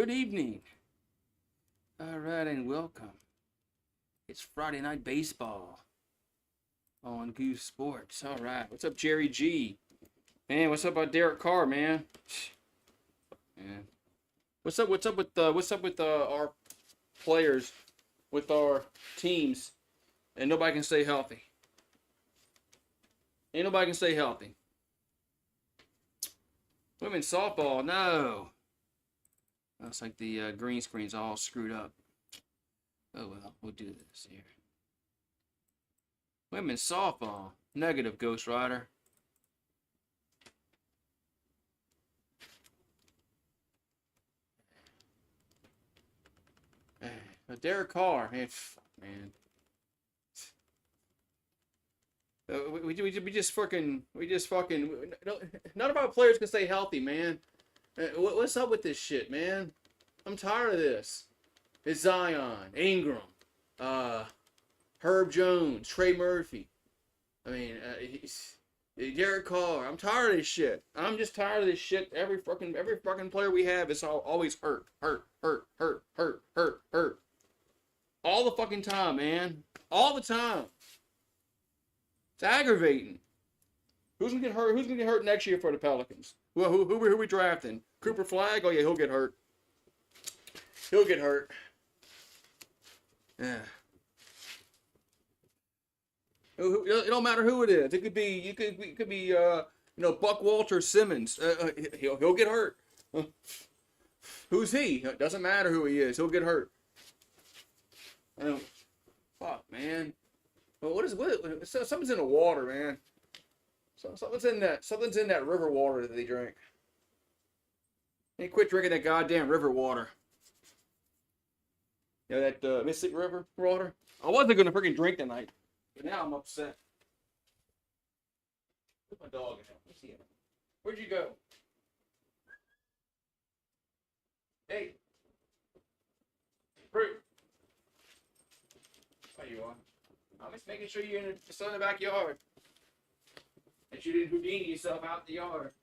Good evening. All right, and welcome. It's Friday Night Baseball on GooseSports. All right, what's up, Jerry G? Man, what's up about Derek Carr, man? Man, what's up with our players, with our teams, and nobody can stay healthy. Ain't nobody can stay healthy. Women's softball, no. Looks like the green screen's all screwed up. Oh well, we'll do this here. Women's softball, negative, Ghost Rider. Derek Carr, man, man. We just fucking. None of our players can stay healthy, man. What's up with this shit, man? I'm tired of this. It's Zion, Ingram, Herb Jones, Trey Murphy. I mean, Derek Carr. I'm tired of this shit. I'm just tired of this shit. Every fucking player we have is always hurt. All the fucking time, man. All the time. It's aggravating. Who's gonna get hurt? Who's gonna get hurt next year for the Pelicans? Who are we drafting? Cooper Flagg? Oh yeah, he'll get hurt. He'll get hurt. Yeah. It don't matter who it is. It could be Buck Walter Simmons. He'll get hurt. Who's he? It doesn't matter who he is. He'll get hurt. Fuck, man. Well, what? Something's in the water, man. Something's in that river water that they drink. They quit drinking that goddamn river water. You know that Mississippi River water? I wasn't gonna freaking drink tonight, but now I'm upset. Where's my dog at? Let's see him. Where'd you go? Hey, Fruit. There you are. I'm just making sure you're still in the backyard. That you didn't Houdini yourself out the yard.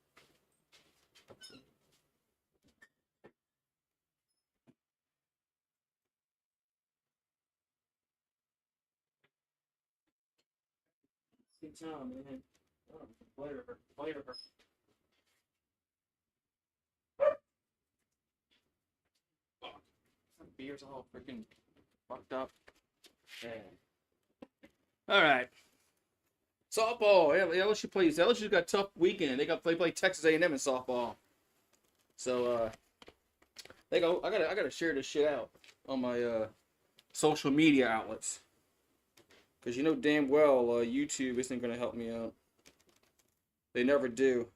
Good time, man. Oh, flavor. Oh, some beer's all freaking fucked up. Yeah. All right. Softball. Yeah, LSU plays. LSU's got a tough weekend. They play Texas A&M in softball. So I gotta share this shit out on my social media outlets. Because you know damn well YouTube isn't gonna help me out. They never do.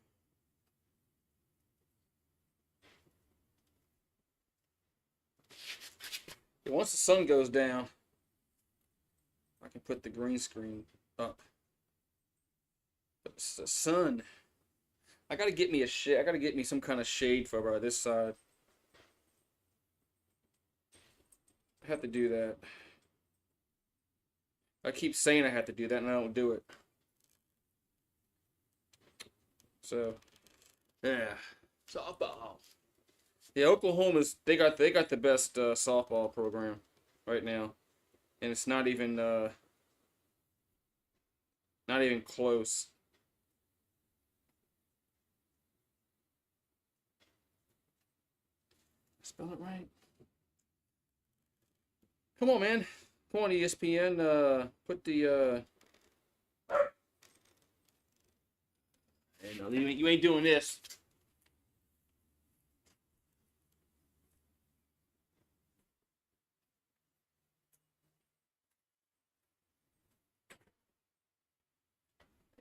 Once the sun goes down, I can put the green screen up. But it's the sun. I gotta get me I gotta get me some kind of shade for this side. I have to do that. I keep saying I have to do that, and I don't do it. So, yeah, softball. Yeah, Oklahoma's they got the best softball program right now, and it's not even close. Spell it right. Come on, man. Come on, ESPN. Put the. Hey, no, you ain't doing this.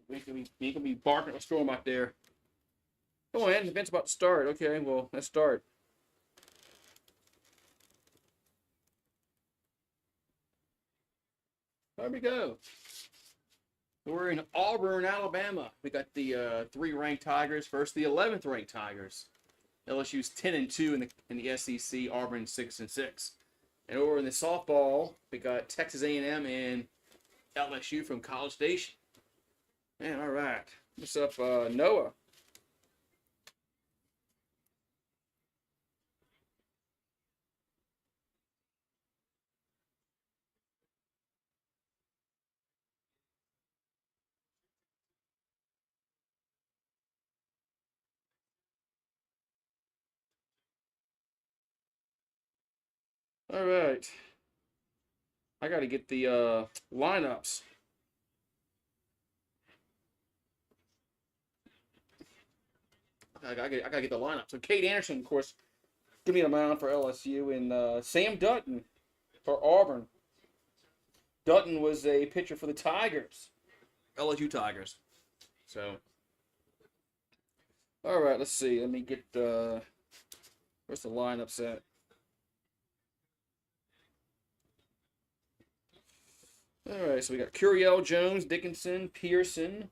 You ain't gonna be barking at a storm out there. Come on, man. The event's about to start. Okay, well, let's start. There we go. We're in Auburn, Alabama. We got the 3 ranked Tigers versus the 11th ranked Tigers. LSU's 10-2 in the SEC. Auburn 6-6. And over in the softball, we got Texas A&M and LSU from College Station. Man, all right. What's up, Noah? All right. I got to get the lineups. I gotta get the lineup. So Kate Anderson, of course, gonna be on the mound for LSU, and Sam Dutton for Auburn. Dutton was a pitcher for the Tigers, LSU Tigers. So, all right, let's see. Let me get where's the lineups at? All right, so we got Curiel, Jones, Dickinson, Pearson,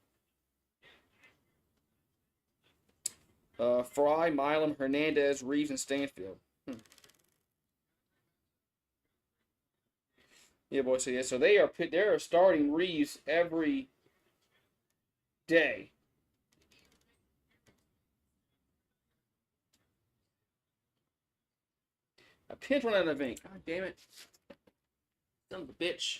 Fry, Milam, Hernandez, Reeves, and Stanfield. Yeah, boy. So yeah, so they are starting Reeves every day. A pin's run out of ink. God damn it. Son of a bitch.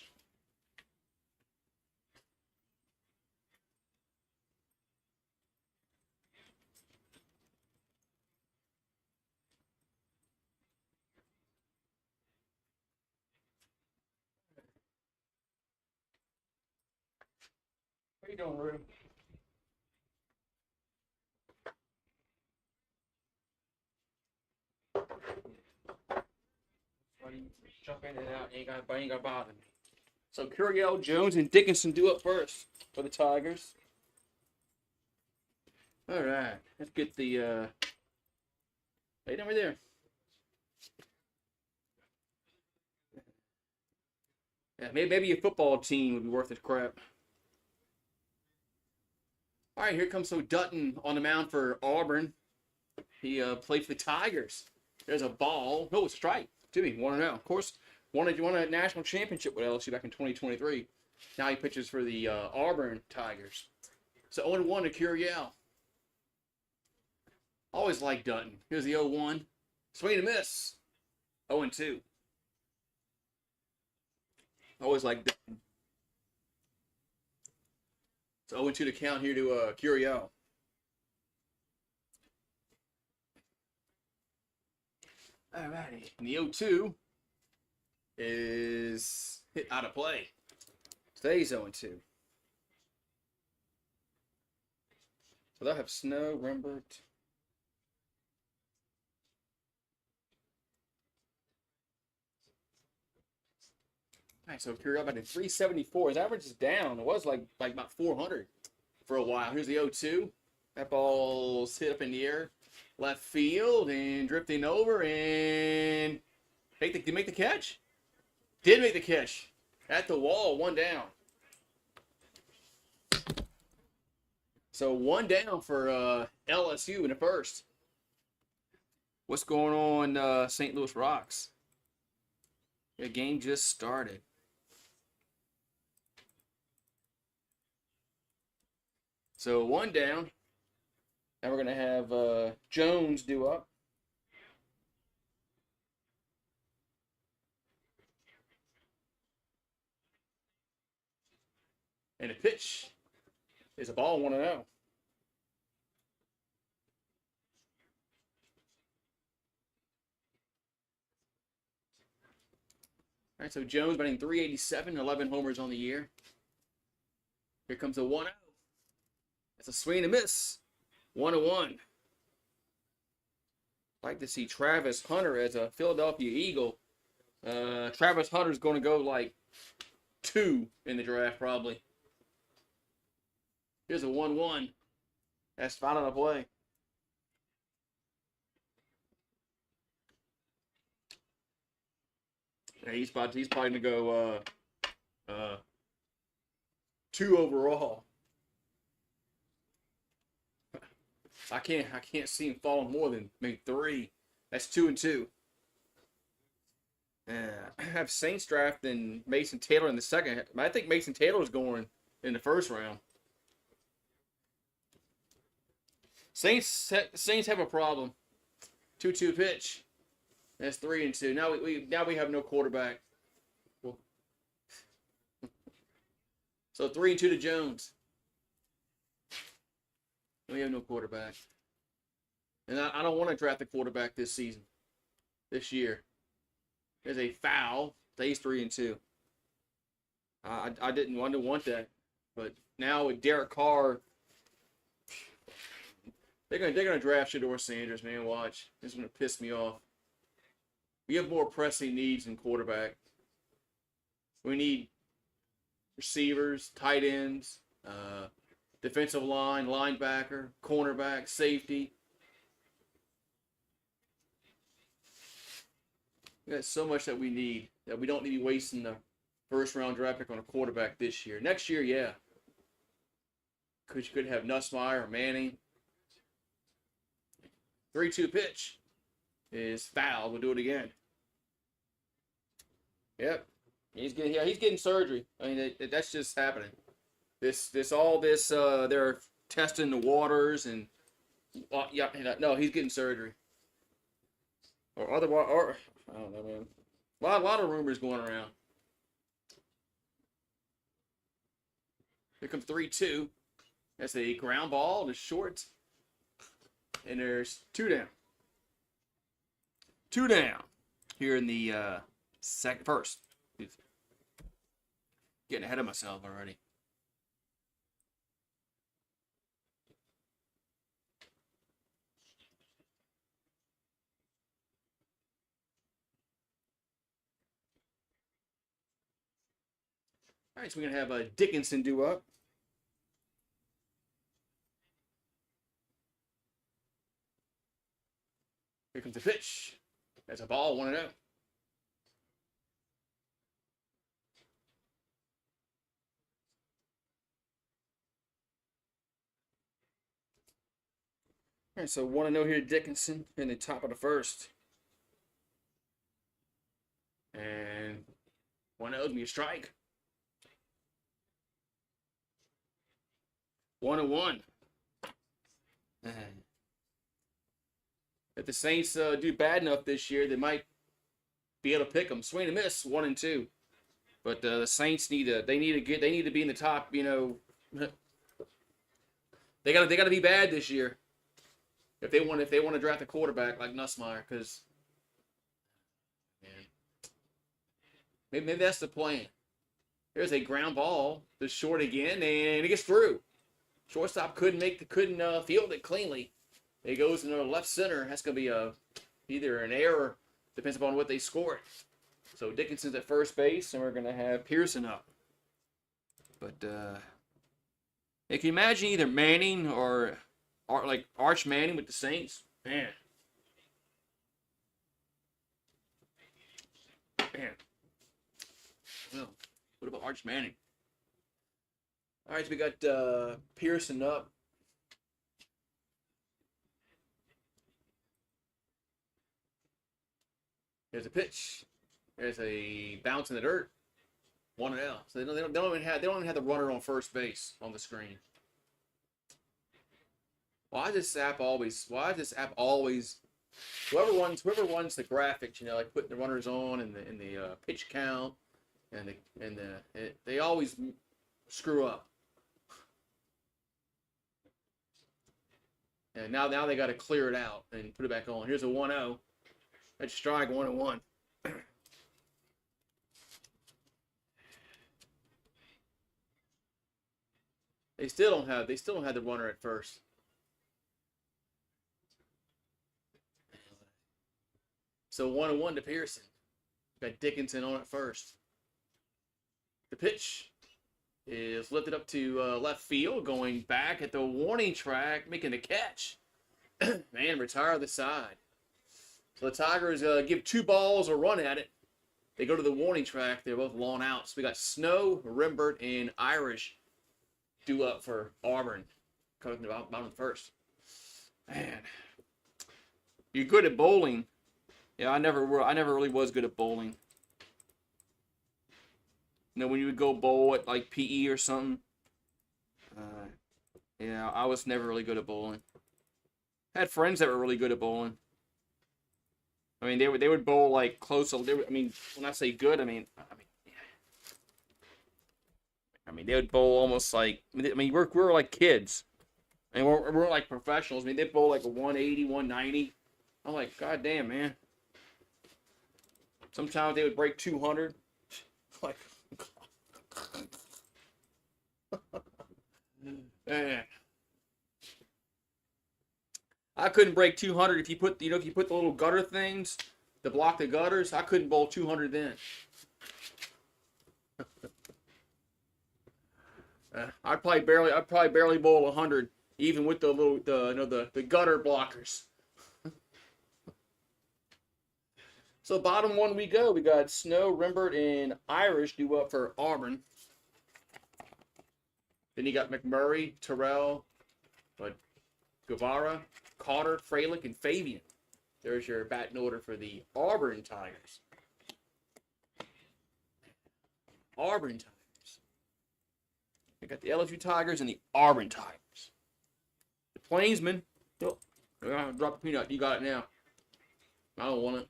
What are you doing, Rue? Why you jump in and out? Ain't gonna bother me. So Curiel, Jones, and Dickinson do up first for the Tigers. All right, let's get the right over there. Yeah, maybe your football team would be worth its crap. All right, here comes Dutton on the mound for Auburn. He played for the Tigers. There's a ball. No, it's a strike. To me, 1-0. Of course, won a national championship with LSU back in 2023. Now he pitches for the Auburn Tigers. So 0-1 to Curiel. Always liked Dutton. Here's the 0-1. Swing and a miss. 0-2. Always liked Dutton. It's 0-2 to count here to Curiel. Alrighty. And the 0-2 is hit out of play. Today's 0-2. So they'll have Snow, Rembert. All right, so Curiel batting 374. His average is down. It was like about 400 for a while. Here's the 0-2. That ball's hit up in the air. Left field and drifting over and did he make the catch? Did make the catch. At the wall, 1 down. So 1 down for LSU in the first. What's going on St. Louis Rocks? The game just started. So 1 down. Now we're going to have Jones due up. And the pitch is a ball 1-0. All right, so Jones batting 387, 11 homers on the year. Here comes a 1-0. That's a swing and a miss. 1-1. Like to see Travis Hunter as a Philadelphia Eagle. Travis Hunter's going to go like 2 in the draft probably. Here's a 1-1. That's fine on the play. Yeah, he's probably going to go 2 overall. I can't see him falling more than maybe 3. That's 2-2. I have Saints drafting Mason Taylor in the second. I think Mason Taylor's going in the first round. Saints have a problem. 2-2 pitch. That's 3-2. Now we have no quarterback. So 3-2 to Jones. We have no quarterback. And I don't want to draft a quarterback this year. There's a foul. He's 3-2. I didn't want that, but now with Derek Carr, they're gonna draft Shedeur Sanders. Man, watch. This is gonna piss me off. We have more pressing needs in quarterback. We need receivers, tight ends, defensive line, linebacker, cornerback, safety. We got so much that we need that we don't need to be wasting the first round draft pick on a quarterback this year. Next year, yeah. Because you could have Nussmeier or Manning. 3-2 pitch is foul. We'll do it again. Yep. He's getting surgery. I mean, that's just happening. They're testing the waters and no, he's getting surgery. Or otherwise, or I don't know, man. A lot of rumors going around. Here comes 3-2. That's a ground ball to short. And there's 2 down. 2 down here in the first. Getting ahead of myself already. All right, so we're going to have Dickinson do up. Here comes the pitch. That's a ball, 1-0. All right, so 1-0 here, Dickinson in the top of the first. And 1-0 is going to be a strike. 1-1. If the Saints do bad enough this year, they might be able to pick them. Swing and miss, 1-2. But the Saints need to be in the top. You know, they gotta be bad this year if they want to draft a quarterback like Nussmeier, because maybe that's the plan. There's a ground ball that's short again, and it gets through. Shortstop couldn't field it cleanly. It goes into the left center. That's going to be either an error, depends upon what they scored. So Dickinson's at first base, and we're going to have Pearson up. But can you imagine either Manning or like Arch Manning with the Saints? Man. Well, what about Arch Manning? All right, so we got Pearson up. There's a pitch. There's a bounce in the dirt. 1-0. So they don't even have the runner on first base on the screen. Why does this app always? Whoever runs the graphics, like putting the runners on and the pitch count and they always screw up. And now they got to clear it out and put it back on. Here's a 1-0. That's strike, 1-1. They still don't have the runner at first. So 1-1 to Pearson. Got Dickinson on at first. The pitch is lifted up to left field, going back at the warning track, making the catch. Man, retire the side. So the Tigers give 2 balls a run at it. They go to the warning track. They're both long outs. We got Snow, Rimbert, and Irish due up for Auburn. Coming to the bottom of the first. Man, you're good at bowling. Yeah, I never really was good at bowling. When you would go bowl at like PE or something. Yeah, I was never really good at bowling. I had friends that were really good at bowling. I mean, they would bowl like close. When I say good, yeah. They would bowl almost like. We're like kids, and we're like professionals. They bowl like a 180, 190. I'm like, God damn, man. Sometimes they would break 200. Like, man. I couldn't break 200 if you put, if you put the little gutter things to block the gutters. I couldn't bowl 200 then. I'd probably barely bowl 100, even with the little, the gutter blockers. So bottom one we go. We got Snow, Rembert, and Irish due up for Auburn. Then you got McMurray, Terrell, Guevara, Carter, Freilich, and Fabian. There's your batting order for the Auburn Tigers. Auburn Tigers. We got the LSU Tigers and the Auburn Tigers. The Plainsmen. Oh, drop the peanut. You got it now. I don't want it.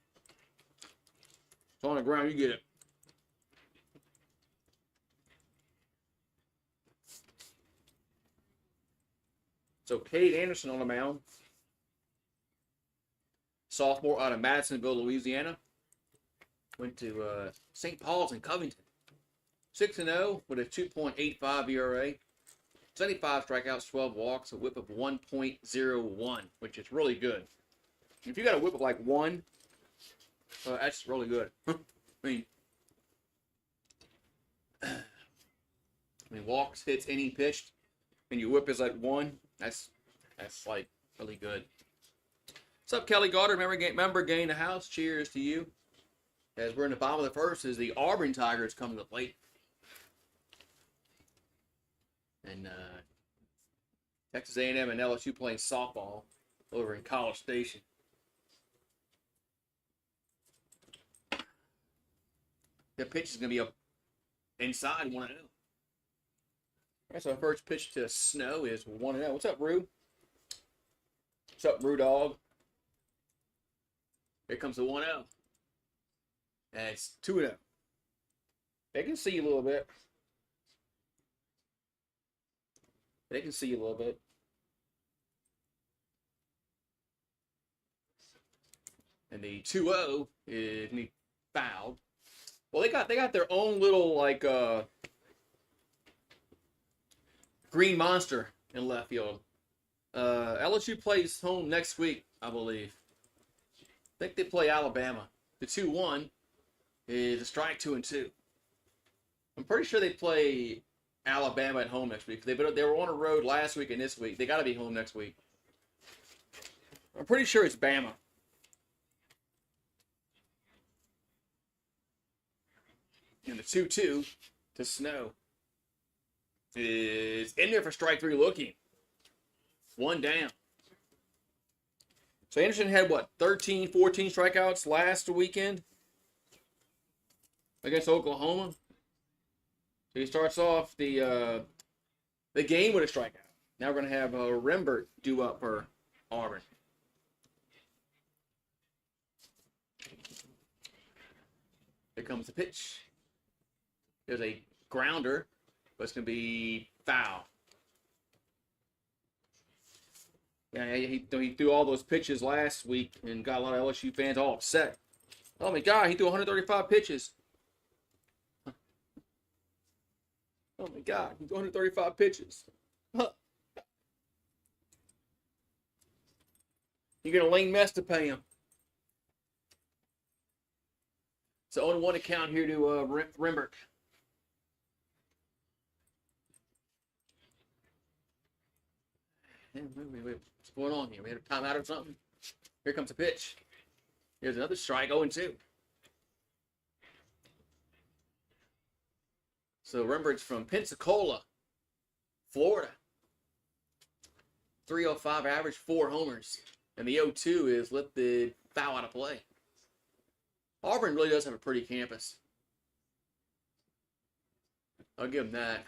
It's on the ground. You get it. So Cade Anderson on the mound. Sophomore out of Madisonville, Louisiana. Went to St. Paul's in Covington. 6-0 with a 2.85 ERA. 75 strikeouts, 12 walks, a whip of 1.01, which is really good. If you got a whip of like 1, that's really good. I mean, walks, hits, inning pitched, and your whip is like 1. That's like really good. What's up, Kelly Goddard? Member gain the house. Cheers to you. As we're in the bottom of the first, as the Auburn Tigers come to the plate. And Texas A&M and LSU playing softball over in College Station. The pitch is going to be up inside 1-0. That's our first pitch to Snow is 1-0. What's up, Rue? What's up, Rue Dog? Here comes the 1-0. And it's 2-0. They can see you a little bit. They can see you a little bit. And the 2-0 is fouled. Well, they got their own little like green monster in left field. LSU plays home next week, I believe. I think they play Alabama. The 2-1 is a strike 2-2. I'm pretty sure they play Alabama at home next week. They were on the road last week and this week. They got to be home next week. I'm pretty sure it's Bama. And the 2-2 to Snow is in there for strike 3 looking. 1 down. So Anderson had, 13, 14 strikeouts last weekend against Oklahoma. So he starts off the game with a strikeout. Now we're going to have Rembert due up for Auburn. Here comes the pitch. There's a grounder, but it's going to be foul. Yeah, he threw all those pitches last week and got a lot of LSU fans all upset. Oh my God, he threw 135 pitches. Oh my God, he threw 135 pitches. Huh. You're going to Lane Mess to pay him. So 0-1 account here to Rembert. What's going on here? We had a timeout or something? Here comes a pitch. Here's another strike, 0-2. So Rembert's from Pensacola, Florida. 305 average, 4 homers. And the 0-2 is let the foul out of play. Auburn really does have a pretty campus. I'll give them that.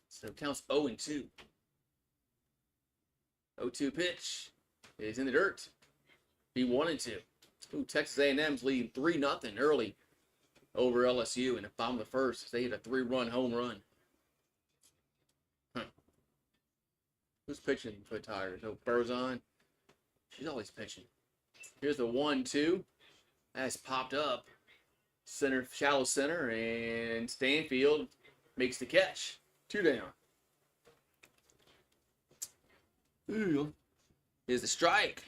So it counts 0-2. 0-2 pitch is in the dirt. He wanted to. Ooh, Texas A&M's leading 3-0 early over LSU in the bottom of the first. They hit a 3-run home run. Who's pitching for the Tigers? Oh, Burzon. She's always pitching. Here's the 1-2. That's popped up. Center, shallow center, and Stanfield makes the catch. 2 down. Ooh. Here's the strike.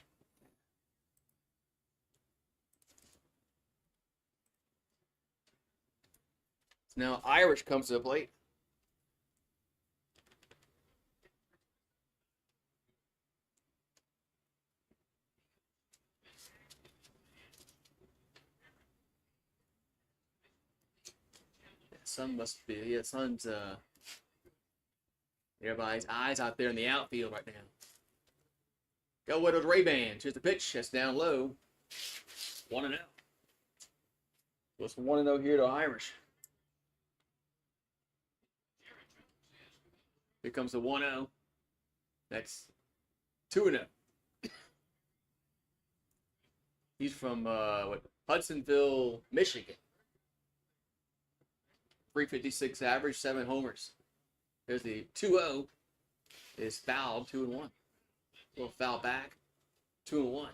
So now Irish comes to the plate. Sun must be, yeah, Sun's, everybody's eyes out there in the outfield right now. Go with those Ray-Bans. Here's the pitch. That's down low. 1-0. So it's 1-0 here to Irish. Here comes the 1-0. That's 2-0. He's from Hudsonville, Michigan. 356 average, 7 homers. There's the 2-0. Is fouled, 2-1. Little foul back, 2-1.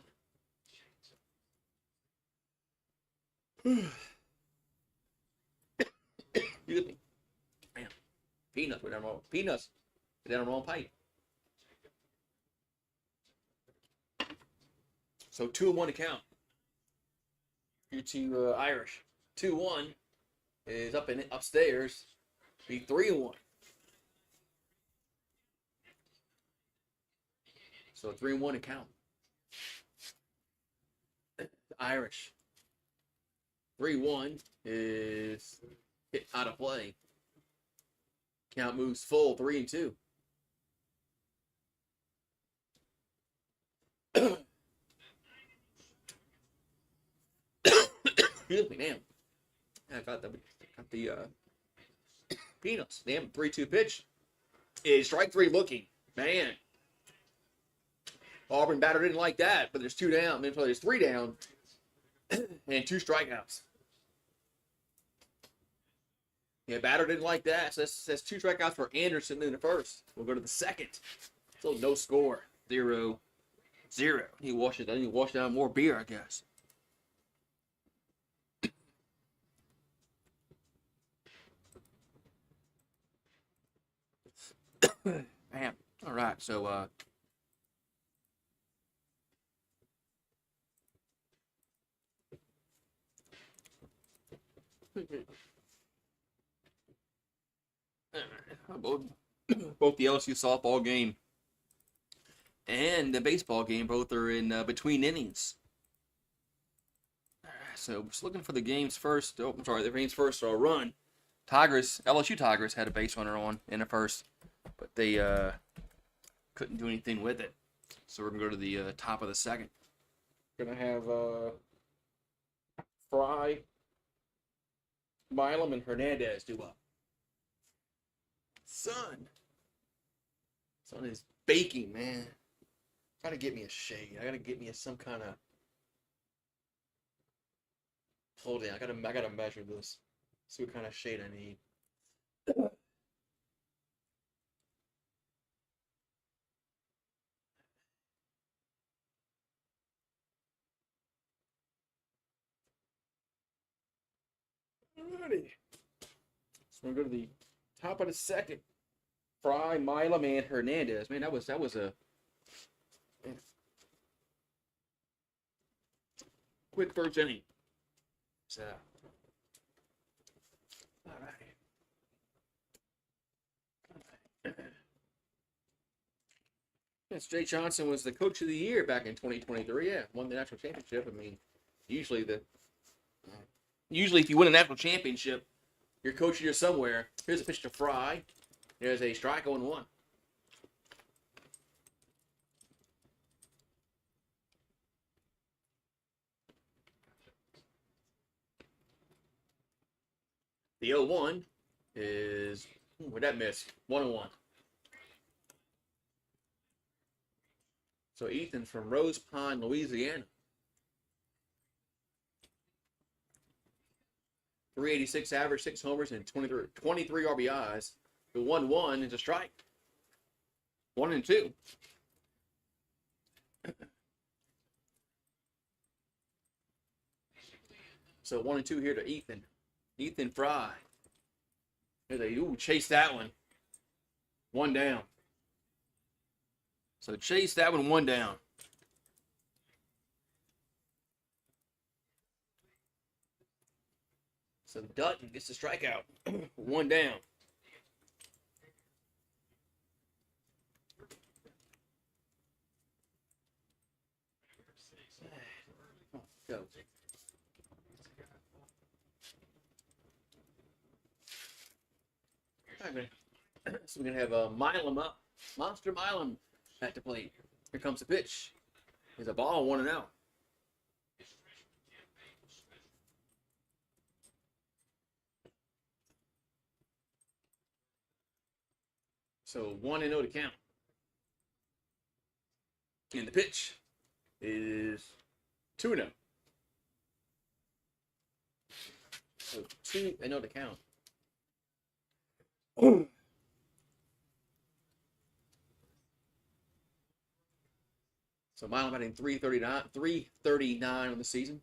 Excuse me. Man, peanuts were down wrong. Peanuts were down the wrong pipe. So 2-1 to count. Here to Irish. 2-1 is up in upstairs. Be 3-1. So 3-1 to count. Irish. 3-1 is hit out of play. Count moves full, 3-2. Excuse me, damn. I got the peanuts. Damn, 3-2 pitch. Is strike 3 looking. Man. Auburn batter didn't like that, but there's 2 down. Then there's 3 down and 2 strikeouts. Yeah, batter didn't like that. So that's 2 strikeouts for Anderson in the first. We'll go to the second. Still no score. 0-0. He washed down more beer, I guess. Man. All right, so both the LSU softball game and the baseball game both are in between innings. So just looking for the games first. Oh, I'm sorry, the games first are a run. LSU Tigers had a base runner on in the first, but they couldn't do anything with it. So we're gonna go to the top of the second. Gonna have Fry, Milam, and Hernandez do up. Sun is baking, man. Gotta get me a shade. I gotta get me some kind of. Hold on, I gotta measure this. See what kind of shade I need. Alrighty. So we're gonna go to the top of the second. Fry, Milam, and Hernandez. Man, that was a quick first inning. So, all right. Yes, Jay Johnson was the coach of the year back in 2023. Yeah, won the national championship. I mean, usually if you win a national championship, you're coach of the year somewhere. Here's a pitch to Fry. There's a strike 0-1. The 0-1 is, where'd that miss? 1-1. So Ethan's from Rose Pond, Louisiana. 386 average, 6 homers, and 23 RBIs. The 1-1 is a strike. 1-2. So 1-2 here to Ethan. Ethan Fry. Here they chase that one. 1 down. So chase that one 1 down. So Dutton gets the strikeout. 1 down. Go. All right, so we're going to have Milam up. Monster Milam at the plate. Here comes the pitch. There's a ball, 1-0. So 1-0 to count. And the pitch is 2-0. So 2-0 to count. So Milam batting 339 on the season.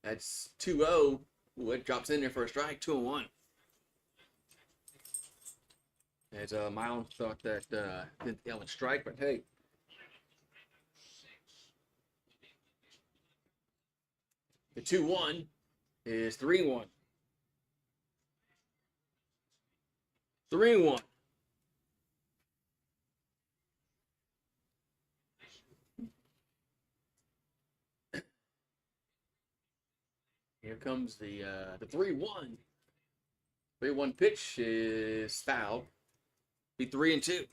That's 2-0. Ooh, it drops in there for a strike. 2-1. As Milam thought that didn't Ellen strike, but hey. The 2-1 is 3-1. 3-1. Here comes the 3-1. 3-1 pitch is foul. Be 3-2.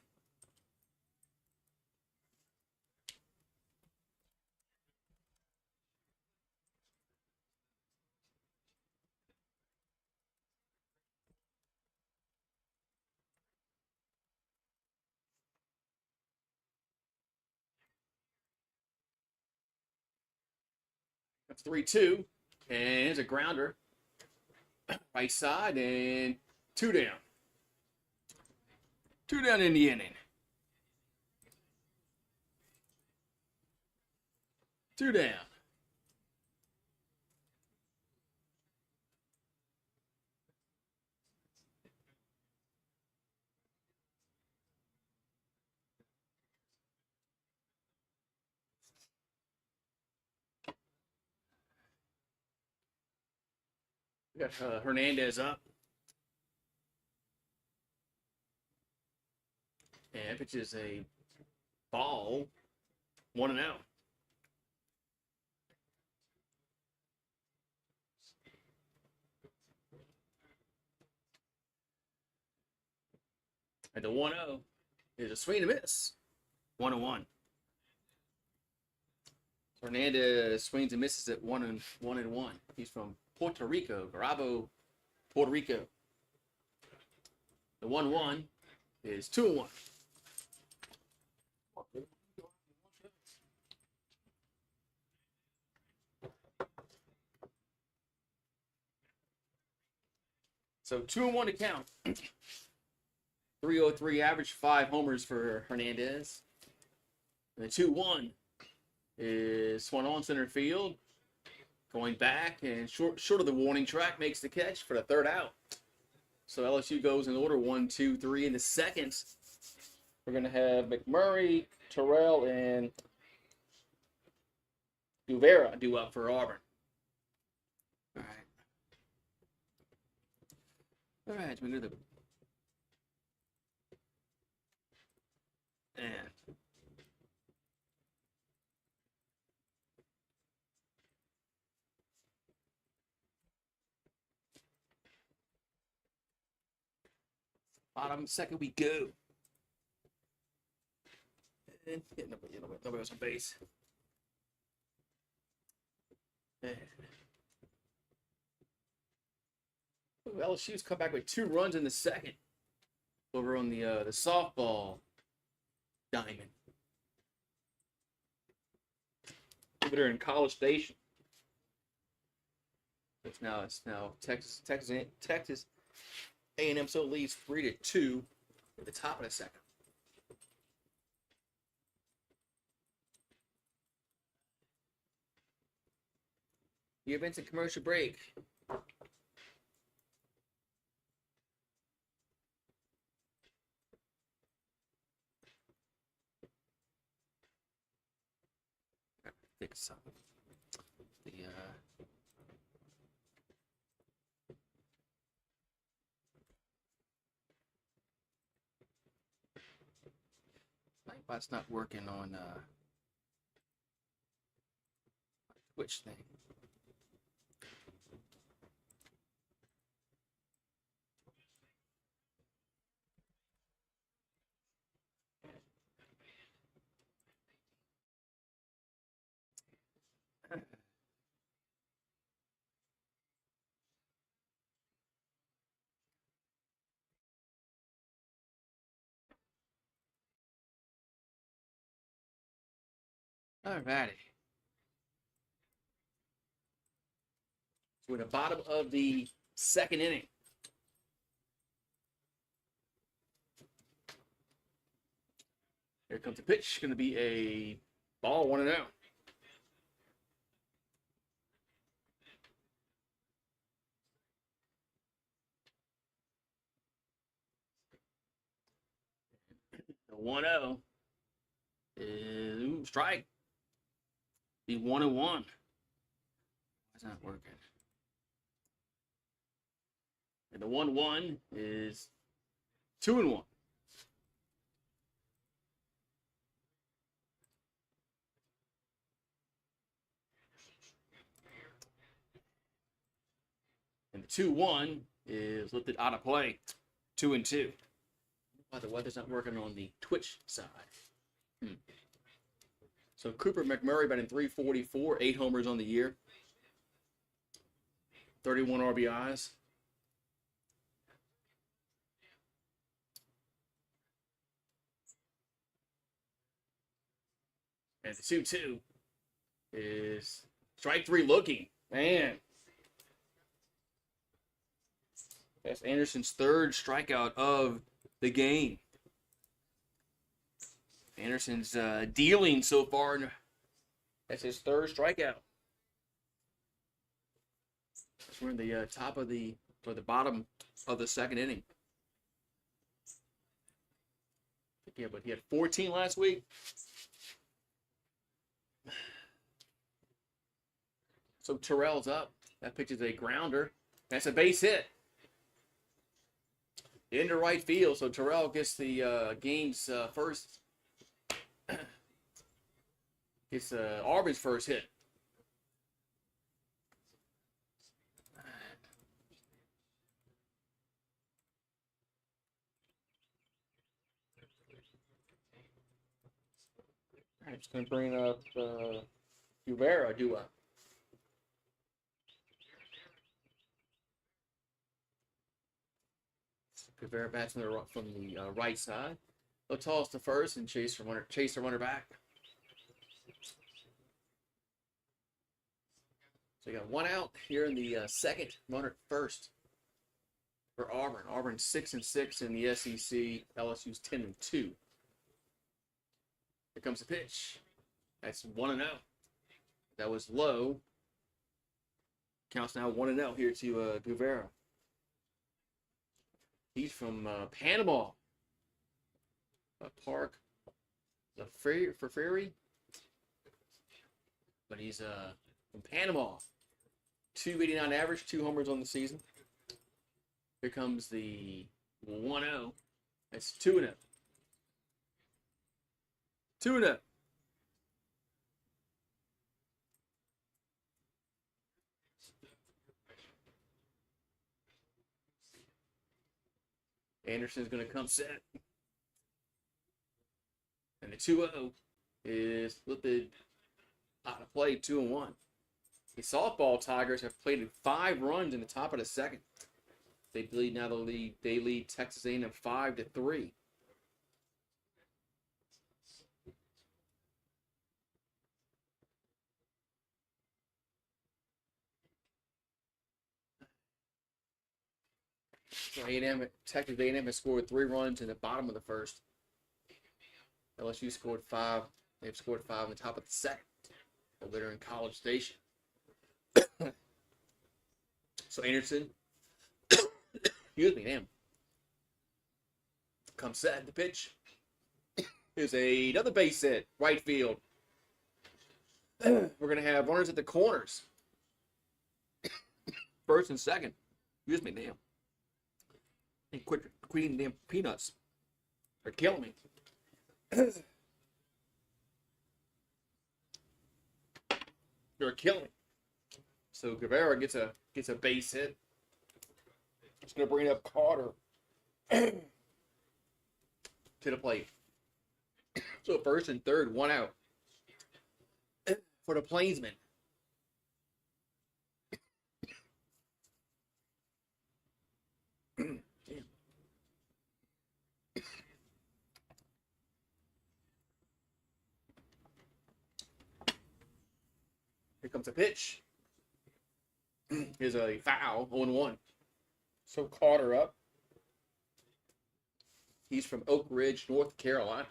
That's 3-2. And it's a grounder. Right side and 2 down. 2 down in the inning. 2 down. We got Hernandez up. And pitches a ball. 1-0. And the 1-0 is a swing and a miss. 1-1. Hernandez swings and misses at 1-1. He's from Puerto Rico, Bravo, Puerto Rico. The 1-1 is 2-1. So 2-1 to count. 303 average, 5 homers for Hernandez. And the 2-1 is swung on center field. Going back and short of the warning track, makes the catch for the 3rd out. So LSU goes in order 1, 2, 3. In the second, we're going to have McMurray, Terrell, and Guevara due up for Auburn. All right, we do the and bottom second we go. And nobody else on base. And LSU's come back with 2 runs in the second over on the softball diamond. Over there in College Station. It's now Texas A&M so leads 3-2 at the top of the second. Your Vincent commercial break. Fix up the Nightbot's not working on Twitch thing. Alrighty. We're at the bottom of the second inning. Here comes the pitch. Going to be a ball, 1-0. The 1-0 is strike. Be 1-1. Why is that working? And the 1-1 is 2-1. And the 2-1 is lifted out of play. 2-2. Why the weather's not working on the Twitch side. So Cooper McMurray batting .344, 8 homers on the year, 31 RBIs. And the 2-2 is strike 3 looking. Man. That's Anderson's third strikeout of the game. Anderson's dealing so far. That's his third strikeout. We're in the top of the bottom of the second inning. Yeah, but he had 14 last week. So Terrell's up. That pitch is a grounder. That's a base hit. Into right field. So Terrell gets the game's first. It's Auburn's first hit. I'm just going to bring up Rivera, do a. Rivera bats from the right side. He'll toss to first and chase the runner back. So you got one out here in the second, runner at first for Auburn. Auburn 6-6 in the SEC. LSU's 10-2. Here comes the pitch. That's 1-0. That was low. Counts now 1-0 here to Guevara. He's from Panama. Park. For Ferry. But he's from Panama. 289 average, 2 homers on the season. Here comes the 1-0. That's 2-0. 2-0. Anderson's going to come set. And the 2-0 is lifted out of play, 2-1. The softball Tigers have played 5 runs in the top of the second. They lead Texas A&M 5-3. So Texas A&M has scored 3 runs in the bottom of the first. LSU scored 5. They've scored 5 in the top of the second. Over there in College Station. So Anderson, excuse me, damn. Comes set. The pitch is another base hit. Right field. We're going to have runners at the corners. First and second. Excuse me, damn. And quit eating damn peanuts. They're killing me. They're killing me. So Guevara gets a base hit. It's going to bring up Carter to the plate. So first and third, one out for the Plainsmen. Here comes a pitch. Here's a foul, 0-1. So Carter up. He's from Oak Ridge, North Carolina.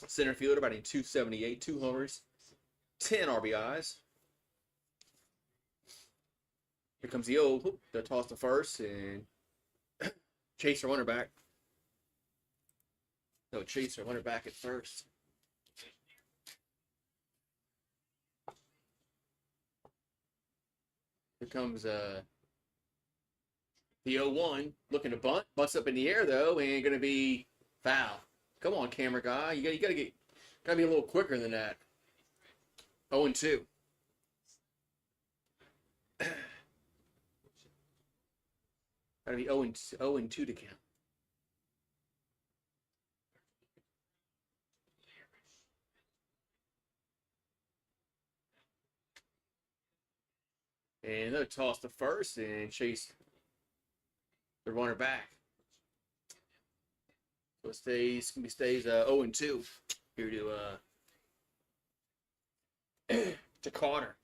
Center fielder, batting .278, 2 homers, 10 RBIs. Here comes the old. They'll toss to first and chase the runner back. No, chase the runner back at first. Here comes the 0-1, looking to bunt. Bunts up in the air though, and going to be foul. Come on, camera guy. You gotta be a little quicker than that. 0-2. Gotta be 0-2 to count. And they'll toss to first and chase the runner back. So it stays 0-2 here to Carter.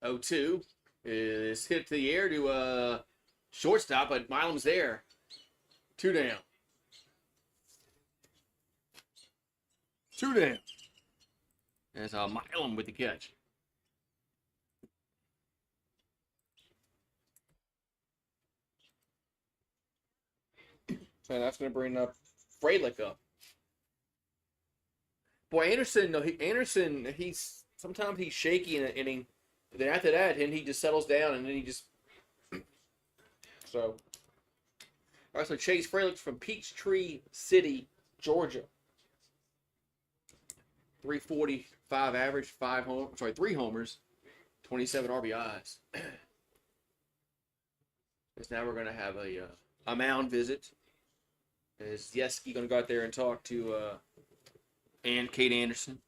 0-2 is hit to the air to shortstop, but Milam's there. 2 down. 2 down. There's Milam with the catch. So that's going to bring up Fralick up. Boy, Anderson, sometimes he's shaky in an inning. Then after that, and he just settles down, and then he just so. All right, so Chase Fralick from Peachtree City, Georgia. 345 average, 3 homers, 27 RBIs. Because now we're going to have a mound visit. Is Yeski going to go out there and talk to Kate Anderson?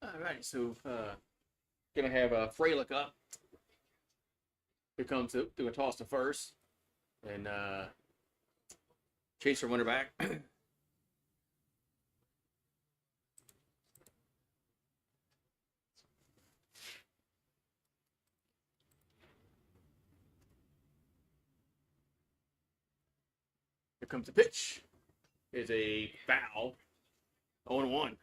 All right, so gonna have Fralick up. Here comes do a toss to first, and chase her runner back. Here comes the pitch. It's a foul. 0-1.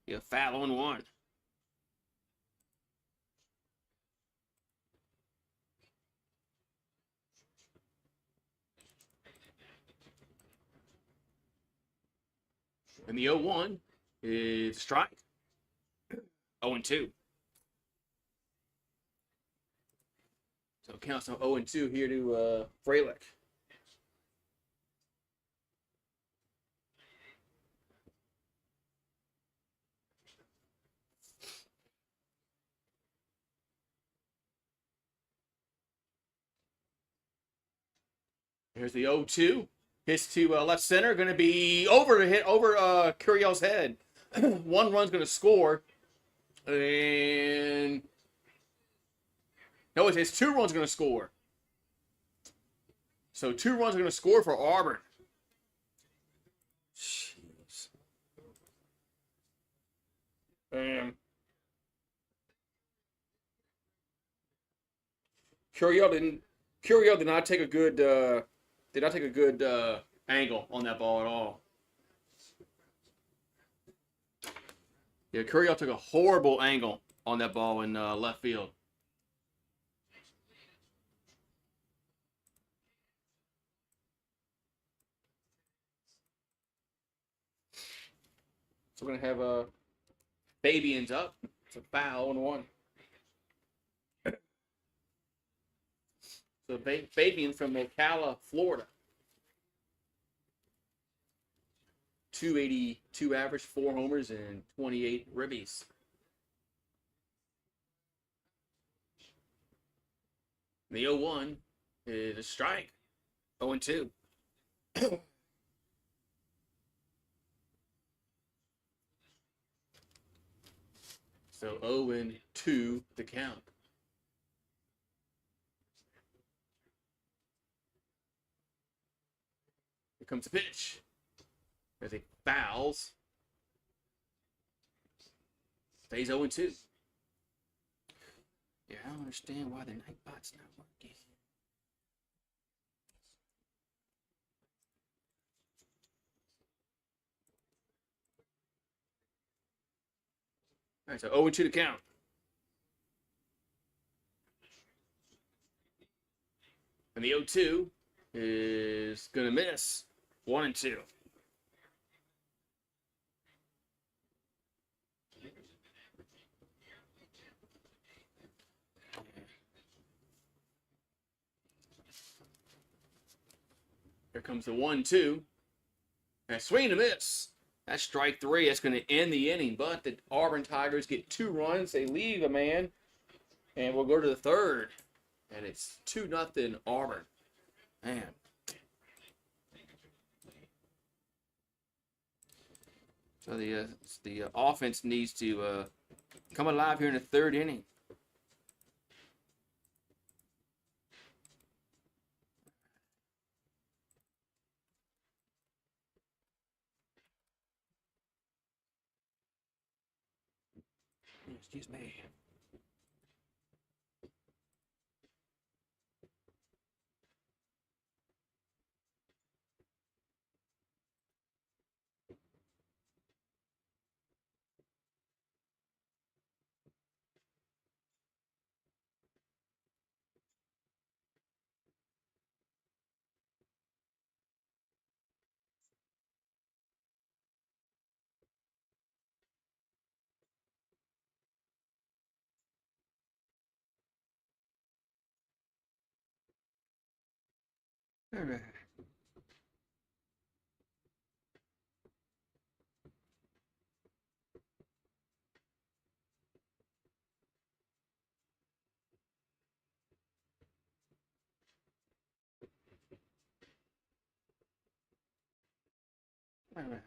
Yeah, foul 0-1. And the 0-1 is strike. 0-2. So it counts on 0-2 here to Fralick. Here's the 0-2. Hits to left center, going to be over to hit over Curiel's head. One run's going to score, and no, it's 2 runs going to score. So 2 runs are going to score for Auburn. Jeez. Bam. Curiel did not take a good angle on that ball at all. Yeah, Curiel took a horrible angle on that ball in left field. So we're gonna have Fabian's up. It's a foul and 1. So Fabian from Ocala, Florida. 282 average, 4 homers, and 28 ribbies. The 0-1 is a strike. 0-2. So 0-2 the count. Here comes the pitch. As he fouls. Stays 0-2. Yeah, I don't understand why the Nightbot's not working. All right, so 0-2 to count. And the 0-2 is going to miss. 1-2. Here comes the 1-2. And swing and a miss. That's strike 3. That's going to end the inning. But the Auburn Tigers get 2 runs. They leave a man. And we'll go to the 3rd. And it's 2-0 Auburn. Man. So the offense needs to come alive here in the 3rd inning. Excuse me. All right. All right.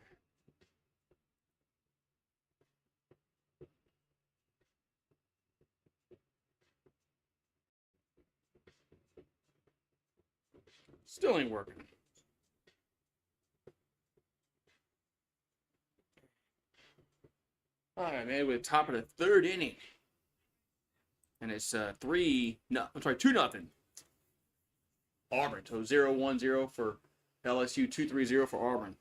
Still ain't working. All right, man. We're top of the 3rd inning. And it's 2-0. Auburn. So 0-1-0 for LSU, 2-3-0 for Auburn.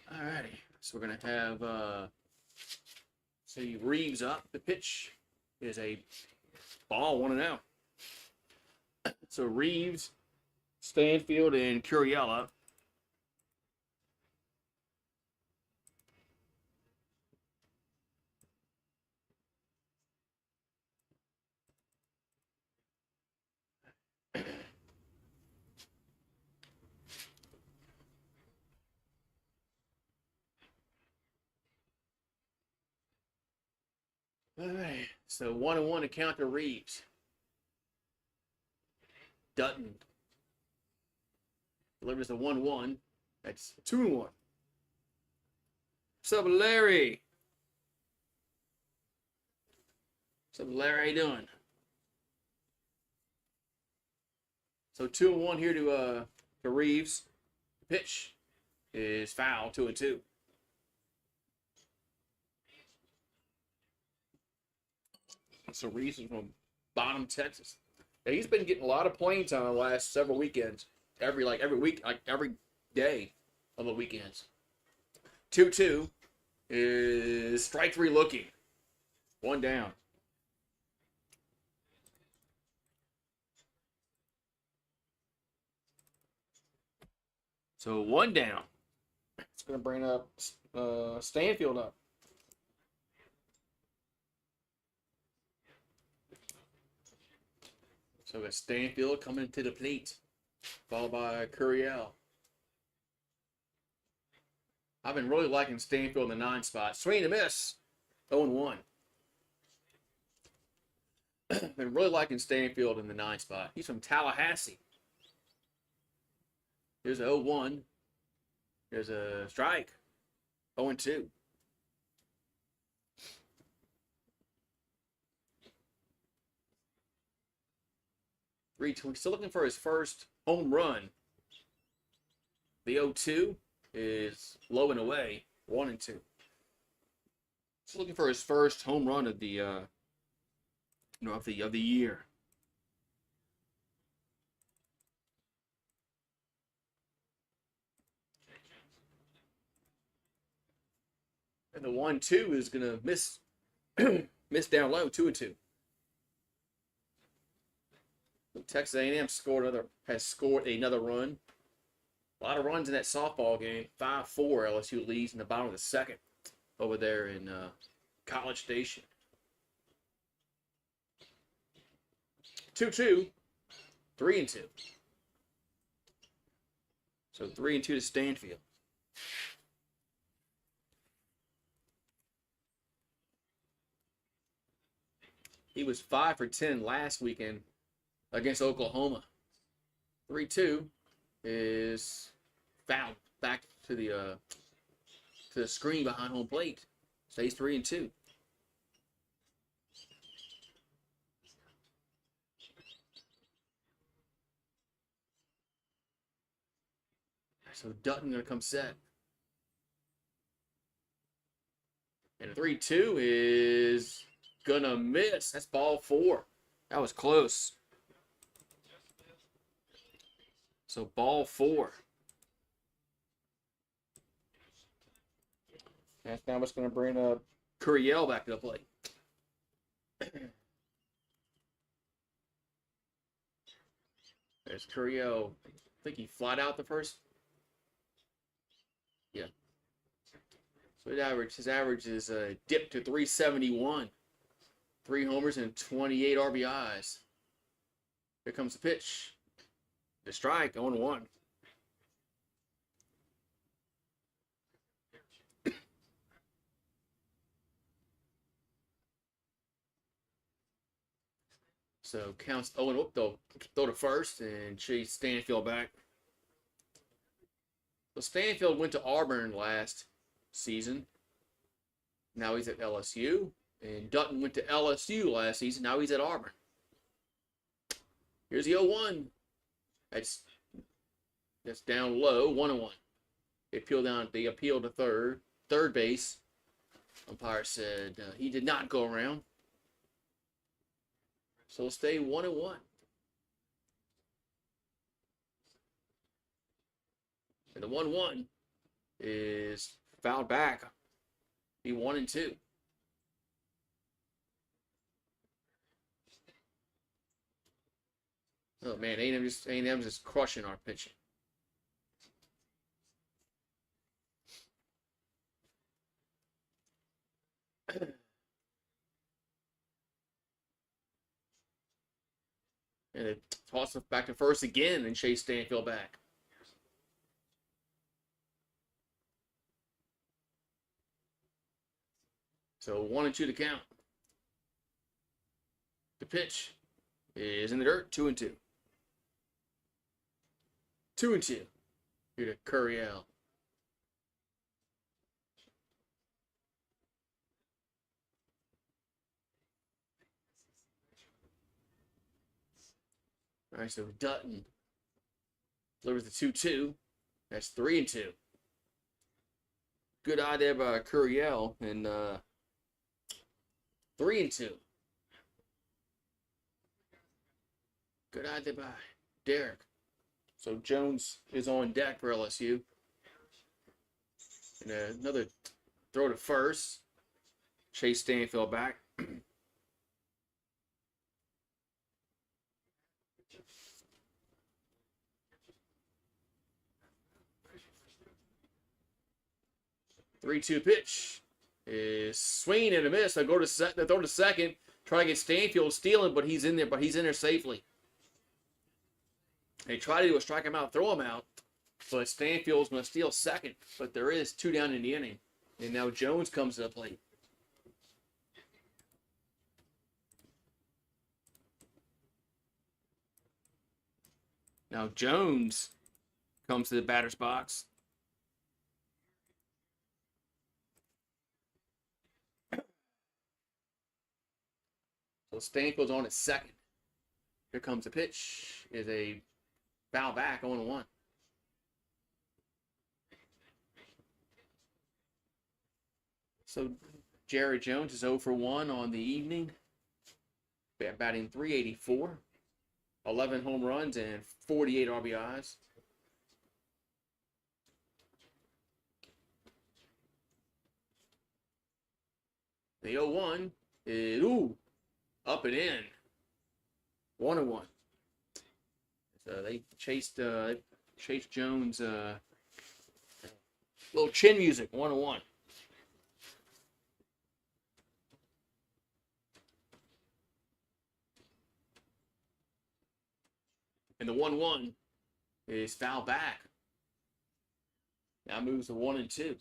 All righty. So we're going to have Reeves up. The pitch is a ball, 1-0. So Reeves, Stanfield, and Curiel. All right. So 1-1 to count to Reeves. Dutton delivers the 1-1. That's 2-1. What's up, Larry? What's up, Larry? How you doing? So 2-1 here to Reeves. Pitch is foul, 2-2. So Reeves is from Bottom, Texas. Yeah, he's been getting a lot of playing time the last several weekends. Every week, every day on the weekends. 2-2 is strike three looking. 1 down. So 1 down. It's going to bring up Stanfield up. So it's Stanfield coming to the plate, followed by Curiel. I've been really liking Stanfield in the 9 spot. Swing and a miss. 0-1. Been really liking Stanfield in the 9 spot. He's from Tallahassee. Here's a 0-1. There's a strike. 0-2. Still looking for his first home run. The 0-2 is low and away. 1-2. Still looking for his first home run of the of the year. And the 1-2 is gonna miss miss down low. 2-2. Texas A&M has scored another run. A lot of runs in that softball game. 5-4 LSU leads in the bottom of the second over there in College Station. 2-2, 3-2. So 3-2 to Stanfield. He was 5 for 10 last weekend against Oklahoma. 3-2 is fouled back to the screen behind home plate. Stays 3-2. So Dutton gonna come set. And 3-2 is gonna miss. That's ball 4. That was close. So ball 4. That's now what's going to bring up Curiel back to the plate. There's Curiel. I think he flied out the first. Yeah. So his average is dipped to 371. 3 homers and 28 RBIs. Here comes the pitch. The strike, 0-1. So counts 0-0. They'll throw to first and chase Stanfield back. So Stanfield went to Auburn last season. Now he's at LSU. And Dutton went to LSU last season. Now he's at Auburn. Here's the 0-1. That's down low. 1-1. They appealed to third base. Umpire said he did not go around. So it'll stay 1-1. And the 1-1 is fouled back. Be 1-2. Oh man, A&M's just crushing our pitching. And they toss it back to first again and chase Stanfield back. So 1-2 to count. The pitch is in the dirt, 2-2. 2-2. Here to Couriel. All right, so Dutton delivers the 2-2. That's 3-2. Good eye there by Couriel, and 3-2. Good eye there by Derek. So Jones is on deck for LSU. And another throw to first. Chase Stanfield back. 3-2 pitch is swinging and a miss. They go to throw to second. Try to get Stanfield stealing, but he's in there. But he's in there safely. They try to do a strike him out, throw him out. But Stanfield's going to steal second. But there is 2 down in the inning. And now Jones comes to the plate. Now Jones comes to the batter's box. So Stanfield's on at second. Here comes the pitch. Is a foul back, 0-1. So Jerry Jones is 0 for 1 on the evening. Batting .384. 11 home runs and 48 RBIs. The 0-1 is up and in. 1-1. So they chased Jones. Little chin music. 1-1. And the 1-1 is foul back. Now moves to 1-2.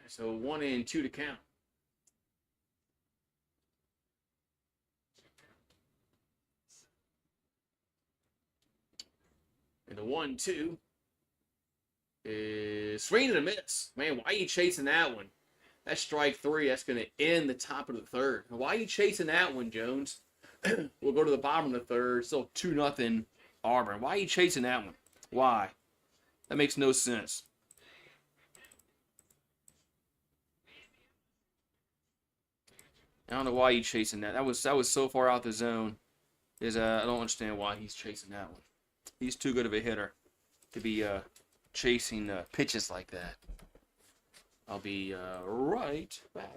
So 1-2 to count. And the 1-2 is swinging and a miss. Man, why are you chasing that one? That's strike 3. That's going to end the top of the third. Why are you chasing that one, Jones? We'll go to the bottom of the third. Still 2-0 Auburn. Why are you chasing that one? Why? That makes no sense. I don't know why he's chasing that. That was so far out the zone. I don't understand why he's chasing that one. He's too good of a hitter to be chasing pitches like that. I'll be right back.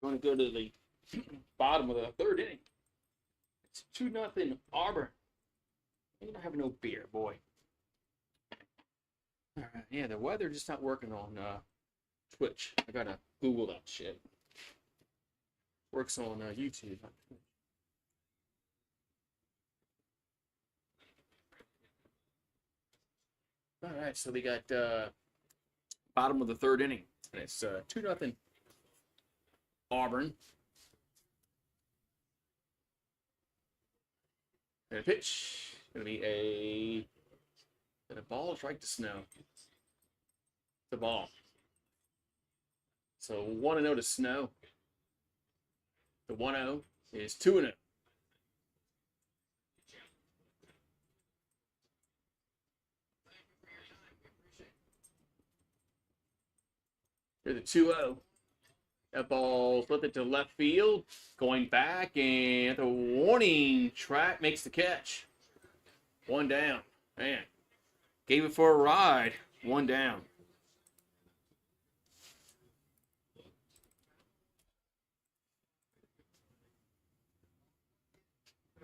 Going to go to the bottom of the third inning. It's 2-0 Auburn. You're not having no beer, boy. All right, yeah, the weather just not working on Twitch. I gotta Google that shit. Works on YouTube. All right, so we got bottom of the third inning, and it's 2-0 Auburn. And a pitch. Going to be a ball or strike to Snow. The ball. So 1-0 to Snow. The 1-0 is 2-0. Here's the 2-0. That ball flipped to left field. Going back, and the warning track makes the catch. 1 down. Man. Gave it for a ride. 1 down.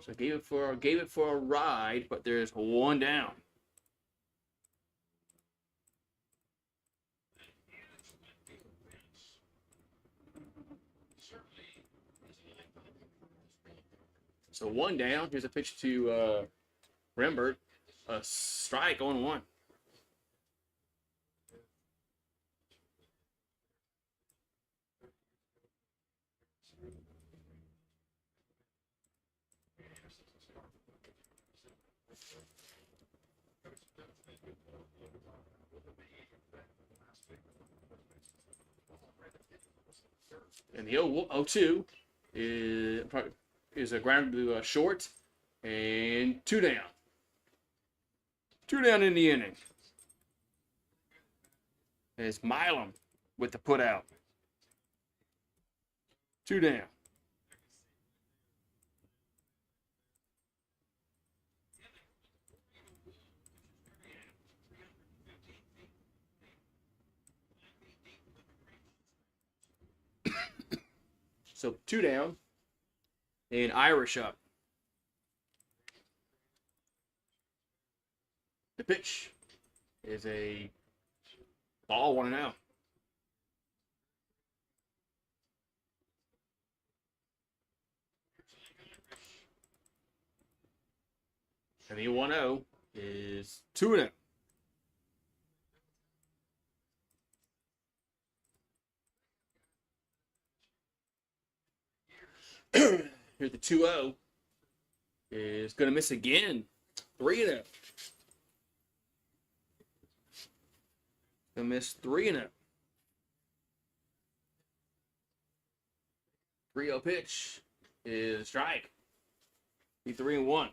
So gave it for a ride, but there's 1 down. So 1 down. Here's a pitch to Rembert. A strike on 1. And the 0-2 is a ground to short, and 2 down. 2 down in the inning. And it's Milam with the put out. 2 down. So 2 down, and Irish up. The pitch is a ball 1-0. And the 1-0 is 2-0. Here's the 2-0. Is going to miss again. 3-0. Going to miss 3-0. 3-0 pitch is a strike. Be 3-1.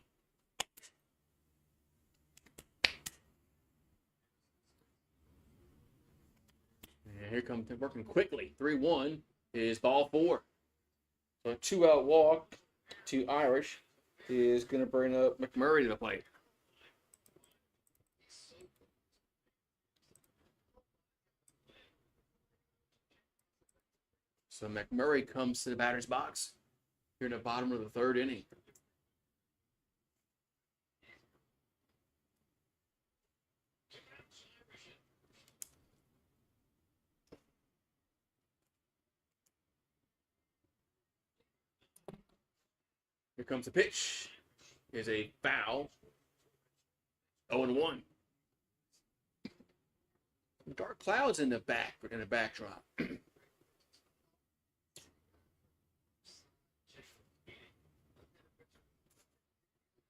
And here comes working quickly. 3-1 is ball 4. So a 2-out walk to Irish is going to bring up McMurray to the plate. So McMurray comes to the batter's box here in the bottom of the third inning. Here comes the pitch. Is a foul. 0-1. Dark clouds in the backdrop.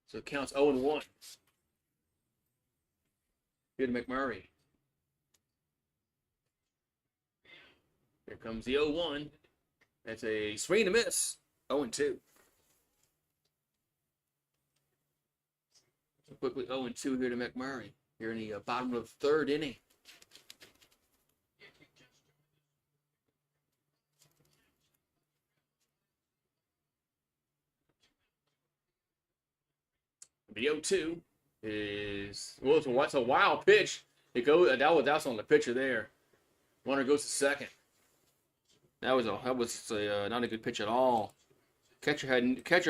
So it counts 0-1. Here to McMurray. Here comes the 0-1. That's a swing and a miss. 0-2. So quickly 0-2 here to McMurray. Here in the bottom of the third inning. The 0-2 is it's a wild pitch. It goes that's on the pitcher there. Runner goes to second. That was not a good pitch at all. Catcher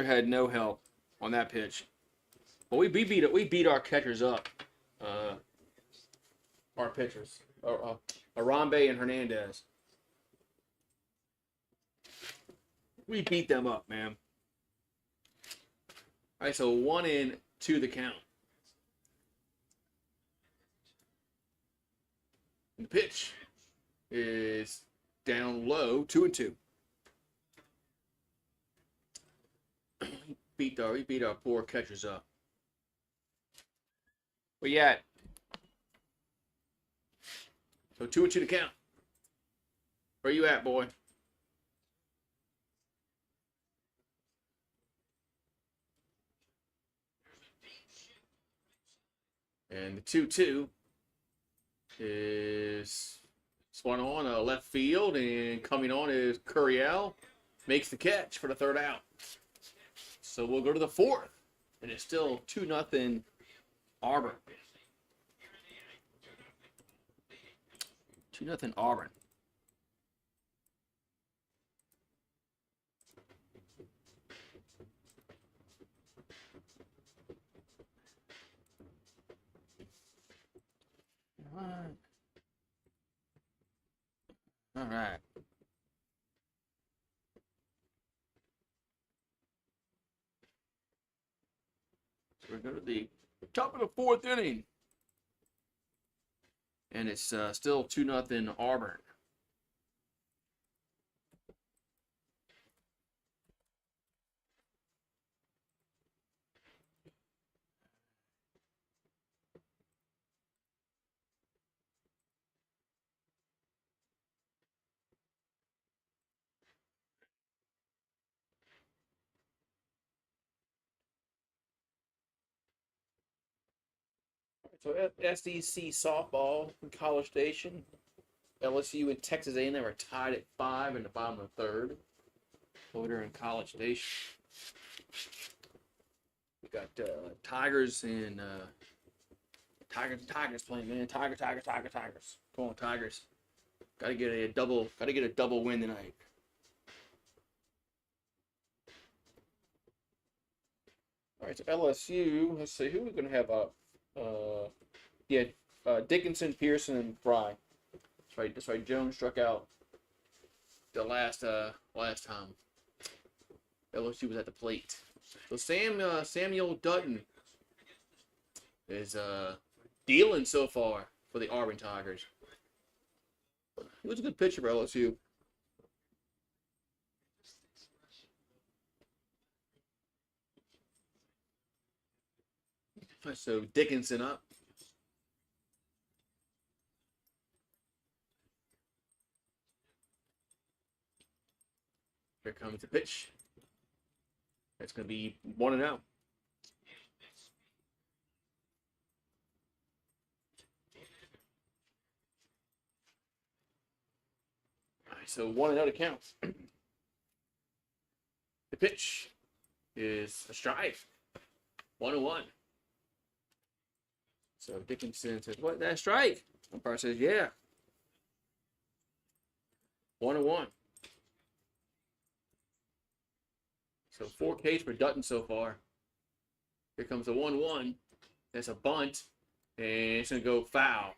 had no help on that pitch. But we beat our catchers up. Our pitchers, Arambe and Hernandez. We beat them up, man. All right, so 1-2 the count. And the pitch is down low, 2-2. He beat our poor catchers up. Where you at? So 2-2 to count. Where you at, boy? And the 2-2 is swung on a left field, and coming on is Curiel. Makes the catch for the third out. So we'll go to the fourth, and it's still 2-0 Auburn. 2-0 Auburn. All right. So we're going to the top of the fourth inning. And it's still 2-0 Auburn. So SEC softball in College Station. LSU and Texas A&M are tied at 5 in the bottom of the third. Over in College Station. We got Tigers and Tigers playing, man. Tigers. Come on, Tigers. Gotta get a double win tonight. All right, so LSU. Let's see who we're gonna have up. Dickinson, Pearson, and Fry. That's right. Jones struck out the last time LSU was at the plate. So Samuel Dutton is dealing so far for the Auburn Tigers. He was a good pitcher for LSU. So Dickinson up. Here comes the pitch. That's going to be 1-0. All right, so 1-0 to count. The pitch is a strike. 1-1. So Dickinson says, "What? That strike?" Umpire says, "Yeah." 1-1. So 4 Ks for Dutton so far. Here comes the 1-1. That's a bunt, and it's gonna go foul.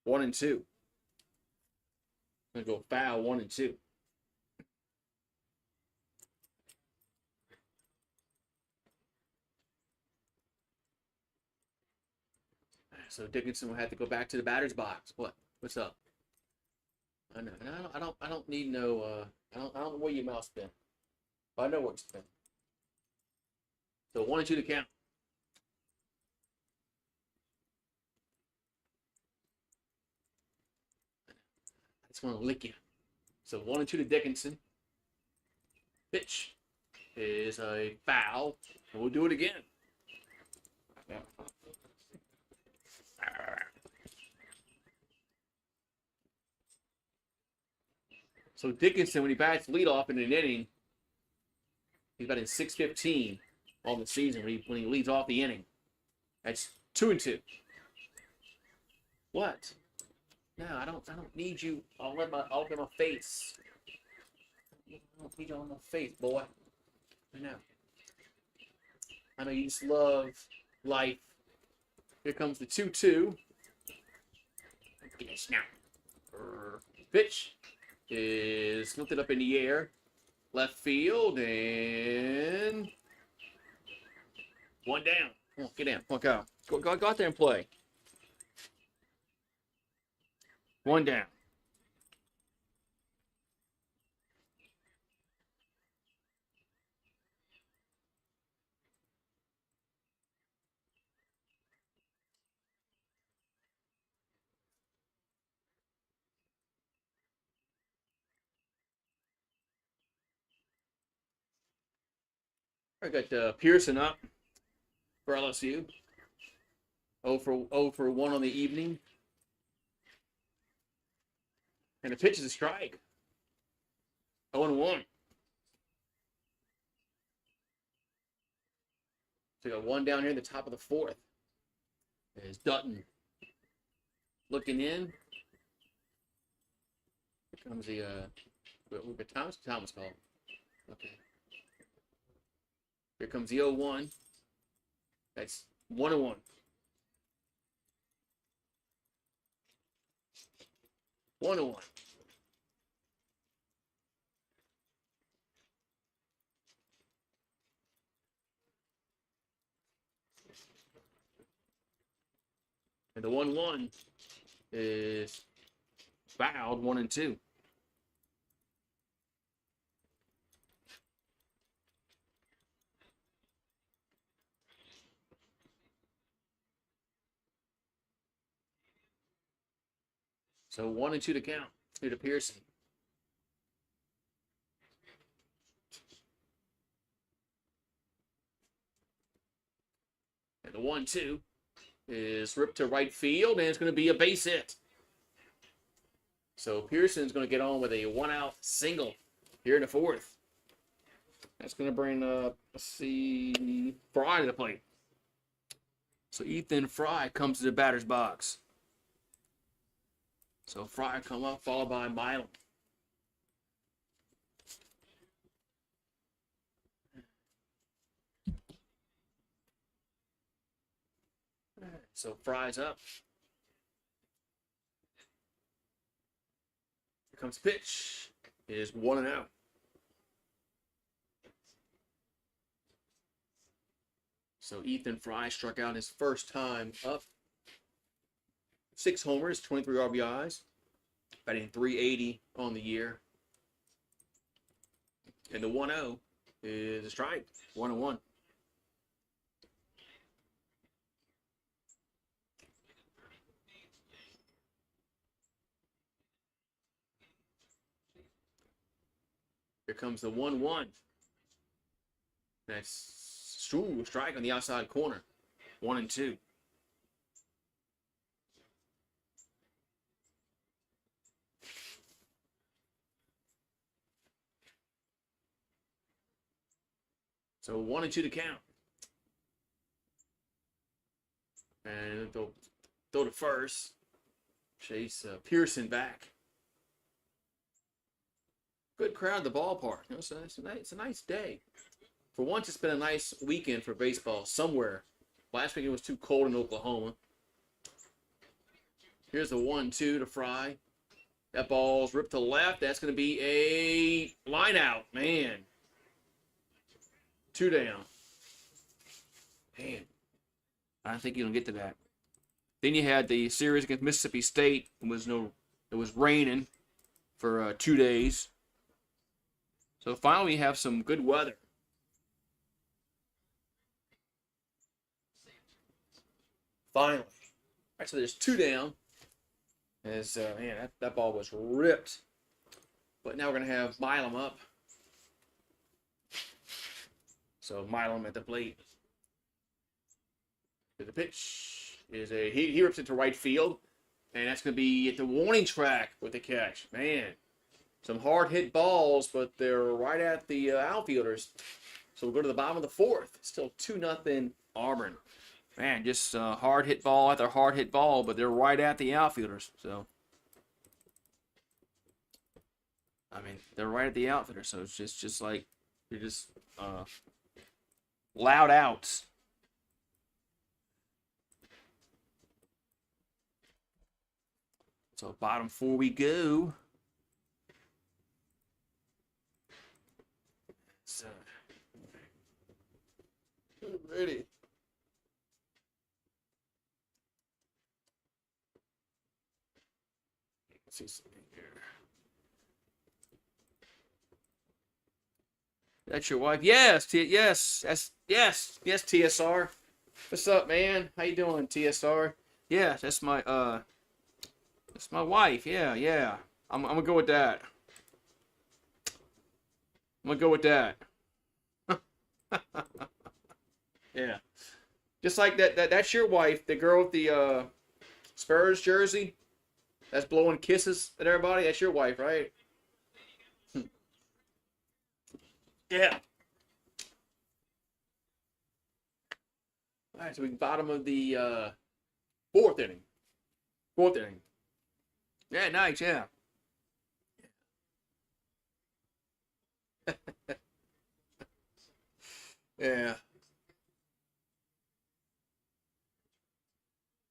1-2. Gonna go foul. 1-2. So Dickinson will have to go back to the batter's box. What's up? I know. I don't need no. I don't know where your mouse been. But I know where it's been. So 1-2 to count. I just want to lick you. So 1-2 to Dickinson. Pitch is a foul. And we'll do it again. So Dickinson, when he bats leadoff in an inning, he's batting .615 on the season when he leads off the inning. That's 2-2. What? No, I don't need you all in my face. I don't need you all in my face, boy. I know you just love life. Here comes the 2-2. Get a snap. Pitch is lifted up in the air. Left field, and 1 down. Come on, get down. Come on, go out there and play. One down. I got Pearson up for LSU. 0 for 1 on the evening. And the pitch is a strike. 0-1. So we got one down here in the top of the fourth. There's Dutton looking in. Here comes the Thomas call. Okay. Here comes the 0-1. That's 1-1. 1-1. And the 1-1 is fouled, 1-2. So 1-2 to count. Here to Pearson. And the 1-2 is ripped to right field, and it's going to be a base hit. So Pearson's going to get on with a 1-out single here in the fourth. That's going to bring, let's see, Fry to the plate. So Ethan Fry comes to the batter's box. So Fry come up, followed by Milam. So Fry's up. Here comes the pitch. It is 1-0. So Ethan Fry struck out his first time up. 6 homers, 23 RBIs, batting .380 on the year. And the 1-0 is a strike, 1-1. Here comes the 1-1. That's a strike on the outside corner, 1-2. So 1-2 to count. And they'll throw to first. Chase Pearson back. Good crowd at the ballpark. You know, so it's a nice day. For once, it's been a nice weekend for baseball somewhere. Last week it was too cold in Oklahoma. Here's the 1-2 to Fry. That ball's ripped to left. That's going to be a line out, man. 2 down. Man, I don't think you don't get to that. Then you had the series against Mississippi State. It was raining for 2 days. So finally, we have some good weather. Finally. All right, so there's 2 down. As man, that ball was ripped. But now we're gonna have Milam up. So Milam at the plate. The pitch is he rips it to right field, and that's gonna be at the warning track with the catch. Man, some hard hit balls, but they're right at the outfielders. So we'll go to the bottom of the fourth. Still 2-0 Auburn. Man, just hard hit ball after hard hit ball, but they're right at the outfielders. So, I mean, they're right at the outfielders. So it's just like you're just loud outs. So bottom 4 we go. So, ready. Let's see something here. That's your wife? Yes, yes, yes, TSR. What's up, man? How you doing, TSR? Yeah, that's my wife. Yeah. I'm gonna go with that. I'm gonna go with that. Yeah. Just like that's your wife, the girl with the Spurs jersey that's blowing kisses at everybody. That's your wife, right? Yeah. All right, so we bottom of the fourth inning. Fourth inning. Yeah, nice, yeah. Yeah.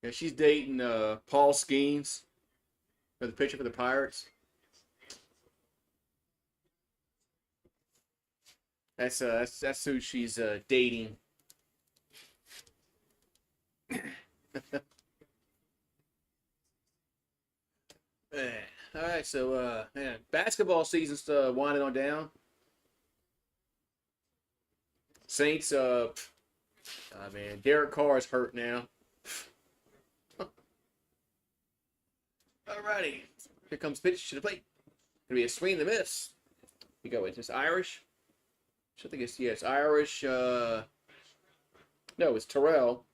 Yeah, she's dating Paul Skeens for the pitcher for the Pirates. That's who she's dating. Yeah. All right, so yeah, basketball season's winding on down. Saints, man, Derek Carr is hurt now. Alrighty, here comes pitch to the plate. Gonna be a swing and a miss. You go with this Irish. I think it's Irish. No, it's Terrell.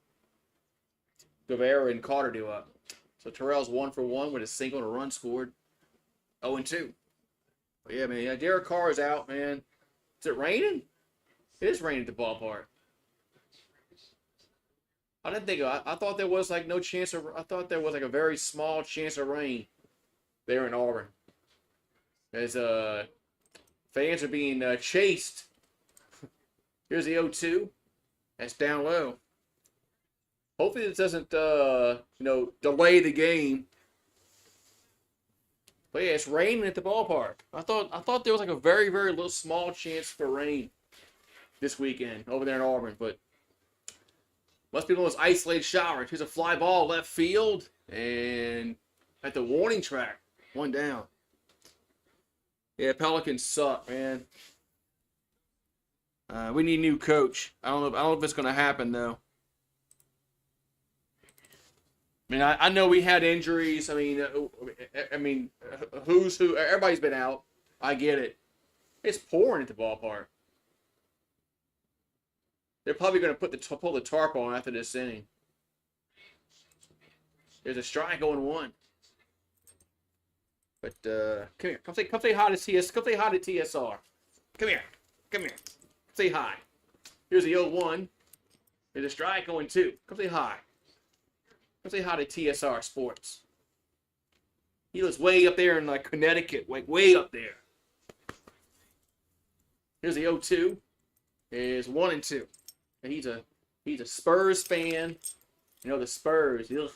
Guevara and Carter do up. So Terrell's 1 for 1 with a single and a run scored. 0-2. But yeah, man, Derek Carr is out, man. Is it raining? It is raining at the ballpark. I didn't think. I thought there was like no chance of. I thought there was like a very small chance of rain there in Auburn. As fans are being chased. Here's the 0-2. That's down low. Hopefully this doesn't delay the game. But yeah, it's raining at the ballpark. I thought there was like a very, very little small chance for rain this weekend over there in Auburn, but must be one of those isolated showers. Here's a fly ball left field and at the warning track, 1 down. Yeah, Pelicans suck, man. We need a new coach. I don't know if it's gonna happen though. I mean, I know we had injuries. I mean, who's who? Everybody's been out. I get it. It's pouring at the ballpark. They're probably going to pull the tarp on after this inning. There's a strike going 1. But come here, come say hi to TSR. Come here. Say hi. Here's the 0-1. There's a strike going 2. Come say hi. Come say hi to TSR Sports. He lives way up there in like Connecticut, way up there. Here's the 0-2. Is 1-2. And he's a Spurs fan. You know the Spurs. Yuck.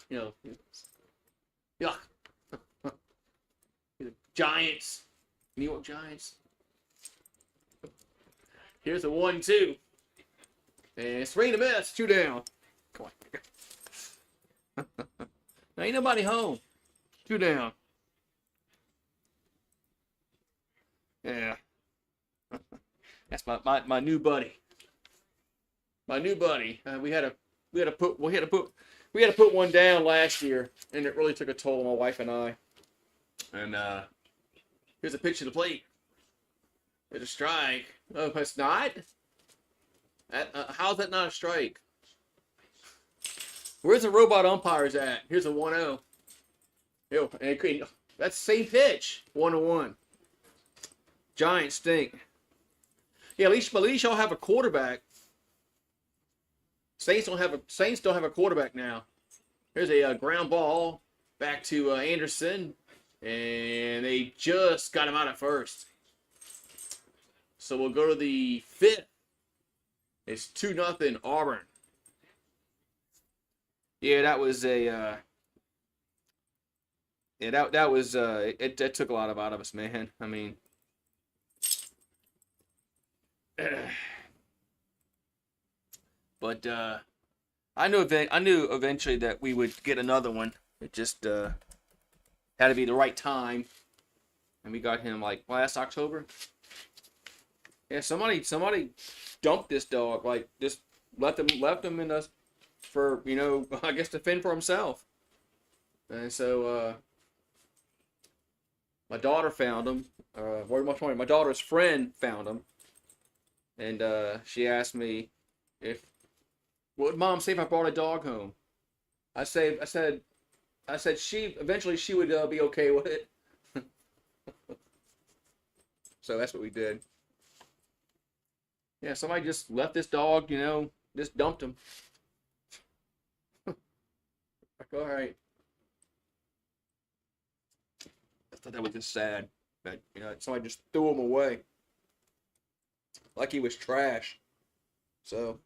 He's a Giants. New York Giants. Here's a 1-2. And swing and a miss. 2 down. Come on. Now ain't nobody home. 2 down. Yeah. That's my new buddy. My new buddy. We had to put 1 down last year, and it really took a toll on my wife and I. And here's a pitch to the plate. There's a strike. Oh, it's not. How's that not a strike? Where's the robot umpires at? Here's a 1-0. Ew, and that's the same pitch. 1-1. Giants stink. Yeah, at least y'all have a quarterback. Saints don't have a quarterback now. Here's a ground ball back to Anderson, and they just got him out at first. So we'll go to the 5th. It's 2-0 Auburn. Yeah, that was a. That was it took a lot out of us, man. I mean. But I knew eventually that we would get another one. It just Had to be the right time, and we got him like last October. Yeah, somebody dumped this dog. Like just left him in us for I guess to fend for himself. And so my daughter found him. My daughter's friend found him, and she asked me if what would Mom say if I brought a dog home. I said she eventually she would be okay with it. So that's what we did. Yeah, somebody just left this dog, just dumped him. Like, all right. I thought that was just sad that somebody just threw him away like he was trash. So,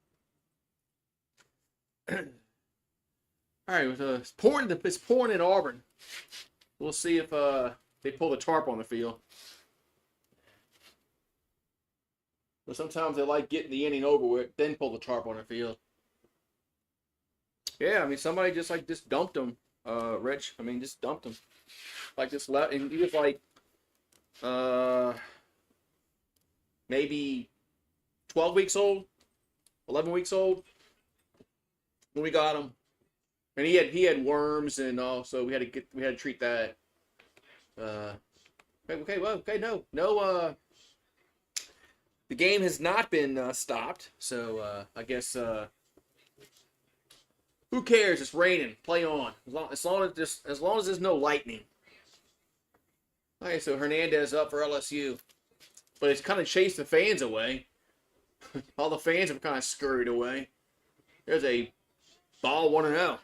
all right, it's pouring in Auburn. We'll see if they pull the tarp on the field. But sometimes they like getting the inning over with, then pull the tarp on the field. Yeah, I mean somebody just dumped him, Rich. I mean just dumped him, like just left, and he was like, maybe 12 weeks old, 11 weeks old when we got him, and he had worms and all, so we had to treat that. No. The game has not been stopped, so I guess who cares? It's raining. Play on. As long as there's no lightning. Okay, so Hernandez up for LSU, but it's kind of chased the fans away. All the fans have kind of scurried away. There's a ball 1-0.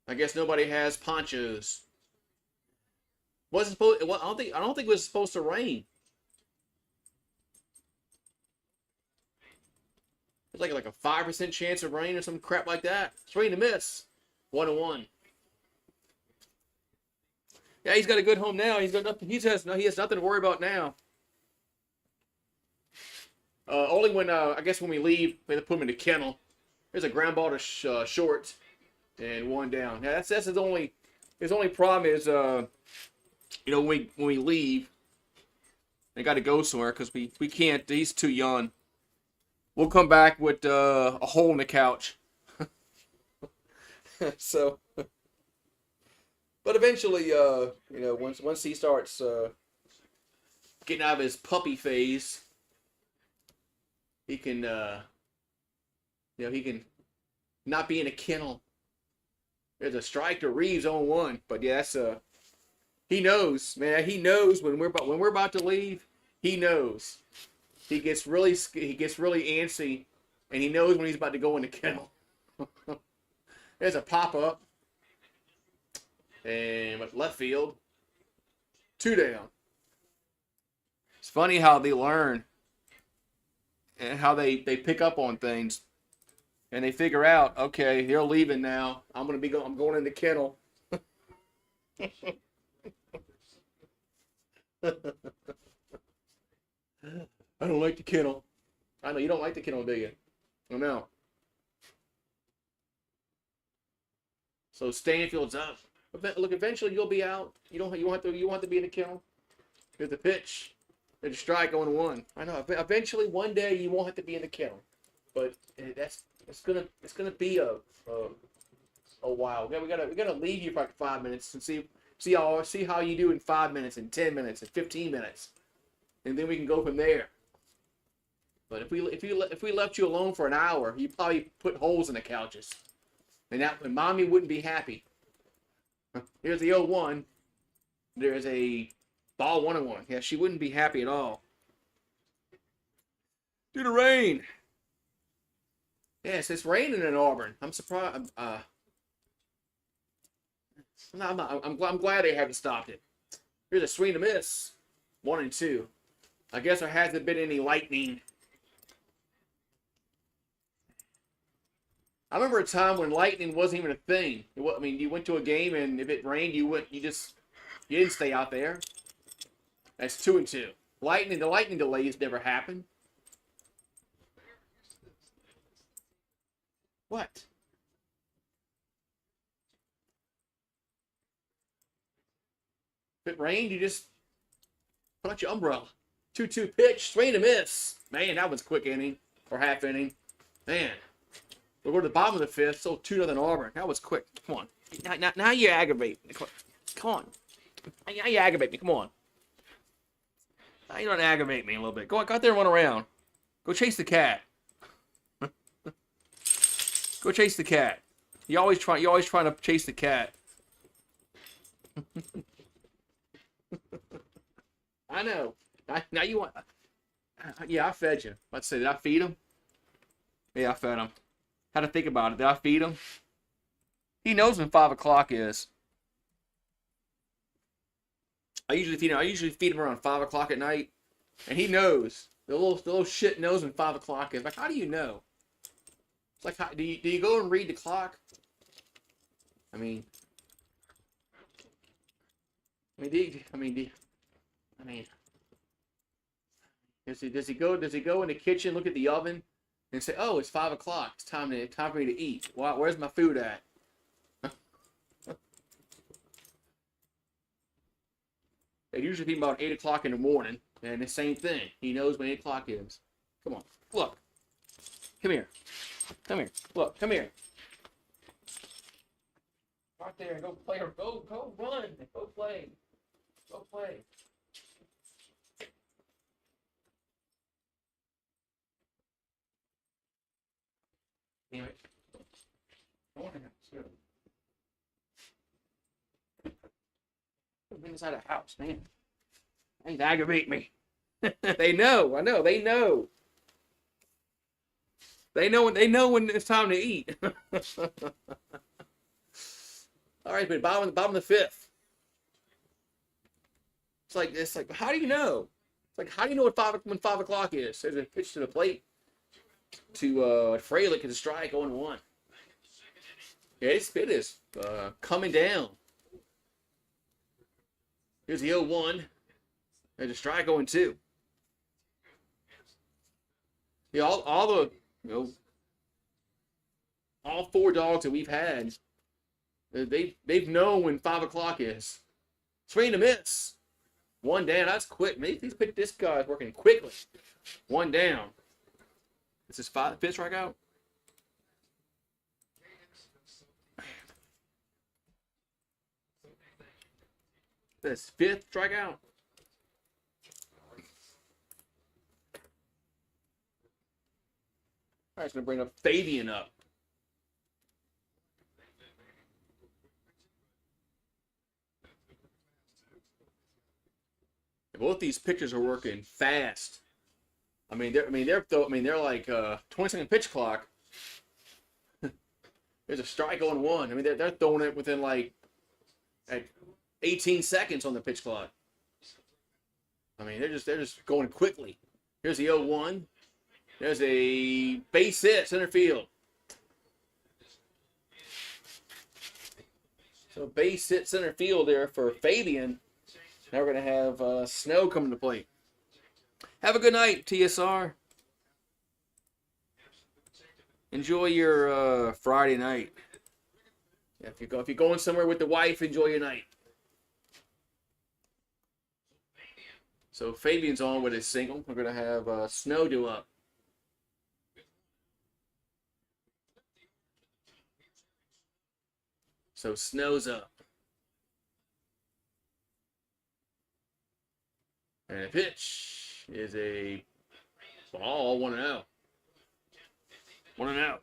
I guess nobody has ponchos. Wasn't supposed. I don't think it was supposed to rain. There's like a 5% chance of rain or some crap like that. Swing and miss. 1-1. Yeah, he's got a good home now. He has nothing to worry about now. Only when I guess when we leave, we have to put him in the kennel. There's a ground ball to short and one down. Yeah, that's his only problem is when we leave, they got to go somewhere because we can't. He's too young. We'll come back with a hole in the couch. So, but eventually, once he starts getting out of his puppy phase, he can, he can not be in a kennel. There's a strike to Reeves on 1, but yeah, that's he knows, man. He knows when we're about to leave. He knows. He gets really antsy, and he knows when he's about to go in the kennel. There's a pop-up. And with left field, 2 down. It's funny how they learn and how they pick up on things. And they figure out, okay, they're leaving now. I'm going in the kennel. I don't like the kennel. I know you don't like the kennel, do you? I know. So Stanfield's up. Look, eventually you'll be out. You won't have to be in the kennel. There's the pitch. There's a strike going 1. I know. Eventually, one day you won't have to be in the kennel, but it's gonna be a while. We gotta leave you for like 5 minutes and see how you do in 5 minutes and 10 minutes and 15 minutes, and then we can go from there. But if we left you alone for an hour, you probably put holes in the couches, and mommy wouldn't be happy. Here's the 0-1. There's a ball 1-1. Yeah, she wouldn't be happy at all. Due to rain. Yes, it's raining in Auburn. I'm surprised. I'm glad they haven't stopped it. Here's a swing and miss. 1-2. I guess there hasn't been any lightning. I remember a time when lightning wasn't even a thing. You went to a game and if it rained, you didn't stay out there. That's 2-2. The lightning delays never happened. What? If it rained, you just put out your umbrella. 2-2 pitch, swing and a miss. Man, that was quick inning or half inning. Man, we'll go to the bottom of the fifth. Still 2-0 Auburn. That was quick. Come on. Now you aggravate me. Come on. Now you aggravate me. Come on. Now you don't aggravate me a little bit. Go out there and run around. Go chase the cat. Go chase the cat. You always trying to chase the cat. I know. Now you want. Yeah, I fed you. Let's say, did I feed him? Yeah, I fed him. Had to think about it. Did I feed him? He knows when 5 o'clock is. I usually feed him around 5 o'clock at night, and he knows. The little shit knows when 5 o'clock is. Like, how do you know? It's like, do you go and read the clock? I mean, does he go in the kitchen, look at the oven, and say, "Oh, it's 5 o'clock. It's time for me to eat. Wow, where's my food at?" They usually feed about 8 o'clock in the morning, and the same thing. He knows when 8 o'clock is. Come on, look. Come here. Come here. Look, come here. Right there. Go play or go run. Go play. Go play. Damn it. Been inside a house, man. They aggravate me. They know. I know. They know. They know when it's time to eat. All right, but bottom of the fifth. It's like how do you know? It's like how do you know when 5 o'clock is? There's a pitch to the plate to Fralick, is a strike, 0-1. Yeah, it is coming down. Here's the 0-1. There's a strike, 0-2. Yeah, all the all 4 dogs that we've had, they've known when 5 o'clock is. Swing and a miss. 1 down. That's quick. This guy's working quickly. 1 down. This is 5th strikeout. That's 5th strikeout. All right, it's going to bring up Fabian up. Both these pitchers are working fast. They're like 20-second pitch clock. There's a strike on 1. They're throwing it within like at 18 seconds on the pitch clock. They're just going quickly. Here's the 0-1. There's a base hit, center field. So base hit center field there for Fabian. Now we're going to have Snow coming to play. Have a good night, TSR. Enjoy your Friday night. Yeah, if you're going somewhere with the wife, enjoy your night. So Fabian's on with his single. We're going to have Snow do up. So Snow's up. And the pitch is a ball, 1-0. 1-0.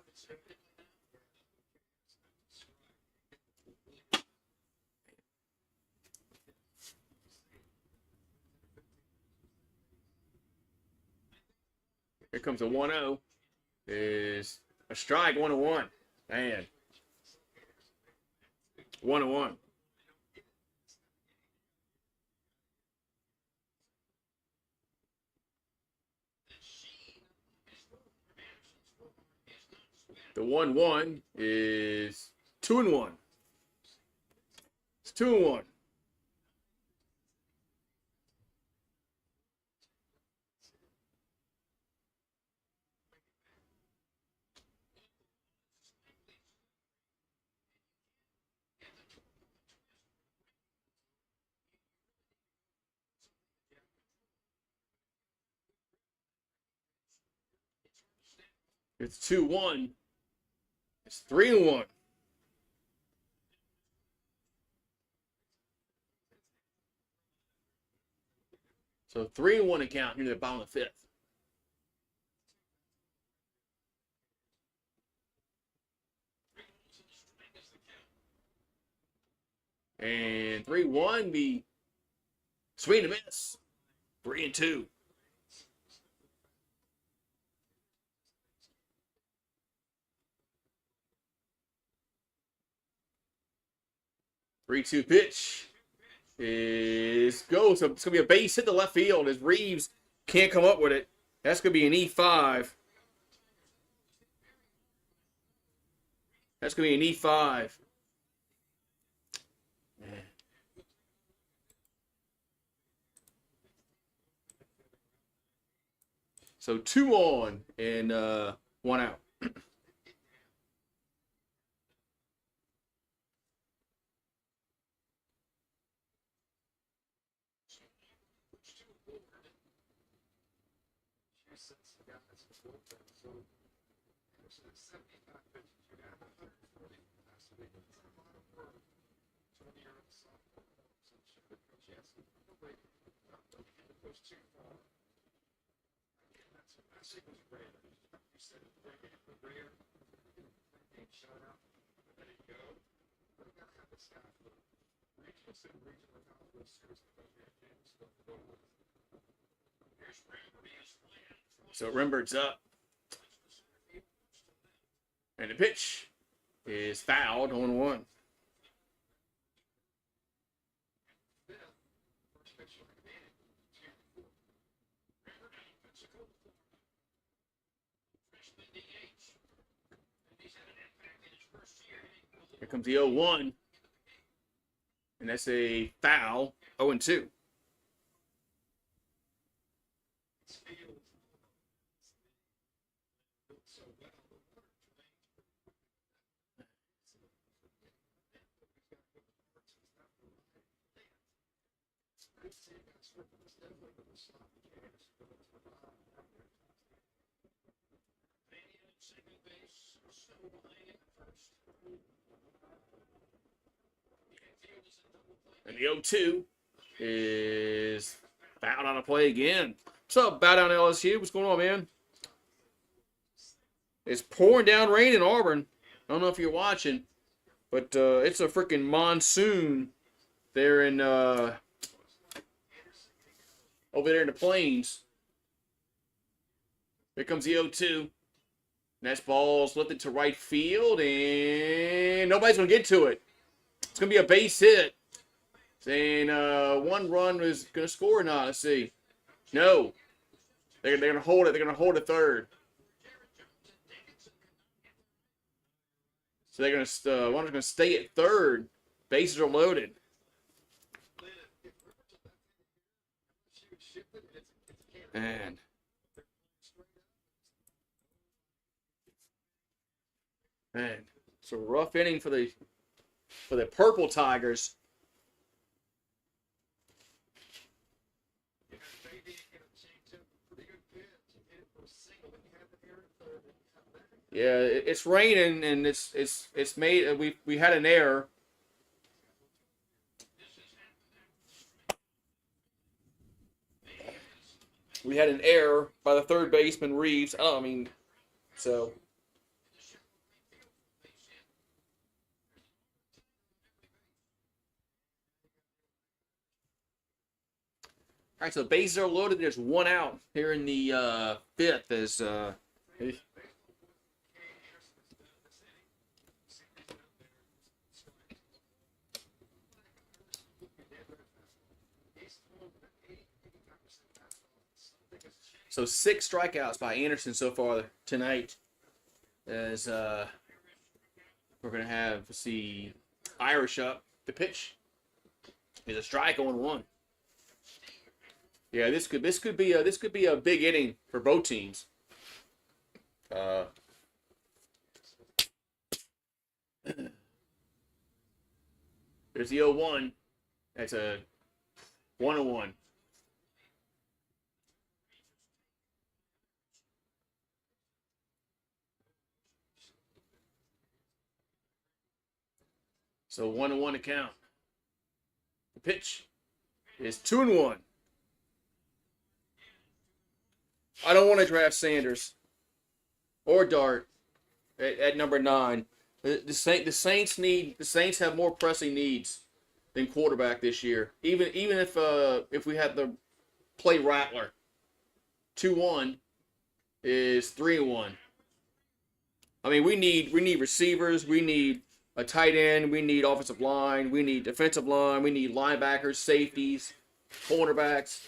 Here comes a 1-0. Is a strike, 1-1. Man. 1-1. The 1-1 is 2-1. It's 2-1. It's 2-1. It's 3-1. So 3-1 account here at the bottom of the 5th. And 3-1 be swing and miss. 3-2. Three-two pitch is go. So it's gonna be a base hit to left field as Reeves can't come up with it. That's gonna be an E5. That's gonna be an E5. So 2 on and 1 out. So Rembert's up. And the pitch is fouled on 1. Here comes the 0-1. And that's a foul. 0-2. And the 0-2 is fouled on a play again. What's up, Bow Down LSU? What's going on, man? It's pouring down rain in Auburn. I don't know if you're watching, but it's a freaking monsoon there in over there in the plains. Here comes the 0-2. Next ball's lifted to right field, and nobody's going to get to it. It's going to be a base hit. Saying 1 run is going to score or not. Let's see. No. They're going to hold it. They're going to hold it third. So they're going to one's going to stay at third. Bases are loaded. And man, it's a rough inning for the Purple Tigers. Yeah, it's raining and it's made. We had an error. We had an error by the third baseman Reeves. Oh, I mean, so. All right, so bases are loaded. There's 1 out here in the 5th. As so 6 strikeouts by Anderson so far tonight. As we're gonna have Irish up. The pitch is a strike on 1. Yeah, this could be a big inning for both teams. There's the 0-1. That's a 1-1. So 1-1 to count. The pitch is 2-1. I don't want to draft Sanders or Dart at number 9. The Saints have more pressing needs than quarterback this year. Even if we had to play Rattler, 2-1 is 3-1. I mean, we need receivers, we need a tight end, we need offensive line, we need defensive line, we need linebackers, safeties, cornerbacks.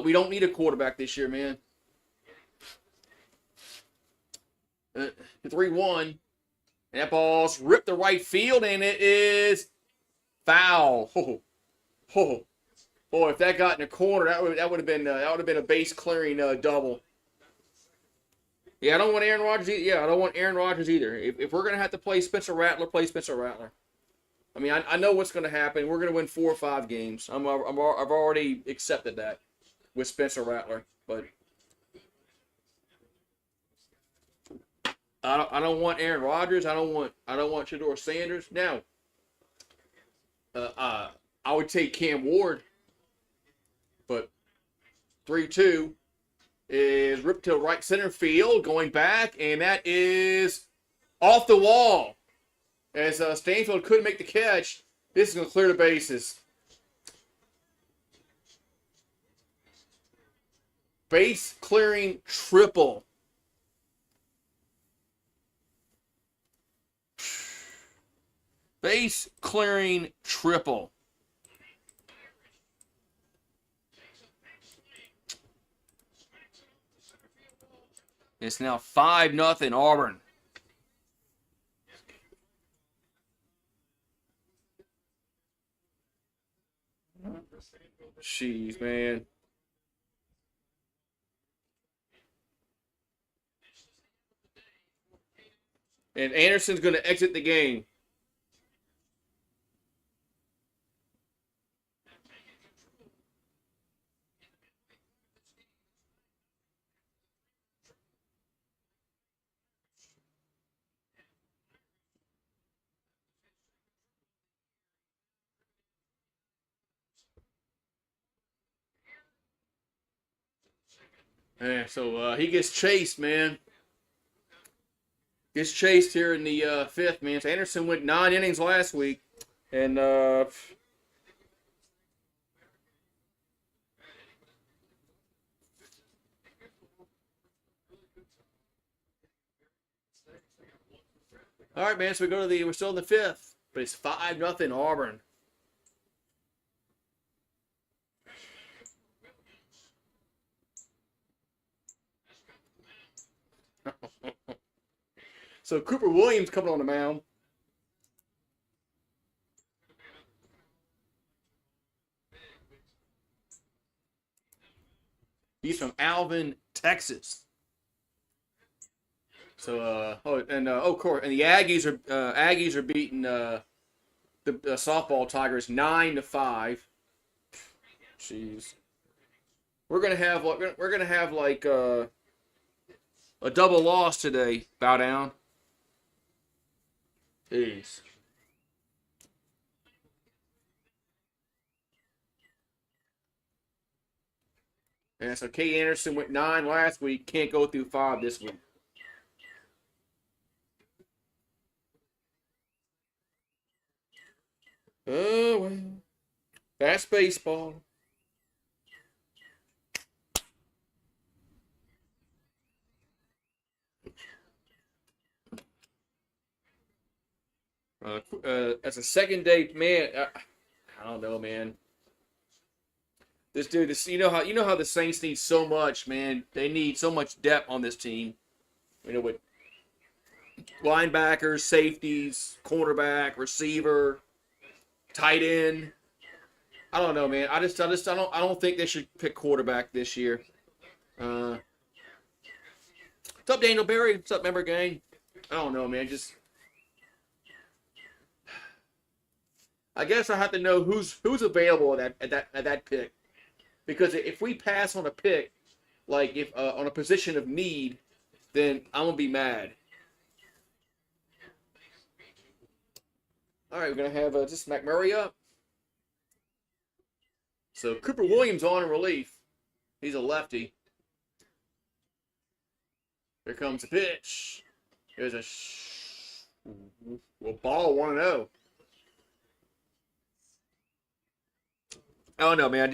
We don't need a quarterback this year, man. 3-1, and that ball's ripped to right field, and it is foul. Oh, boy, if that got in the corner, that would have been a base clearing double. Yeah, I don't want Aaron Rodgers either. Yeah, I don't want Aaron Rodgers either. If we're gonna have to play Spencer Rattler, play Spencer Rattler. I mean, I know what's gonna happen. We're gonna win 4 or 5 games. I've already accepted that with Spencer Rattler, but I don't want Aaron Rodgers. I don't want Shedeur Sanders. Now, I would take Cam Ward, but 3-2 is ripped to right center field, going back, and that is off the wall. As Stanfield couldn't make the catch, this is going to clear the bases. Base clearing triple. Base clearing triple. It's now 5-0 Auburn. Jeez, man. And Anderson's going to exit the game. Yeah, so he gets chased, man. Gets chased here in the 5th, man. So Anderson went 9 innings last week. And all right, man. So we're still in the 5th, but it's 5-0 Auburn. So Cooper Williams coming on the mound. He's from Alvin, Texas. So of course, and the Aggies are beating the softball Tigers 9-5. Jeez, we're gonna have like a double loss today. Bow down. Jeez. And so Kay Anderson went 9 last week. Can't go through 5 this week. Oh, well. That's baseball. As a second day, man, I don't know, man. You know how the Saints need so much, man. They need so much depth on this team. You know, with linebackers, safeties, cornerback, receiver, tight end. I don't know, man. I don't think they should pick quarterback this year. What's up, Daniel Berry? What's up, member gang? I don't know, man. I guess I have to know who's available at that pick, because if we pass on a pick, like if on a position of need, then I'm gonna be mad. All right, we're gonna have just McMurray up. So Cooper Williams on in relief. He's a lefty. Here comes the pitch. Here's a ball 1-0. I don't know, man.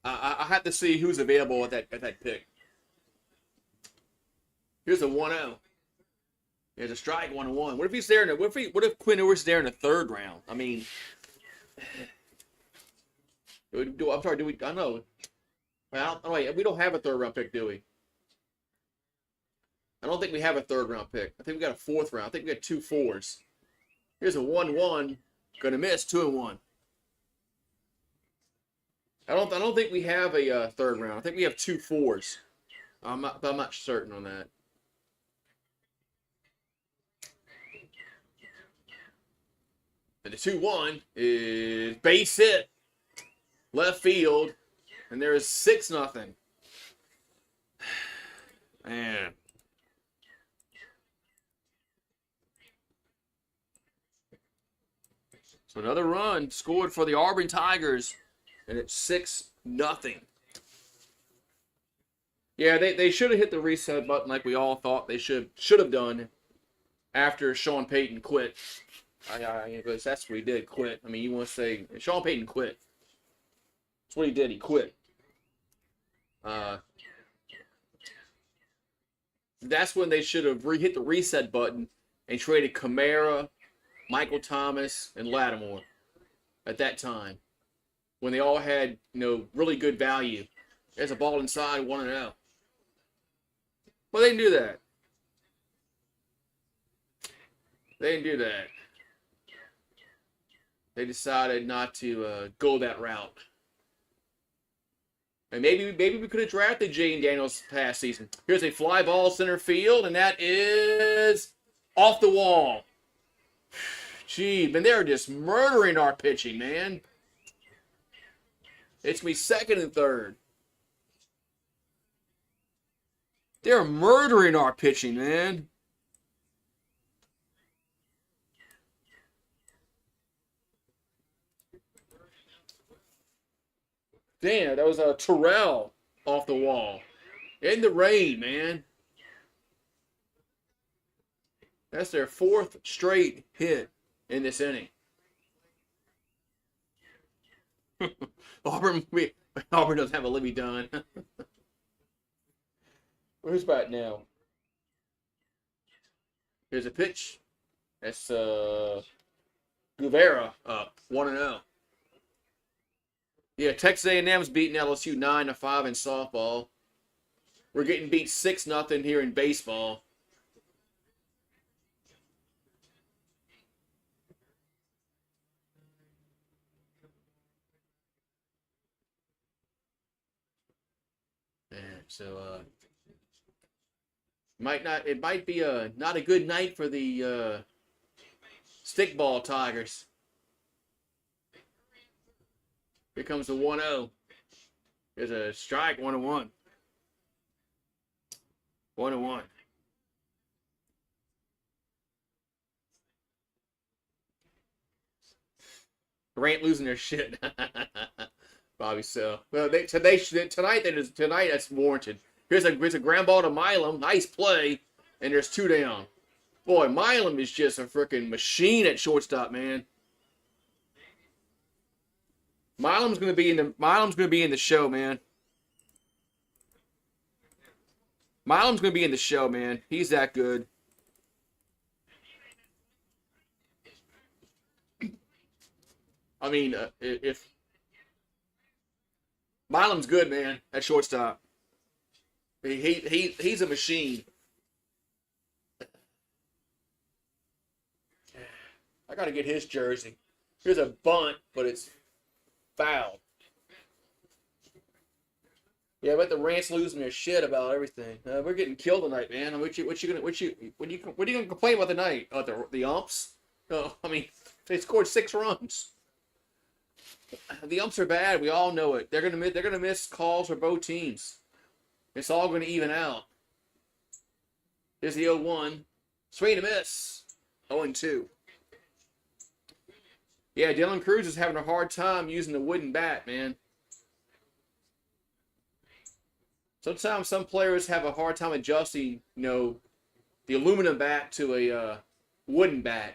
I had to see who's available at that pick. Here's a 1-0. There's a strike 1-1. What if he's there? What if Quinn Ewers there in the third round? I mean, I'm sorry. Do we? I know. Well, we don't have a third round pick, do we? I don't think we have a third round pick. I think we got a fourth round. I think we got 2 4s. Here's a 1-1. Gonna miss 2-1. I don't think we have a third round. I think we have 2 4s. I'm not certain on that. And the 2-1 is base hit, left field, and there is 6-0. Man. So another run scored for the Auburn Tigers, and it's 6-0. Yeah, they should have hit the reset button like we all thought they should have done after Sean Payton quit. Because that's what he did, quit. I mean, you want to say Sean Payton quit. That's what he did. He quit. That's when they should have hit the reset button and traded Kamara, Michael Thomas, and Lattimore at that time, when they all had really good value. There's a ball inside, 1-0. But they didn't do that. They didn't do that. They decided not to go that route. And maybe we could have drafted Jane Daniels past season. Here's a fly ball center field, and that is off the wall. Gee, man, they're just murdering our pitching, man. It's me second and third. They're murdering our pitching, man. Damn, that was a Terrell off the wall. In the rain, man. That's their 4th straight hit in this inning. Auburn doesn't have a Libby Dunn. Who's batting now? Here's a pitch. That's Guevara up 1-0. Yeah, Texas A&M's beating LSU 9-5 in softball. We're getting beat 6-0 here in baseball. So it might be not a good night for the stickball Tigers. Here comes the 1-0. There's a strike, 1-1. 1-1. Durant losing their shit. Bobby so. Well, tonight that's warranted. Here's a ground ball to Milam. Nice play. And there's 2 down. Boy, Milam is just a freaking machine at shortstop, man. Milam's gonna be in the show, man. Milam's gonna be in the show, man. He's that good. I mean, if Milam's good, man, at shortstop. He's a machine. I gotta get his jersey. Here's a bunt, but it's foul. Yeah, but the Rants losing their shit about everything. We're getting killed tonight, man. What you gonna complain about tonight? The umps? No, I mean they scored 6 runs. The umps are bad. We all know it. They're gonna miss calls for both teams. It's all gonna even out. Here's the 0-1. Swing and a miss. 0-2. Yeah, Dylan Cruz is having a hard time using the wooden bat, man. Sometimes some players have a hard time adjusting, the aluminum bat to a wooden bat.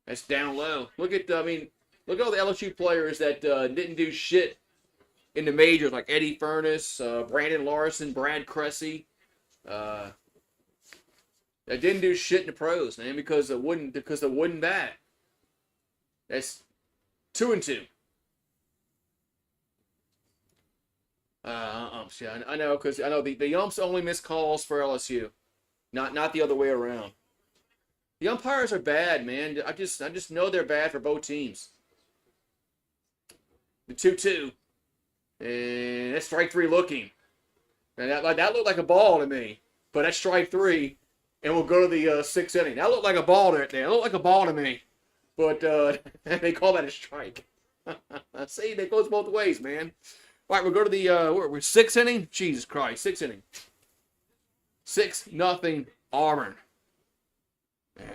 That's down low. Look at all the LSU players that didn't do shit in the majors, like Eddie Furness, Brandon Larson, Brad Cressy. That didn't do shit in the pros, man, because the wooden bat. That's 2-2. I know, because I know the umps only miss calls for LSU, not the other way around. The umpires are bad, man. I just know they're bad for both teams. The 2-2, and that's strike three looking, and that looked like a ball to me, but that's strike three, and we'll go to the sixth inning. That looked like a ball there. That looked like a ball to me, but they call that a strike. See, they goes both ways, man. All right, we'll go to the we're sixth inning. Jesus Christ, sixth inning. 6-0 Auburn. Man.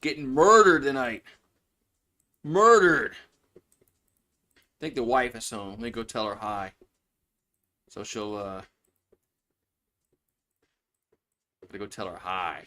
Getting murdered tonight. Murdered. I think the wife is home. Let me go tell her hi. So she'll go tell her hi.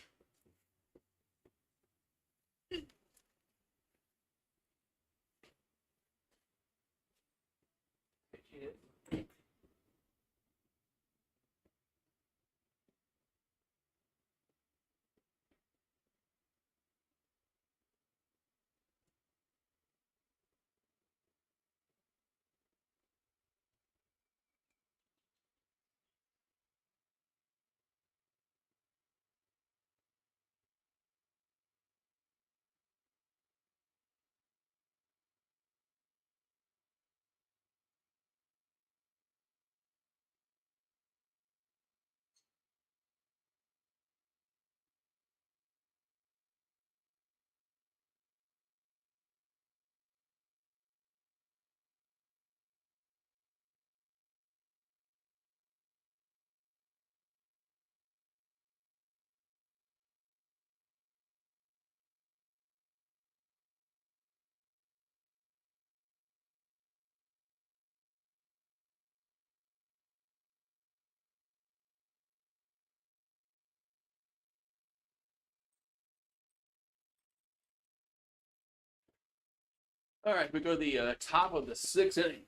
All right, we go to the top of the sixth inning.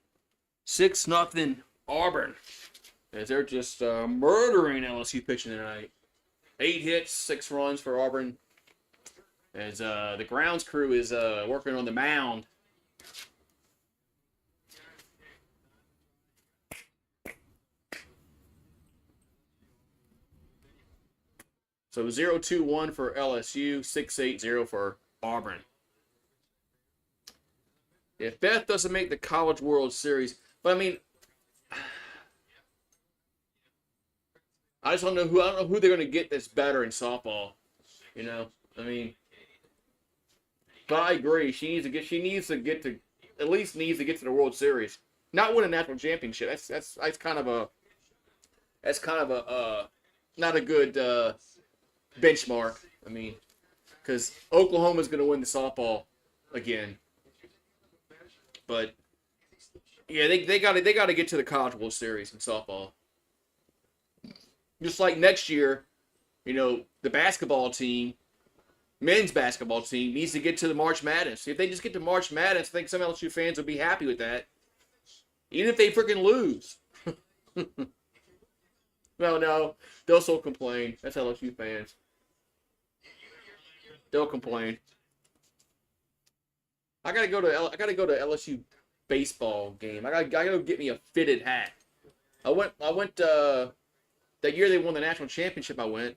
6-0 Auburn. As they're just murdering LSU pitching tonight. 8 hits, 6 runs for Auburn. As the grounds crew is working on the mound. So 0-2-1 for LSU, 6-8-0 for Auburn. If Beth doesn't make the College World Series, but I mean, I don't know who they're going to get that's better in softball. I mean, but I agree. She needs to get to the World Series, not win a national championship. That's kind of a not a good benchmark. I mean, because Oklahoma's going to win the softball again. But yeah, they got to get to the College World Series in softball. Just like next year, the basketball team, men's basketball team, needs to get to the March Madness. If they just get to March Madness, I think some LSU fans would be happy with that. Even if they freaking lose. No, they'll still complain. That's LSU fans. They'll complain. I gotta go to LSU baseball game. I gotta go get me a fitted hat. I went that year they won the national championship. I went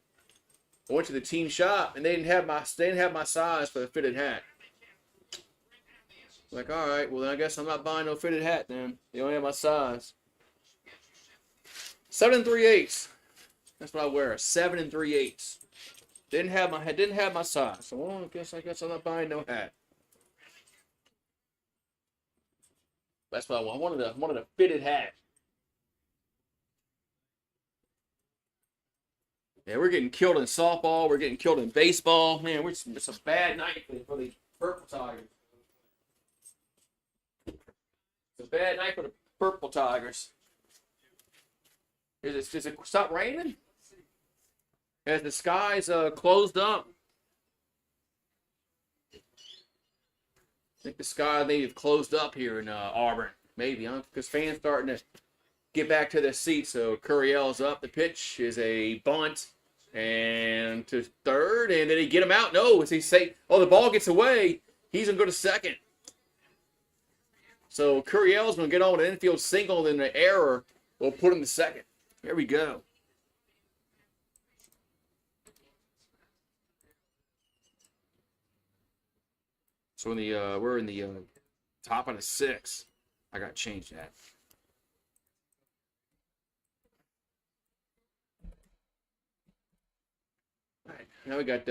to the team shop and they didn't have my size for the fitted hat. Like, all right, well then I guess I'm not buying no fitted hat then. They don't have my size. 7 3/8. That's what I wear. 7 3/8. Didn't have my size. So well, I guess I'm not buying no hat. That's what I want. I wanted a fitted hat. Yeah, we're getting killed in softball. We're getting killed in baseball. Man, it's a bad night for the Purple Tigers. It's a bad night for the Purple Tigers. Does it stop raining? As the skies closed up. I think the sky may have closed up here in Auburn. Maybe, huh? Because fans starting to get back to their seats. So Curriell's up. The pitch is a bunt. And to third. And did he get him out? No. As he say, oh, the ball gets away. He's going to go to second. So Curriell's going to get on with an infield single. Then the error will put him to second. Here we go. So we're in the top of the sixth. I got to change that. All right, now we got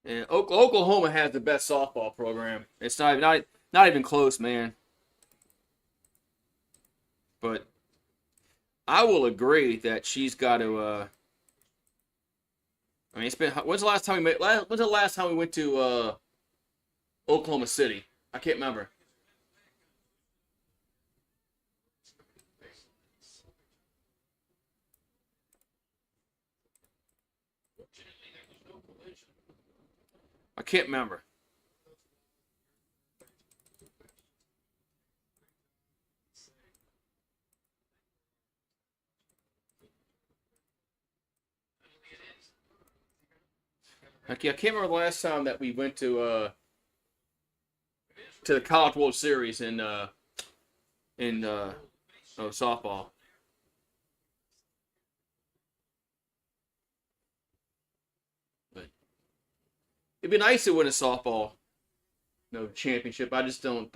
and Oklahoma has the best softball program. It's not even close, man. But I will agree that she's got to. I mean, it's been. When's the last time we went to Oklahoma City? I can't remember. I can't remember. I can't remember the last time that we went to the College World Series in softball. But it'd be nice to win a softball, championship. I just don't.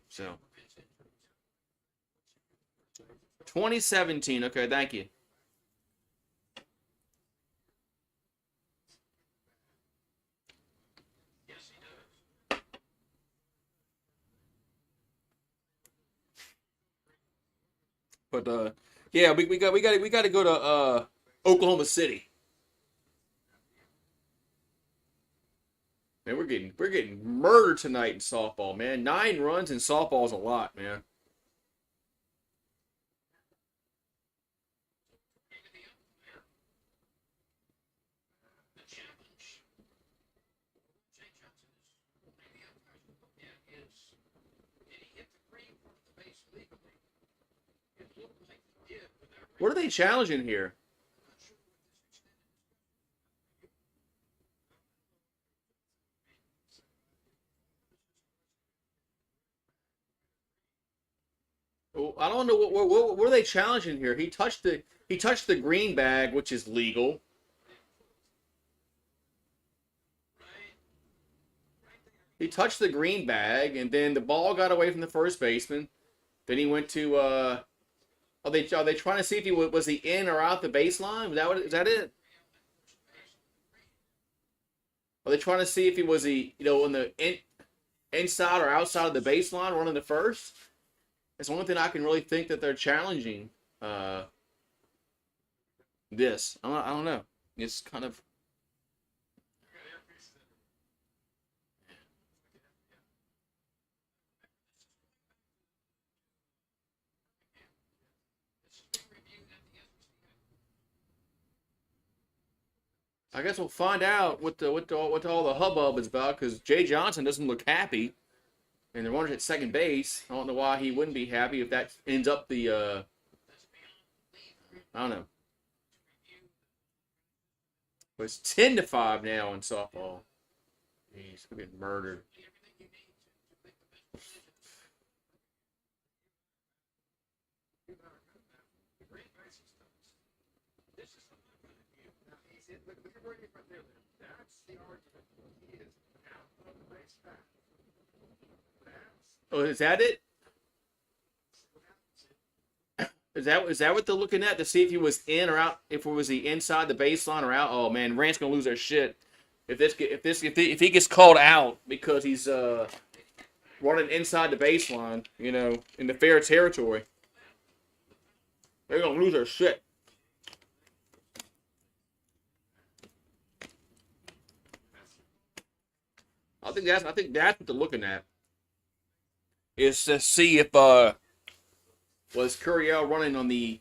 So 2017. Okay, thank you. But yeah, we got to go to Oklahoma City. Man, we're getting murdered tonight in softball, man. 9 runs in softball is a lot, man. What are they challenging here? Well, I don't know what are they challenging here. He touched the green bag, which is legal. He touched the green bag, and then the ball got away from the first baseman. Then he went to. Are they trying to see if he was he in or out the baseline? Is that it? Are they trying to see if he was on the inside or outside of the baseline running the first? It's the only thing I can really think that they're challenging. This I don't know. It's kind of. I guess we'll find out what all the hubbub is about because Jay Johnson doesn't look happy, and the runner's at second base. I don't know why he wouldn't be happy if that ends up the. I don't know. But it's 10-5 now in softball. He's gonna get murdered. Oh, is that it? Is that what they're looking at to see if he was in or out? If it was the inside the baseline or out? Oh man, Rand's gonna lose their shit if he gets called out because he's running inside the baseline, in the fair territory. They're gonna lose their shit. I think that's what they're looking at. Is to see if was Curiel running in the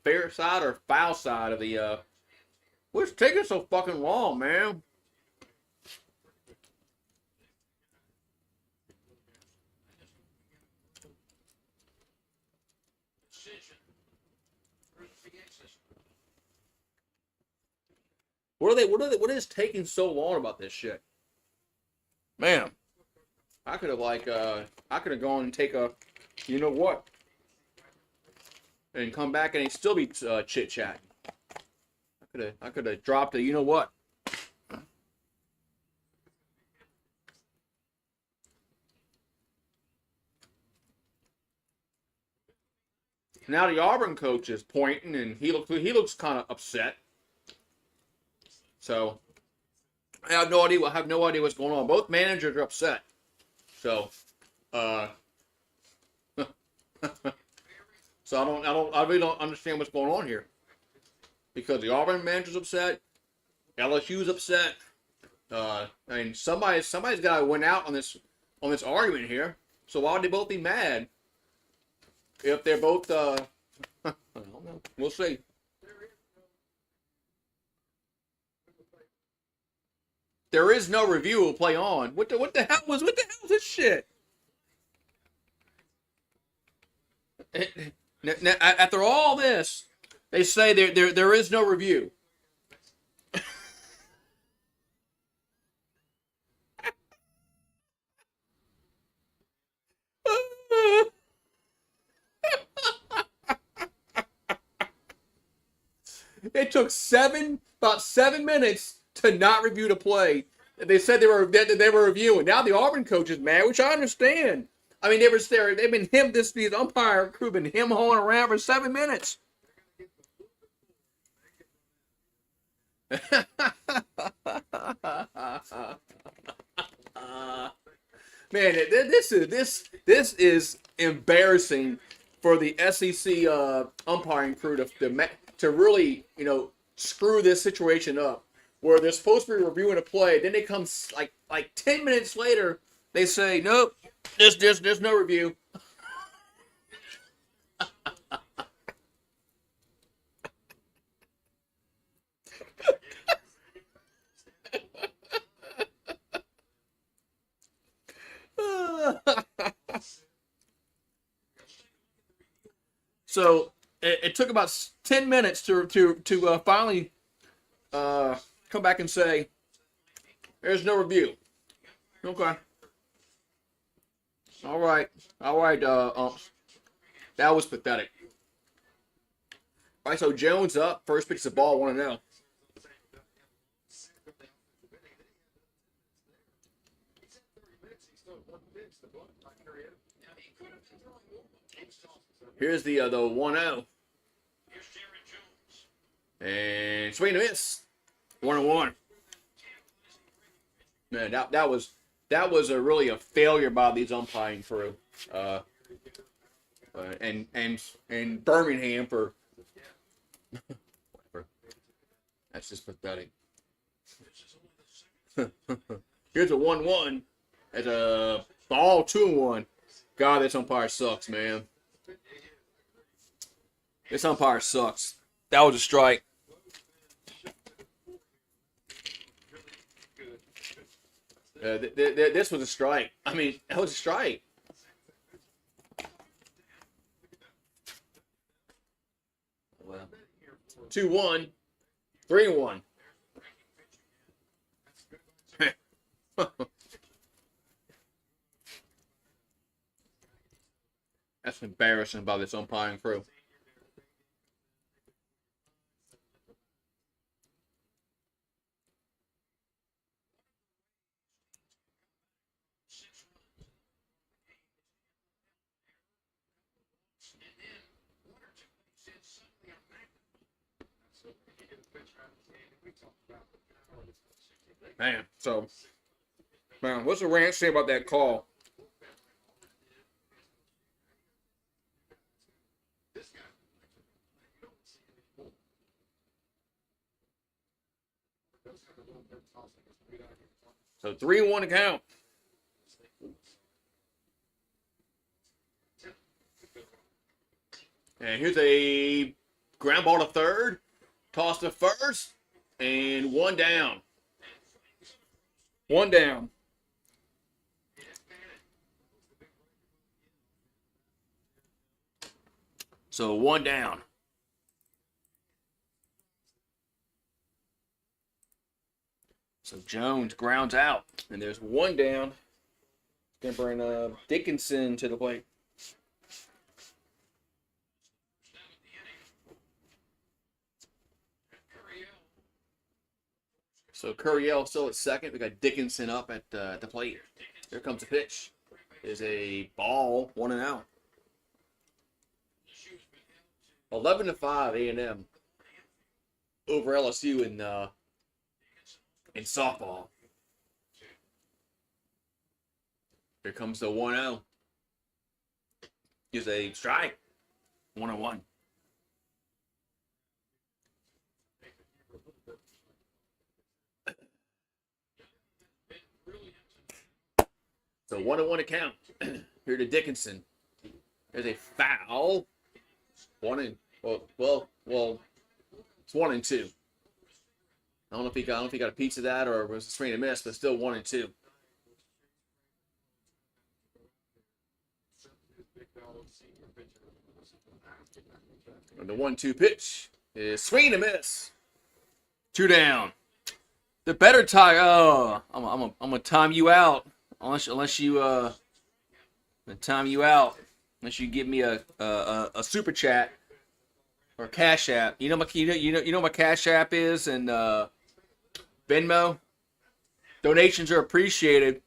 fair side or foul side of the what's taking so fucking long, man? What is taking so long about this shit? Man, I could have gone and take a, you know what, and come back and he'd still be chit chatting. I could have dropped a, you know what. Now the Auburn coach is pointing and he looks kind of upset. So I have no idea. What's going on. Both managers are upset. So, so I really don't understand what's going on here. Because the Auburn manager's upset, LSU's upset. I mean, somebody's got to win out on this argument here. So why would they both be mad if they're both? I don't know. We'll see. There is no review. Will play on. What the hell was this shit? Now, after all this, they say there is no review. It took about 7 minutes to not review the play. They said they were reviewing. Now the Auburn coach is mad, which I understand. I mean, they've been these umpire crew been him-hawing around for 7 minutes. Man, this is embarrassing for the SEC umpiring crew to really screw this situation up. Where they're supposed to be reviewing a play, then they come like 10 minutes later, they say, nope, there's no review. So it took about 10 minutes to finally come back and say, there's no review. Okay. All right, umps. That was pathetic. All right, so Jones up. First pitch the ball, 1-0. Here's the 1-0. And swing and miss. 1-1. Man, that was really a failure by these umpiring crew. And Birmingham for whatever. That's just pathetic. Here's a 1-1. It's a ball 2-1. God, this umpire sucks, man. This umpire sucks. That was a strike. This was a strike. I mean, that was a strike. Well, 2-1, 3-1. That's embarrassing by this umpiring crew. Man, what's the ranch say about that call? So 3-1 to count. And here's a ground ball to third, toss to first, and one down. One down. So one down. So Jones grounds out, and there's one down. Gonna bring Dickinson to the plate. So Curriell still at second. We got Dickinson up at the plate. Here comes the pitch. Is a ball, 1-out. 11-5 A&M over LSU in softball. Here comes the 1-0. Is a strike. 1-1. So 1-1 to count. Here to Dickinson. There's a foul. Well, it's 1-2. I don't know if he got a piece of that or was a swing and miss, but still 1-2. And the 1-2 pitch is swing and miss. 2 down. The better tie. Oh, I'm gonna time you out. Unless you time you out. Unless you give me a super chat or Cash App. You know my Cash App is, and Venmo. Donations are appreciated.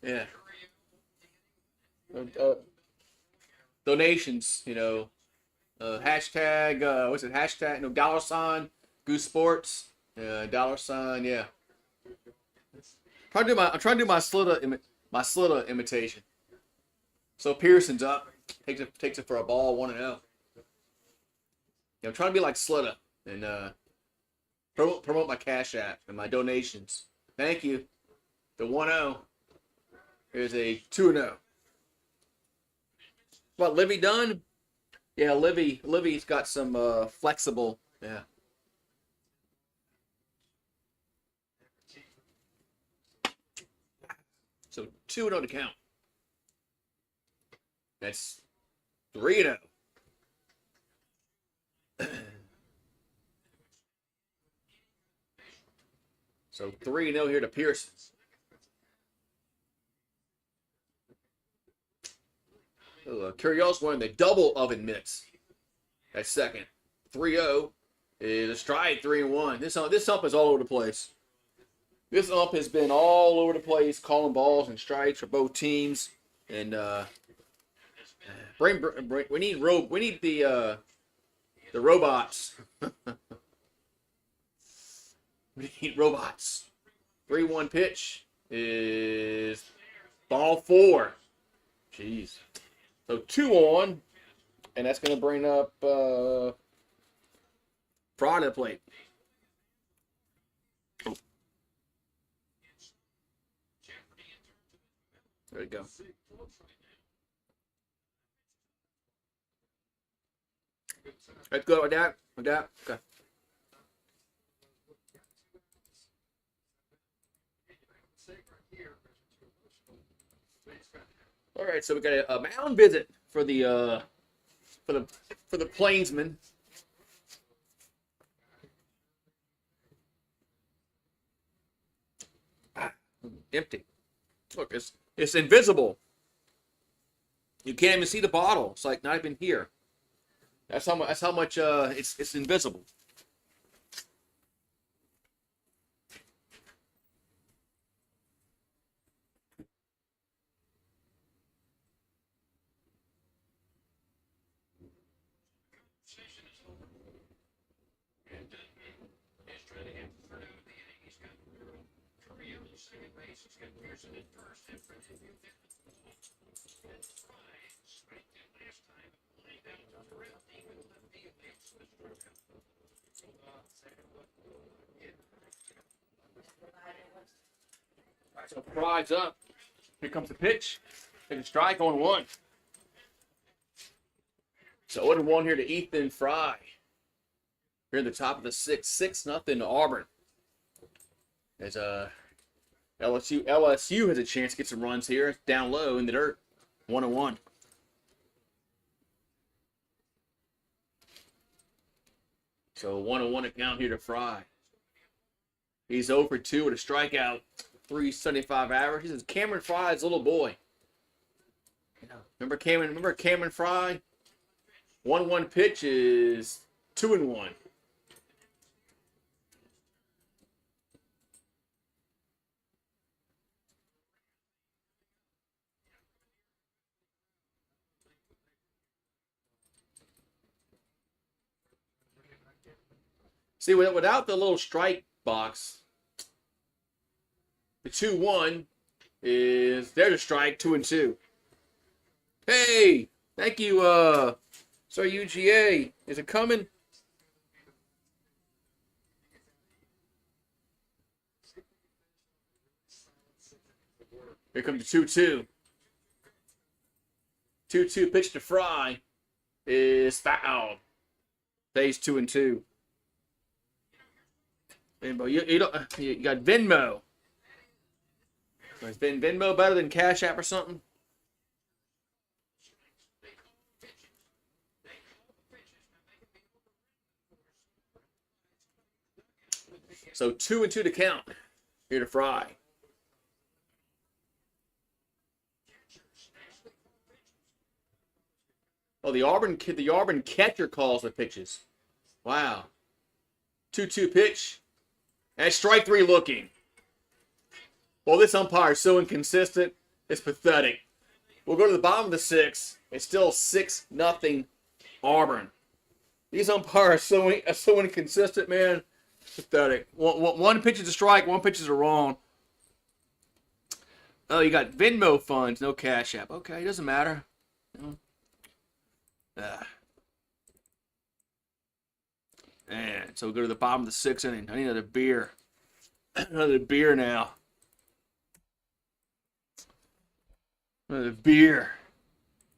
Yeah. Donations, hashtag, what's it? Hashtag, $, GooseSports, $, yeah. I'm trying to do my Slitta imitation. So Pearson's up, takes it for a ball, 1-0. I'm trying to be like Slitta and promote my Cash App and my donations. Thank you. The 1-0. Here's a 2-0. What, Livy done? Yeah, Livy's got some flexible. Yeah. So 2-0 to count. That's 3-0. So 3-0 here to Pearson. Curios won the double oven mitts. That's second. 3-0 is a stride, 3-1. This ump is all over the place. This ump has been all over the place, calling balls and strikes for both teams. And we need the robots. We need robots. 3-1 pitch is ball 4. Jeez. So 2-on, and that's going to bring up Fraud at the plate. Oh. There we go. Let's go with that. Okay. All right, so we got a mound visit for the Plainsmen. Empty. Look, it's invisible. You can't even see the bottle. It's like not even here. That's how much it's invisible. So Fry's up. Here comes the pitch. Take a strike on 1. So 0-1 here to Ethan Fry. Here at the top of the 6th, 6-0 to Auburn. As LSU has a chance to get some runs here. It's down low in the dirt. 1-1. So 1-1 account here to Fry. He's 0 for 2 with a strikeout. 375 average. This is Cameron Fry's little boy. Remember Cameron Fry? 1-1 pitch is 2-1. See, without the little strike box, the 2-1 is there's a strike, 2-2. Hey, thank you, Sir UGA. Is it coming? Here comes the 2-2. 2-2 pitch to Fry is fouled. Stays 2-2. Venmo, you got Venmo. Is Venmo better than Cash App or something? So 2-2 to count. Here to Fry. Oh, the Auburn catcher calls the pitches. Wow. 2-2 pitch. And strike 3 looking. Well, this umpire is so inconsistent. It's pathetic. We'll go to the bottom of the 6th. It's still 6-0 Auburn. These umpires are so inconsistent, man. Pathetic. One pitch is a strike, 1 pitch is a wrong. Oh, you got Venmo funds, no Cash App. Okay, doesn't matter. And so we'll go to the bottom of the 6th inning. I need another beer. Another beer now. Another beer.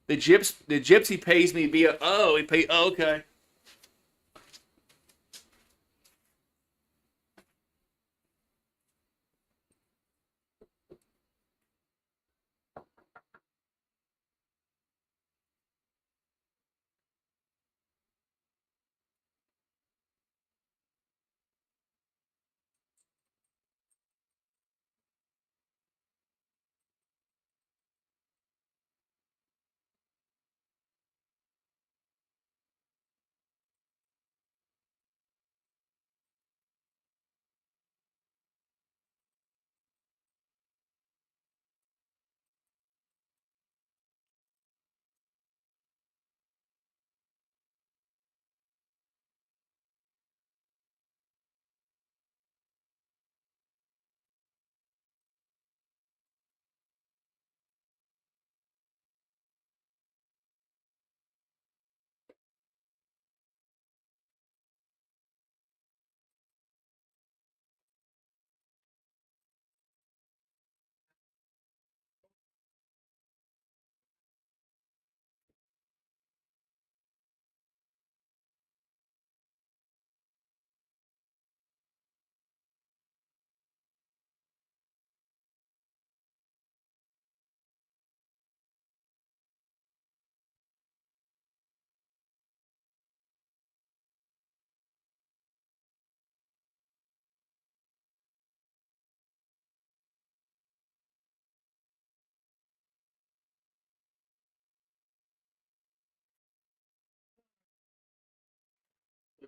The gypsy pays me via okay.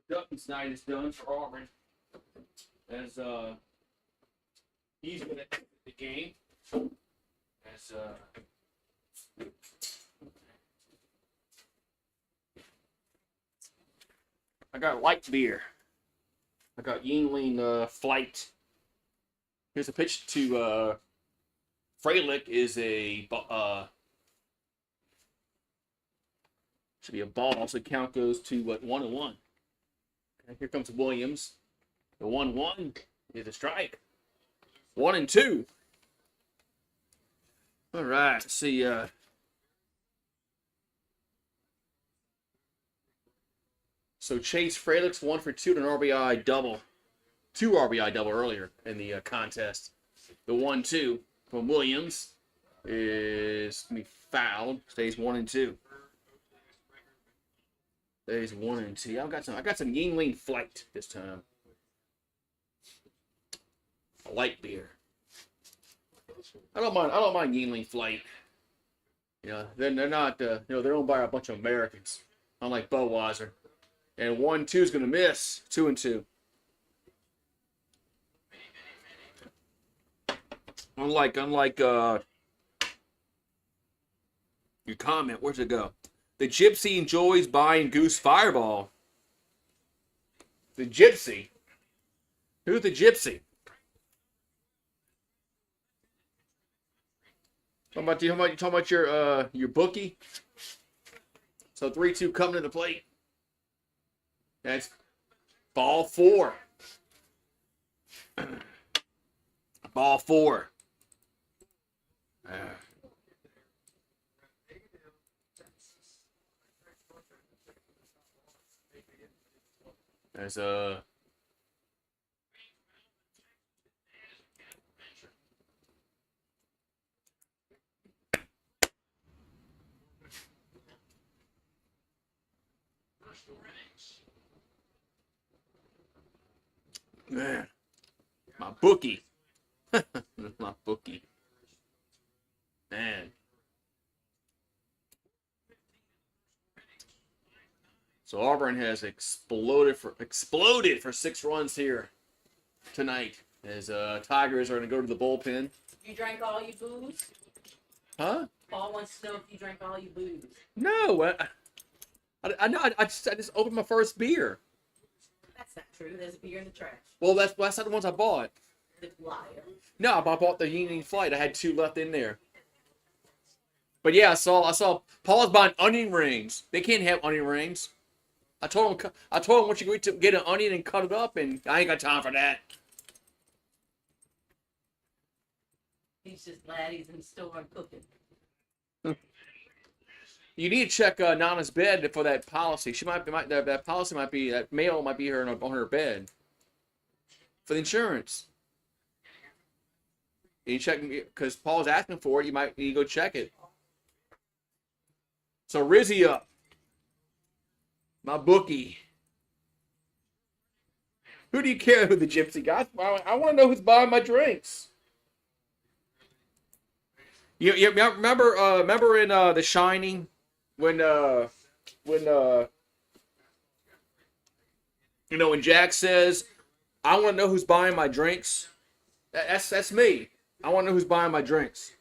The Duckins night is done for Auburn. As he's gonna exit the game. As I got light beer. I got Yingling Flight. Here's a pitch to Frelick is a should be a ball. So count goes to what 1-1. Okay, here comes Williams. The 1-1 is a strike. 1-2. All right. Let's see. So Chase Frelick's 1 for 2 to an RBI double. 2 RBI double earlier in the contest. The 1-2 from Williams is going to be fouled. Stays 1-2. Stays 1-2. I got some Yingling Flight this time. A light beer. I don't mind Yingling Flight. You know, they're not. They're owned by a bunch of Americans, unlike Budweiser. And 1-2 is going to miss. 2-2. Unlike your comment, where's it go? The Gypsy enjoys buying Goose Fireball. The Gypsy? Who's the Gypsy? You talking about your bookie? So 3-2 coming to the plate. That's ball 4. Ball 4. There's a man, my bookie. My bookie. Man. So Auburn has exploded for 6 runs here tonight. As Tigers are going to go to the bullpen. You drank all your booze? Huh? Paul wants to know if you drank all your booze. No, I know. I just opened my first beer. That's not true. There's a beer in the trash. Well, that's not the ones I bought. The liar. No, I bought the Union Flight. I had 2 left in there. But yeah, I saw Paul's buying onion rings. They can't have onion rings. I told him once you get an onion and cut it up, and I ain't got time for that. He's just glad he's in the store cooking. You need to check Nana's bed for that policy. That policy might be that mail might be her on her bed for the insurance. You check because Paul's asking for it. You might need to go check it. So Rizzy up, my bookie. Who do you care who the Gypsy got? I want to know who's buying my drinks. You remember in The Shining when Jack says, "I want to know who's buying my drinks." That's me. I want to know who's buying my drinks.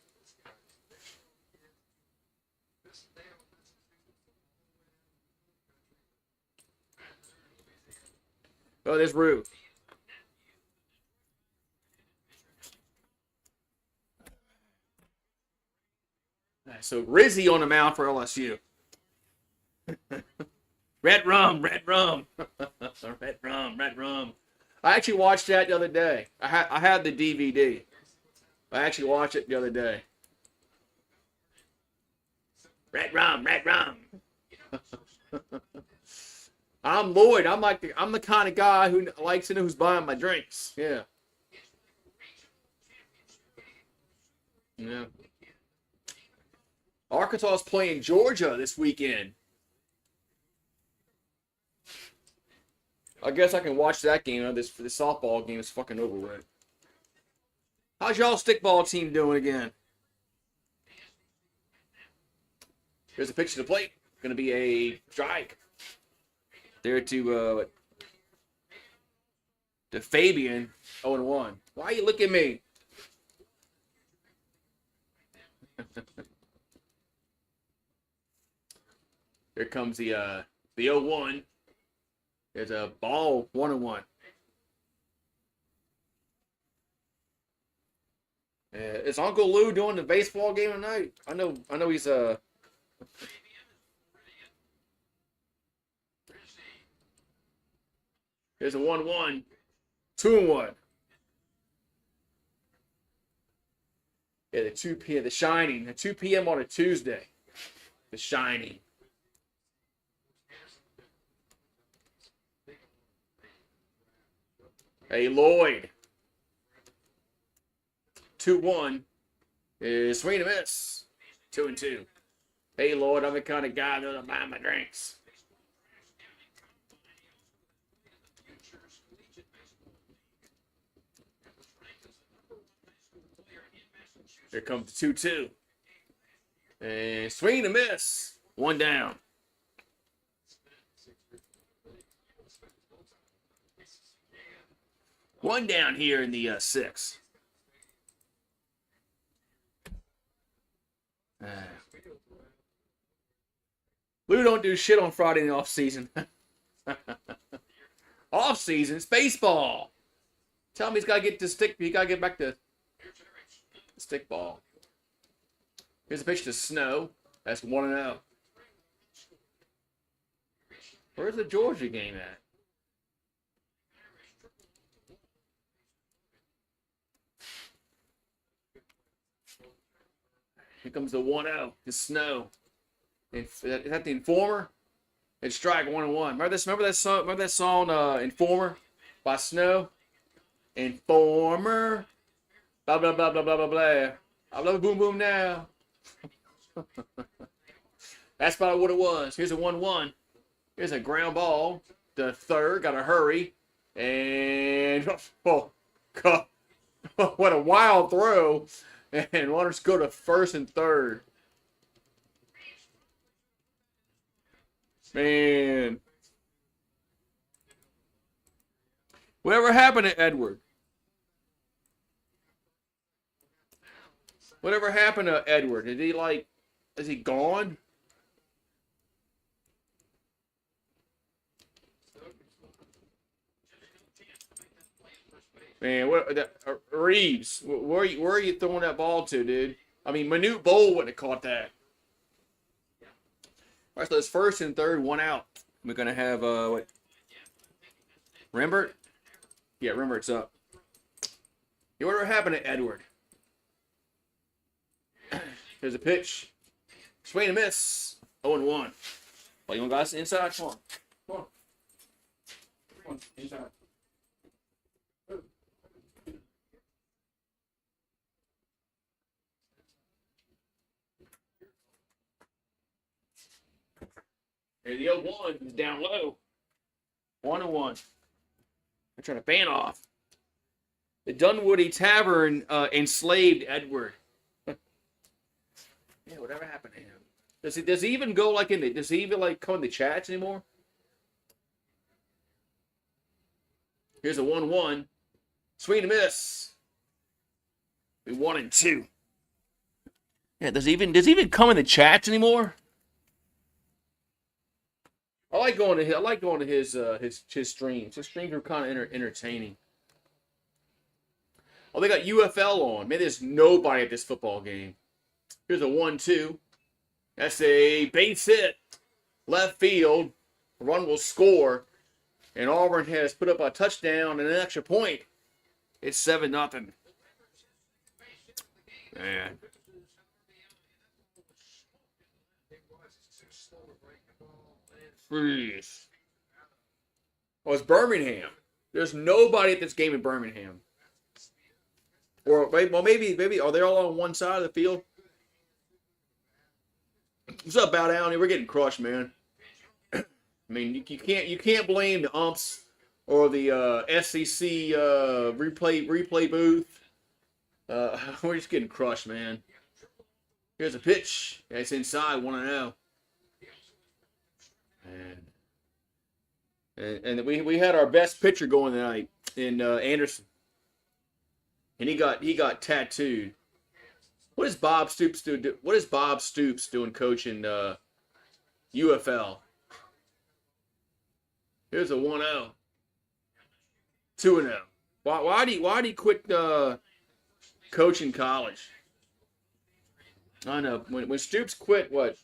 Oh, there's Rue. So Rizzy on the mound for LSU. Red rum, red rum. Red rum, red rum. I actually watched that the other day. I had the DVD. I actually watched it the other day. Red rum, red rum. I'm Lloyd. I'm the kind of guy who likes to know who's buying my drinks. Yeah. Yeah. Arkansas is playing Georgia this weekend. I guess I can watch that game. This softball game is fucking over with. How's y'all stickball team doing again? Here's a pitch to the plate. Going to be a strike. There to Fabian. 0-1. Why you look at me? Here comes the 0-1. There's a ball 1-1. Is Uncle Lou doing the baseball game tonight? I know he's Here's a 1-1. 2-1. Yeah, the 2 p.m. The Shining. At 2 p.m. on a Tuesday. The Shining. Hey, Lloyd. 2-1. Is swing and miss. 2-2. Hey, Lloyd, I'm the kind of guy that doesn't buy my drinks. Here comes the 2-2. And swing and miss. 1 down. One down here in the 6th. Lou don't do shit on Friday in the off season. Off season, it's baseball. Tell him he's got to get to stick. He got to get back to stick ball. Here's a pitch to Snow. That's 1-0. Where's the Georgia game at? Here comes the 1-0 to Snow. Is that the Informer? It's strike 1-1. Remember that song? Remember that song, Informer, by Snow? Informer. Blah blah blah blah blah blah blah. I love boom boom now. That's probably what it was. Here's a 1-1. Here's a ground ball. The third, gotta hurry. And oh God. What a wild throw. And runners go to first and third. Man. Whatever happened to Edward? Whatever happened to Edward? Is he gone? Man, Reeves, where are you throwing that ball to, dude? I mean, Manute Bowl wouldn't have caught that. All right, so it's first and third, 1 out. We're gonna have what? Rembert? Yeah, Rembert's up. Yeah, whatever happened to Edward? Here's a pitch. Swing and miss. 0-1. Well, you want guys inside? Come on. Come on. Come on. Inside. Here the 0-1 is down low. 1-1. They're trying to fan off. The Dunwoody Tavern enslaved Edward. Yeah, whatever happened to him? Does he even go like in the? Does he even like come in the chats anymore? Here's a 1-1. Swing and miss. 1-2. Yeah, does he even come in the chats anymore? I like going to his streams. His streams are kind of entertaining. Oh, they got UFL on. Man, there's nobody at this football game. Here's a 1-2. That's a base hit. Left field. Run will score. And Auburn has put up a touchdown and an extra point. It's 7-0. Man. Freeze. Oh, it's Birmingham. There's nobody at this game in Birmingham. Or maybe are they all on one side of the field? What's up, Bow Down? We're getting crushed, man. I mean, you can't blame the umps or the SEC replay booth. We're just getting crushed, man. Here's a pitch. It's inside, 1-0. And we had our best pitcher going tonight in Anderson, and he got tattooed. What is Bob Stoops doing? What is Bob Stoops doing coaching UFL? Here's a 1-0. 2-0. Why did he quit? coaching college. I know. When Stoops quit, what?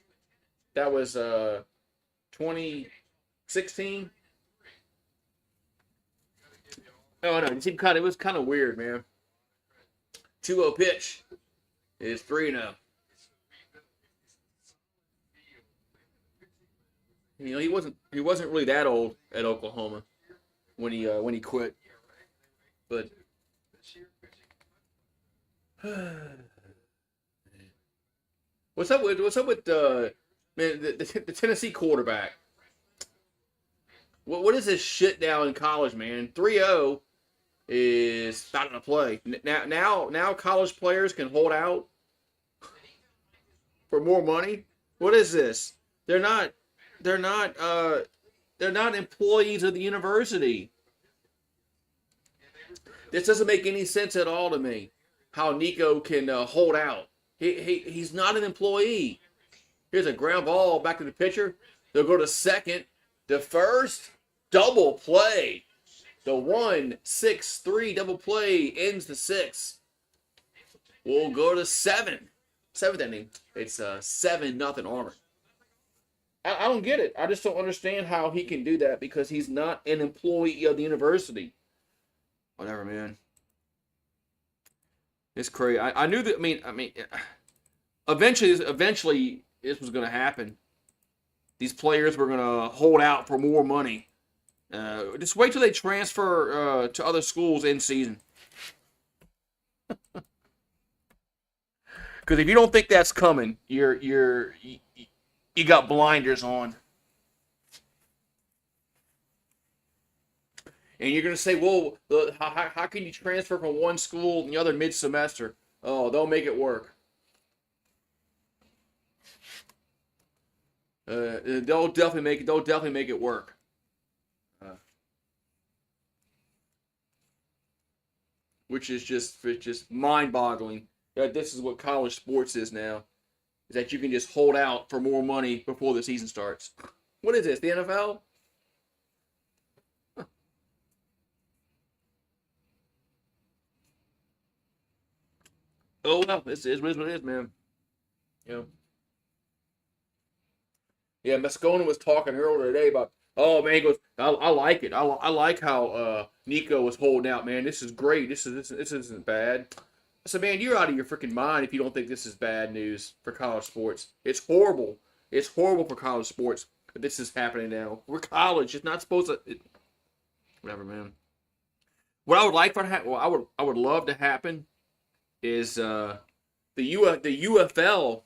That was 2016. Oh no, it was kind of weird, man. 2-0 pitch is 3-0. You know, he wasn't really that old at Oklahoma when he quit. But what's up with man the Tennessee quarterback? What is this shit now in college, man? 3-0 is not gonna play. Now college players can hold out for more money. What is this? They're not they're not they're not employees of the university. This doesn't make any sense at all to me. How Nico can hold out. He's not an employee. Here's a ground ball back to the pitcher. They'll go to second. The first double play. The 1-6-3 double play ends the sixth. We'll go to seventh inning. It's 7-0 Auburn. I don't get it. I just don't understand how he can do that because he's not an employee of the university. Whatever, man. It's crazy. I knew that. I mean, eventually, this was going to happen. These players were going to hold out for more money. Just wait till they transfer to other schools in season. Because if you don't think that's coming, you got blinders on. And you're going to say, well, how can you transfer from one school and the other mid-semester? Oh, they'll make it work. They'll definitely make it work. Which is just mind-boggling. That this is what college sports is now. Is that you can just hold out for more money before the season starts. What is this, the NFL? Oh, well, this is what it is, man. You know. Yeah, Moscona was talking earlier today about, oh, man, he goes, I like it. I like how Nico was holding out, man. This is great. This isn't bad. I said, man, you're out of your freaking mind if you don't think this is bad news for college sports. It's horrible. It's horrible for college sports that this is happening now. We're college. It's not supposed to. Whatever, man. What I would like I would love to happen is the UFL,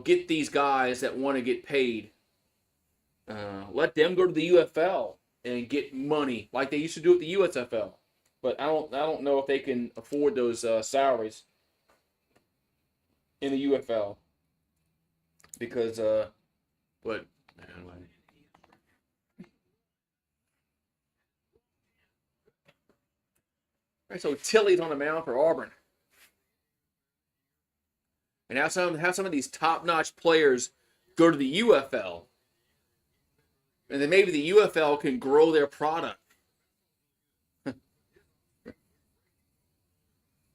get these guys that want to get paid. Let them go to the UFL and get money like they used to do at the USFL. But I don't know if they can afford those salaries in the UFL because but anyway. All right, so Tilly's on the mound for Auburn. And have some of these top-notch players go to the UFL. And then maybe the UFL can grow their product.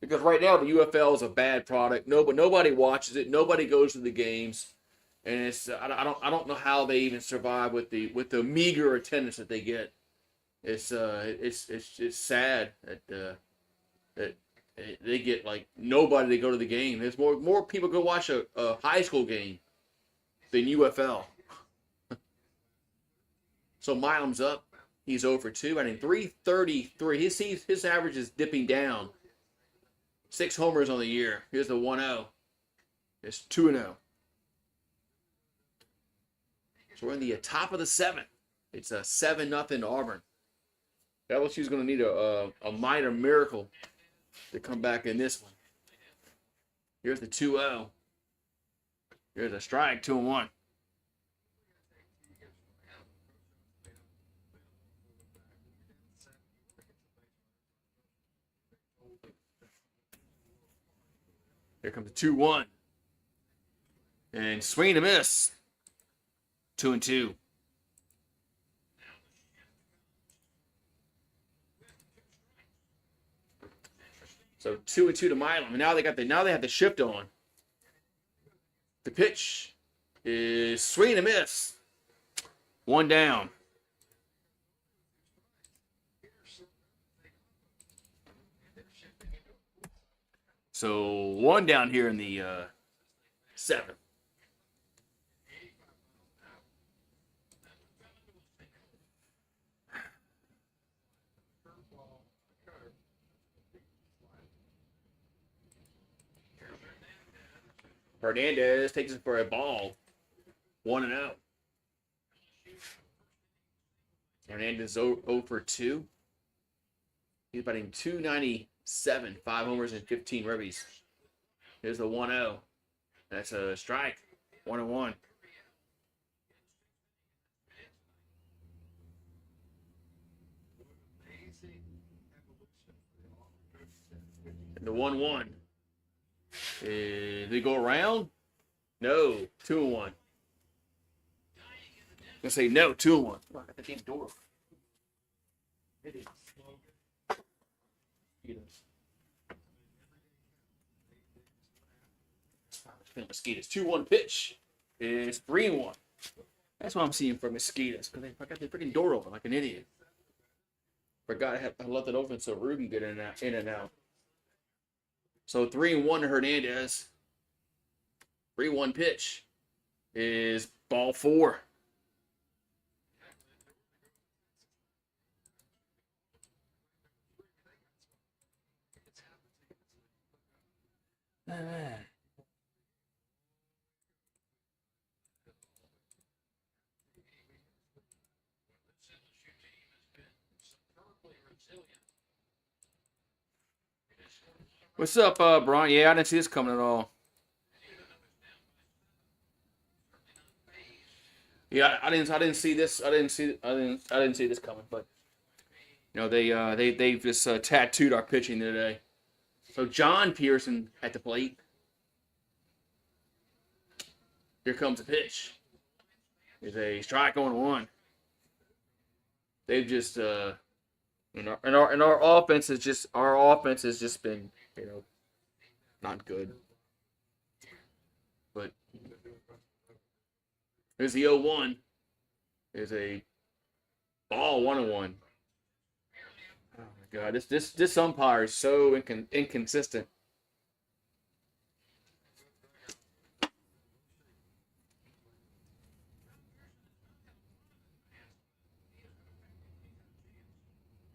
Because right now the UFL is a bad product. Nobody watches it. Nobody goes to the games, and it's I don't know how they even survive with the meager attendance that they get. It's sad that they get like nobody to go to the game. There's more people go watch a high school game than UFL. So Milam's up. He's 0 for 2. I mean 333. His average is dipping down. 6 homers on the year. Here's the 1-0. It's 2-0. So we're in the top of the 7th. It's a 7-0 Auburn. LSU's going to need a minor miracle to come back in this one. Here's the 2-0. Here's a strike, 2-1. Here comes the 2-1. And swing and a miss. 2-2. So 2-2 to Milam. And now they have the shift on. The pitch is swing and a miss. One down. So one down here in the seventh. Hernandez takes it for a ball. 1-0. Hernandez 0 for 2. He's batting .297, 5 homers and 15 ribbies. Here's the 1-0. That's a strike. 1-1. And the 1-1. Did they go around? No. 2-1. I'm going to say no. 2-1. Oh, I got the damn door. It is. Mosquitoes. 2-1 pitch. It's 3-1. That's what I'm seeing for mosquitoes. Because I got the freaking door open like an idiot. Forgot I left it open so Rude can get in and out. So 3-1 to Hernandez. 3-1 pitch is ball 4. What's up, Brian? Yeah, I didn't see this coming at all. Yeah, I didn't see this. I didn't see this coming. But you know, they've just tattooed our pitching today. So John Pearson at the plate. Here comes the pitch. There's a strike on 1. They've just and our offense has just been, you know, not good. But here's the 0-1. There's a ball 1-1. Oh my God, this umpire is so inconsistent.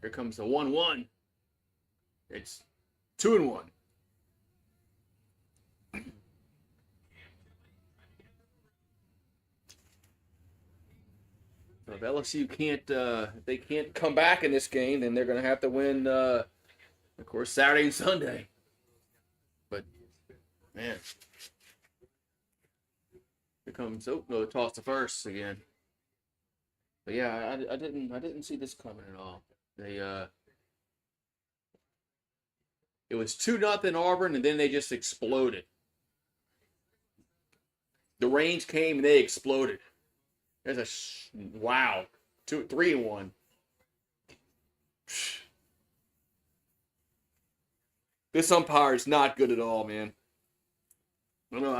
Here comes the 1-1. It's 2-1. So if LSU can't come back in this game, then they're going to have to win, of course, Saturday and Sunday. But man, here comes toss to first again. But yeah, I didn't see this coming at all. It was 2-0 Auburn, and then they just exploded. The rains came and they exploded. There's wow, 3-1. This umpire is not good at all, man. I know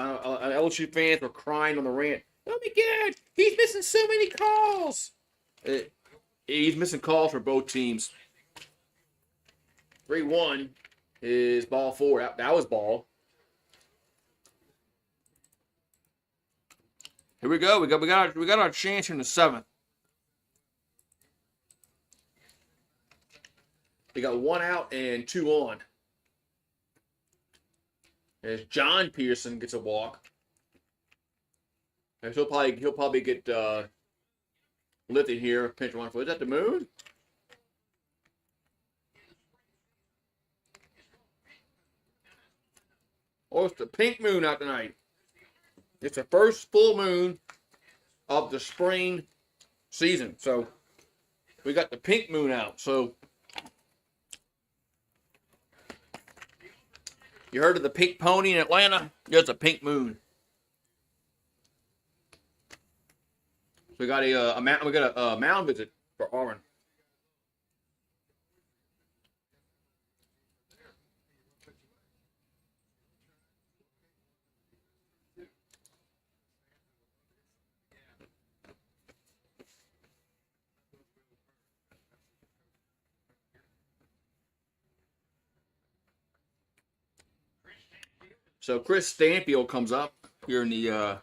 LSU fans were crying on the rant. Oh my God, he's missing so many calls. He's missing calls for both teams. 3-1 is ball 4. That was ball. Here we go. We got our chance here in the 7th. We got 1 out and 2 on. As John Pearson gets a walk. And he'll probably get lifted here. Pinch 1 for. Is that the moon? Oh, it's the pink moon out tonight. It's the first full moon of the spring season. So we got the pink moon out. So you heard of the pink pony in Atlanta? There's a pink moon. So we got a mound visit for Auburn. So Chris Stanfield comes up here in the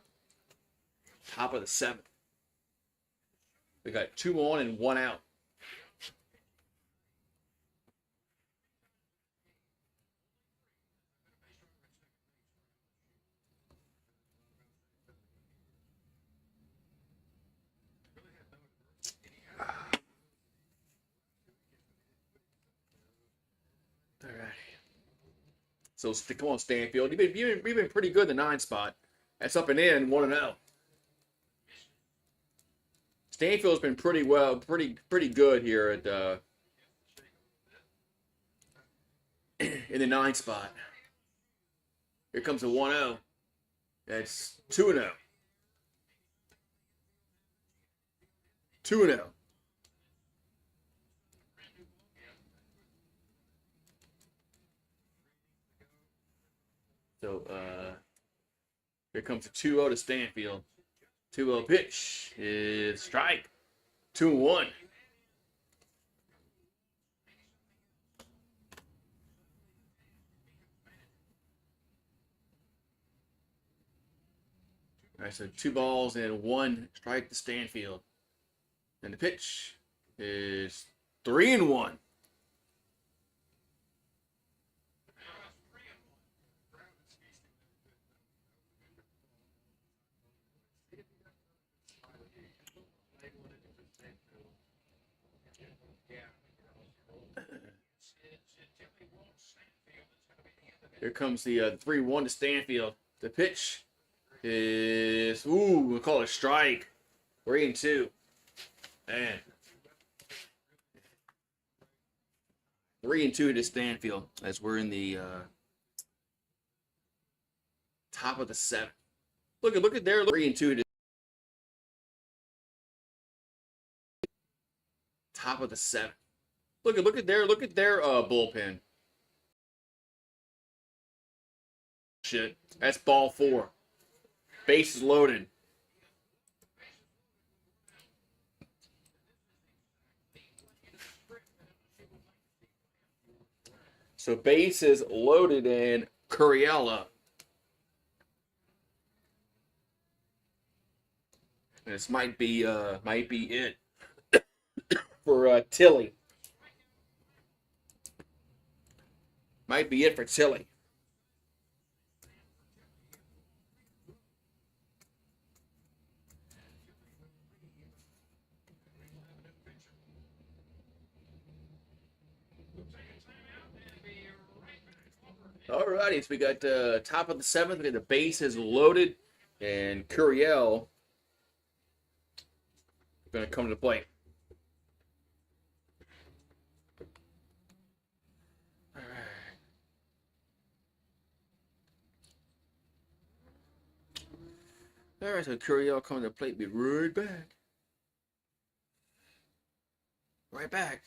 top of the 7th. We got 2 on and 1 out. All right. So come on, Stanfield. You've been pretty good in the 9 spot. That's up and in 1-0. Stanfield's been pretty good here at in the 9 spot. Here comes a 1-0. That's 2-0. 2-0. So here comes a 2-0 to Stanfield. 2-0 pitch is strike. 2-1. All right, so 2 balls and 1 strike to Stanfield. And the pitch is 3-1. Here comes the 3-1 to Stanfield. The pitch is, we'll call it a strike. 3-2. Man. 3-2 to Stanfield as we're in the top of the 7th. Look at their 3-2 to top of the 7th. Look at their bullpen. Shit, that's ball 4. Bases loaded. So bases loaded and Curiel up. This might be it for Tilly. Might be it for Tilly. Alrighty, so we got top of the 7th. We got the bases loaded, and Curiel going to come to the plate. All right, so Curiel coming to the plate. Be right back. Right back.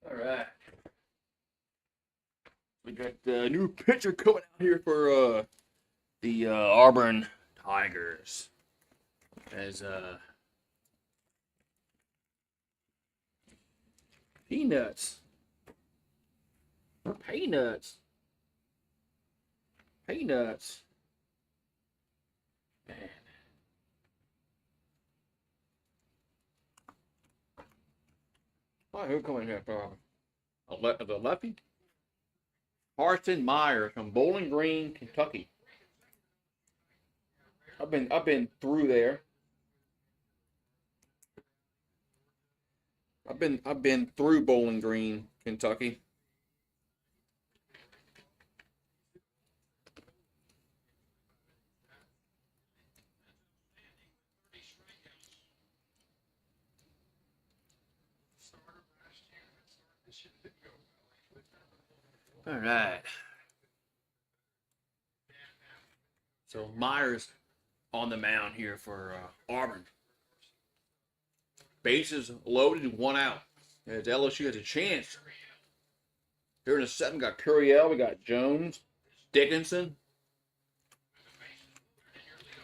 All right. We got a new pitcher coming out here for the Auburn Tigers. As Peanuts. Peanuts. Peanuts. Man. Oh, who coming here for the lefty? Carson Myers from Bowling Green, Kentucky. I've been through there. I've been through Bowling Green, Kentucky. All right. So Myers on the mound here for Auburn. Bases loaded, 1 out. As LSU has a chance. Here in the 7th, we got Curiel, we got Jones, Dickinson.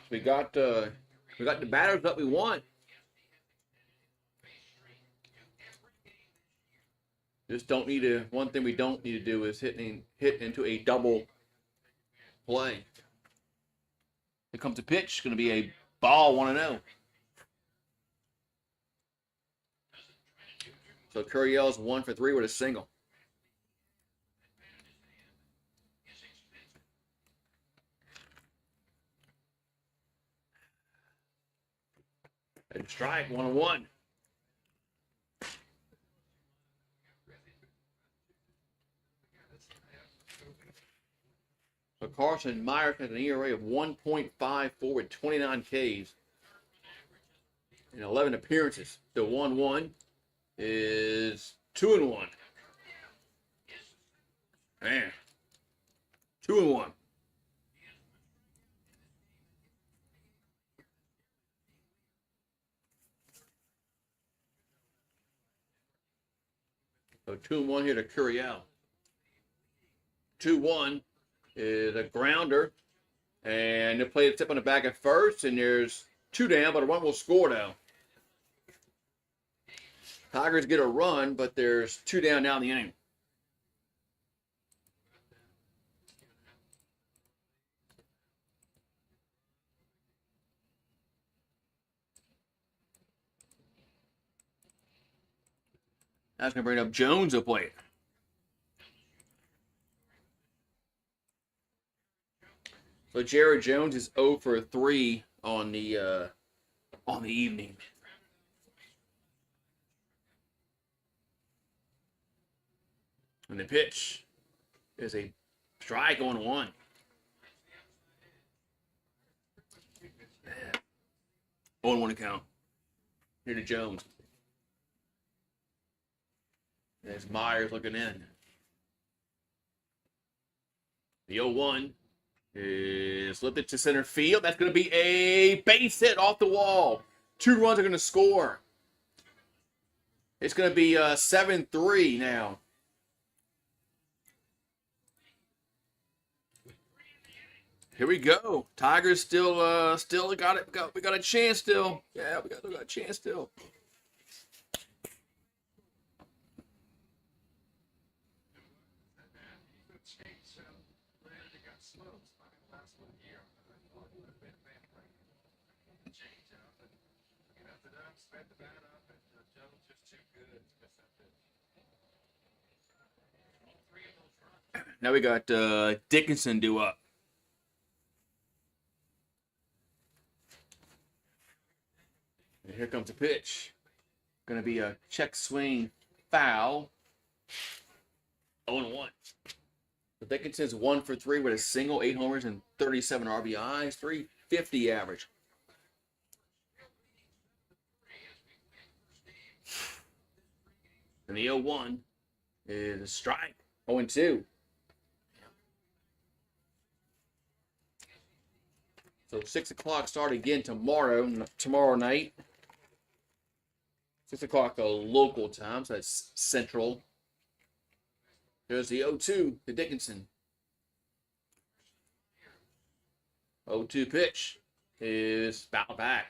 We got the batters that we want. Just don't need to. One thing we don't need to do is hit into a double play. Here comes a pitch. It's going to be a ball, 1-0. So Curiel's 1 for 3 with a single. And strike, 1-1. So Carson Myers has an ERA of 1.54 with 29 Ks in 11 appearances. The 1-1 is 2-1. Man, 2-1. So 2-1 here to Curiel. 2-1 is a grounder. And they play a tip on the back at first, and there's 2 down, but a run will score now. Tigers get a run, but there's 2 down now in the inning. That's going to bring up Jones to play. So Jared Jones is 0 for 3 on the evening. And the pitch is a strike on 1. On 1 count. Here to Jones. There's Myers looking in. The 0-1 is lifted to center field. That's going to be a base hit off the wall. 2 runs are going to score. It's going to be 7-3 now. Here we go. Tigers still got it. We got a chance still. Yeah, we got a chance still. Now we got Dickinson due up. And here comes a pitch. Going to be a check swing foul. 0-1. So Dickinson's 1 for 3 with a single, 8 homers and 37 RBIs, 350 average. And the 0-1 is a strike. 0-2. So 6 o'clock start again tomorrow night. 6 o'clock local time, so that's Central. There's the 0-2 to Dickinson. 0-2 pitch is fouled back.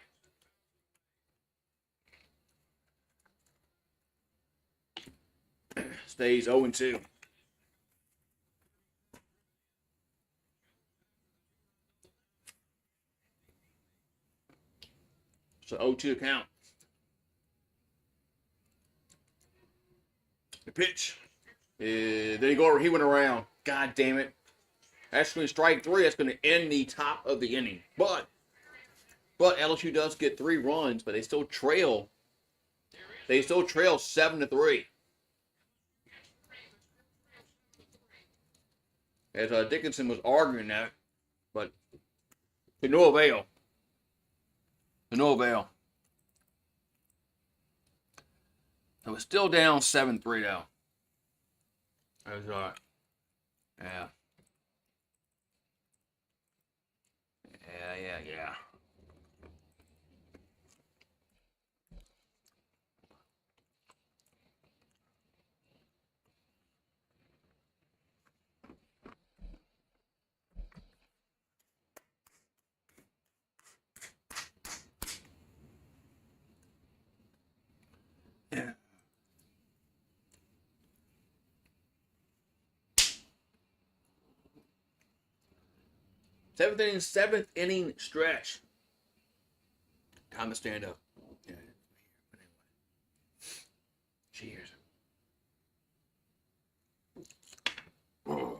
Stays 0-2. So 0-2 count. pitch. Then he went around. God damn it. That's going to strike 3. That's going to end the top of the inning. But LSU does get 3 runs, but they still trail. They still trail 7-3. As Dickinson was arguing that, but to no avail. To no avail. It was still down 7-3 though. That was alright. Yeah. Yeah. Yeah. Seventh inning stretch. Time to stand up. Yeah. Cheers. Oh.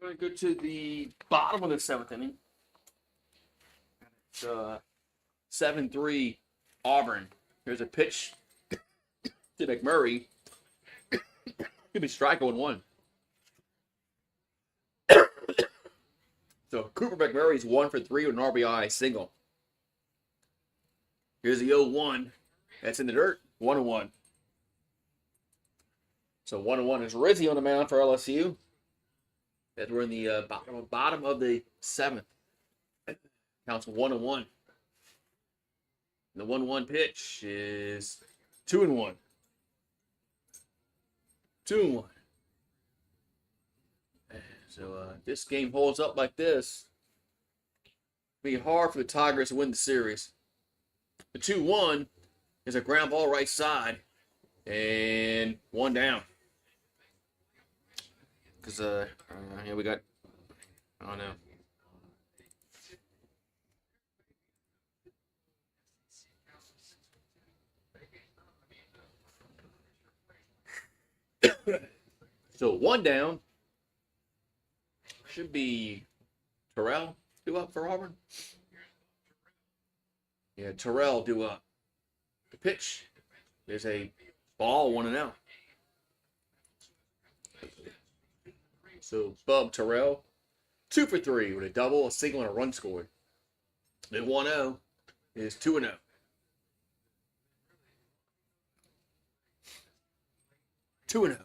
We're going to go to the bottom of the 7th inning. It's 7-3 Auburn. Here's a pitch to McMurray. Could be strike 1-1. So Cooper McMurray's 1 for 3 with an RBI single. Here's the 0-1. That's in the dirt. 1-1. So 1-1 is Rizzi on the mound for LSU. As we're in the bottom of the 7th. Counts 1-1. The 1-1 pitch is 2-1. 2-1. So this game holds up like this. It'll be hard for the Tigers to win the series. The 2-1 is a ground ball right side. And 1 down. Because here we got, I don't know. So 1 down. Should be Terrell due up for Auburn. Yeah, Terrell due up. The pitch. There's a ball 1-0. So Bub Terrell, 2 for 3 with a double, a single, and a run scored. The 1-0 is 2-0. Two and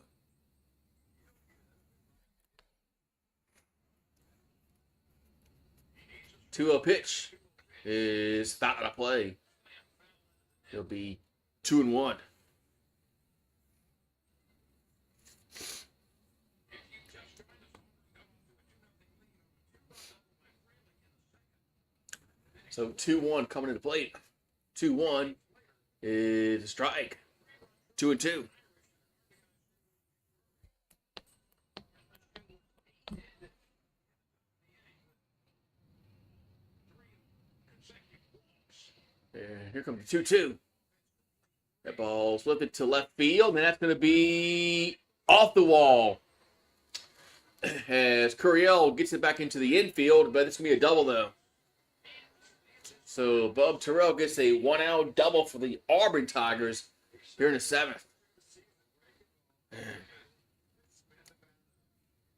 0. 2-0 pitch is not going to play. It'll be 2-1. So 2-1 coming to the plate. 2-1 is a strike. 2-2. And here comes the 2-2. That ball's lifted to left field, and that's going to be off the wall. As Curiel gets it back into the infield, but it's going to be a double, though. So Bub Terrell gets a 1-out double for the Auburn Tigers here in the 7th.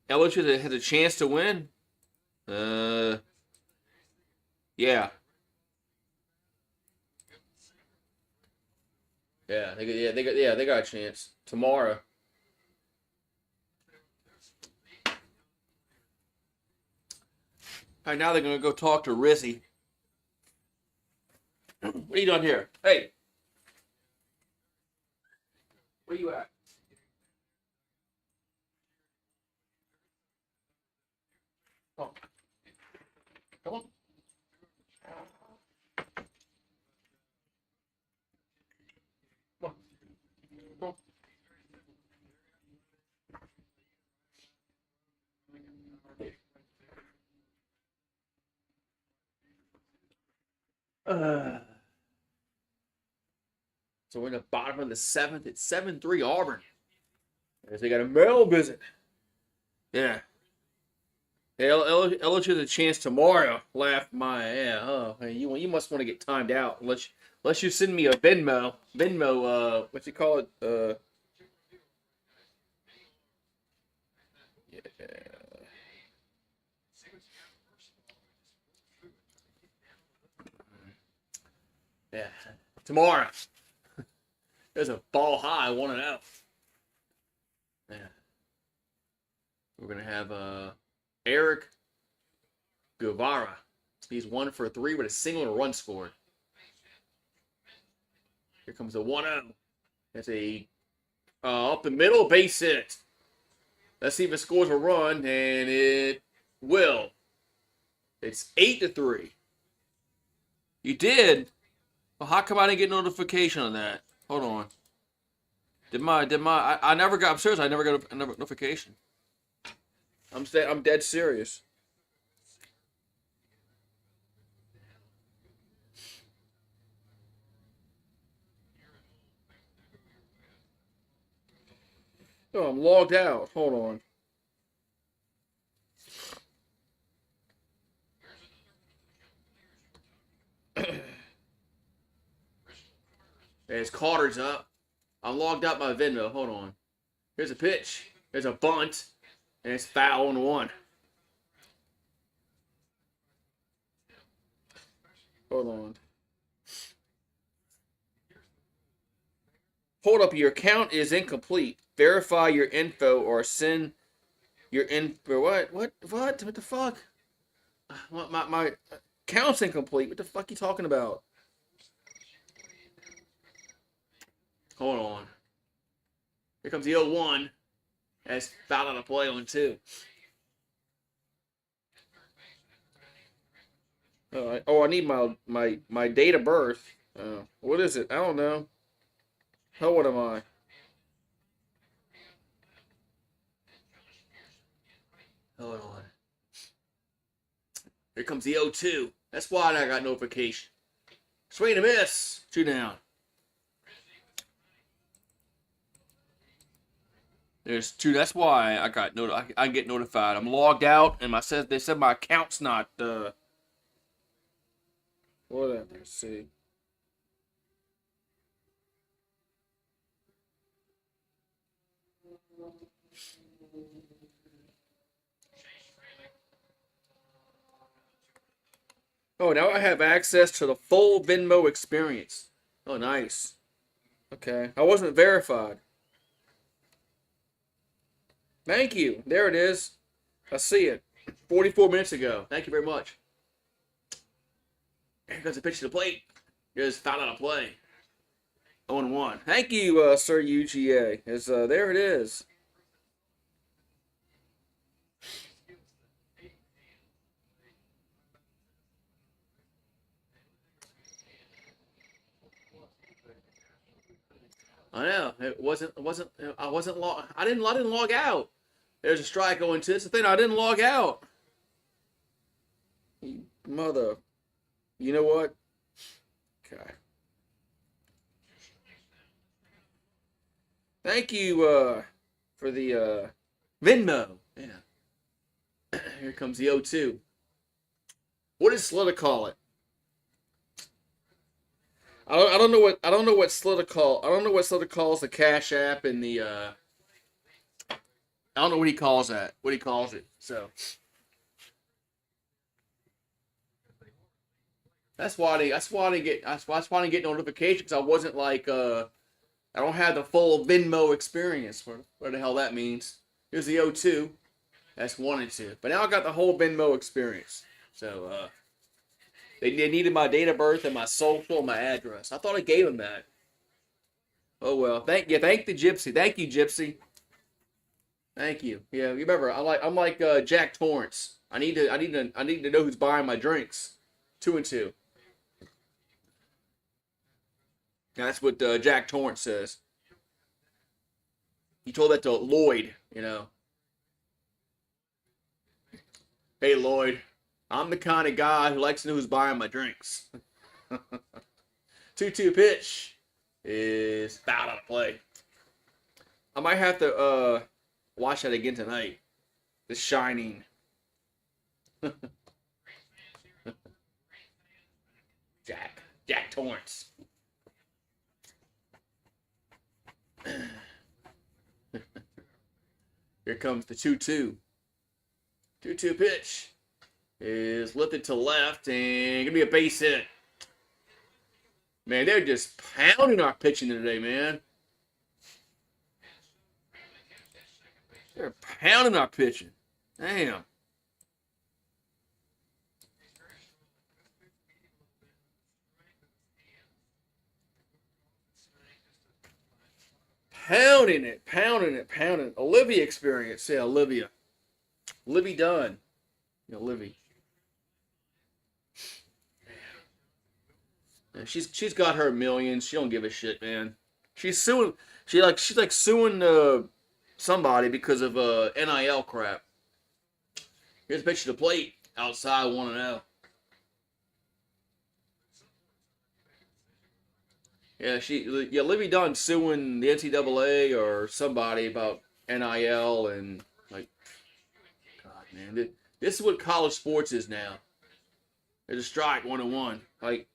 LSU has a chance to win. Yeah. They got a chance tomorrow. All right, now they're gonna go talk to Rizzy. What are you doing here? Hey, where you at? Come on. Come on. Come on. Come on. So we're in the bottom of the 7th. It's 7-3 Auburn. As they got a mail visit. Yeah. LSU has a chance tomorrow. Laugh my you must want to get timed out unless you send me a Venmo. What you call it? Yeah. Yeah. Tomorrow. There's a ball high 1-0. Yeah. We're gonna have Eric Guevara. He's 1 for 3 with a single run scored. Here comes a 1-0. That's a up the middle base hit. Let's see if it scores a run, and it will. It's 8-3. You did? Well, how come I didn't get notification on that? Hold on. I never got. I'm serious. I never got a notification. I'm dead serious. Oh, I'm logged out. Hold on. As Carter's up. I'm logged out by Venmo. Hold on. Here's a pitch. There's a bunt. And it's foul on 1. Hold on. Hold up. Your account is incomplete. Verify your info or send your info. What the fuck? My account's incomplete. What the fuck are you talking about? Hold on. Here comes the 0-1. That's foul on a play on 2. I need my date of birth. What is it? I don't know. How old am I? Hold on. Here comes the 0-2. That's why I got notification. Swing and a miss. 2 down. There's 2. That's why I got I get notified. I'm logged out, and they said my account's not. Whatever. Let's see. Oh, now I have access to the full Venmo experience. Oh, nice. Okay. I wasn't verified. Thank you. There it is. I see it. 44 minutes ago. Thank you very much. Here goes the pitch to the plate. Just foul out of play. 0-1. Thank you, Sir UGA. There it is. I know. I didn't log out. There's a strike going to. It's the thing. I didn't log out. Mother. You know what? Okay. Thank you for the Venmo. Yeah. Here comes the 0-2. What does Slater call it? I don't know what Slater calls the Cash App and the I don't know what he calls that. What he calls it. So that's why I get notifications. I wasn't like I don't have the full Venmo experience. What the hell that means? Here's the O2. That's 1 and 2. But now I got the whole Venmo experience. So they needed my date of birth and my social and my address. I thought I gave them that. Oh well. Thank the Gypsy. Thank you, Gypsy. Thank you. Yeah, you remember I'm like Jack Torrance. I need to know who's buying my drinks. 2 and 2. That's what Jack Torrance says. He told that to Lloyd, you know. Hey Lloyd, I'm the kind of guy who likes to know who's buying my drinks. 2-2 pitch is foul out of play. I might have to watch that again tonight. The Shining. Jack Torrance. Here comes the 2-2. 2-2 pitch is lifted to left and gonna be a base hit. Man, they're just pounding our pitching today, man. They're pounding our pitching. Damn. Pounding it. Olivia experience. Yeah, Olivia. Livy Dunn. You know, Livy. Yeah, she's got her millions. She don't give a shit, man. She's suing. She's like suing somebody because of NIL crap. Here's a picture of the plate outside 1-0. Yeah, Livy Dunn suing the NCAA or somebody about NIL and like, God, man, this is what college sports is now. There's a strike 1-1. Like,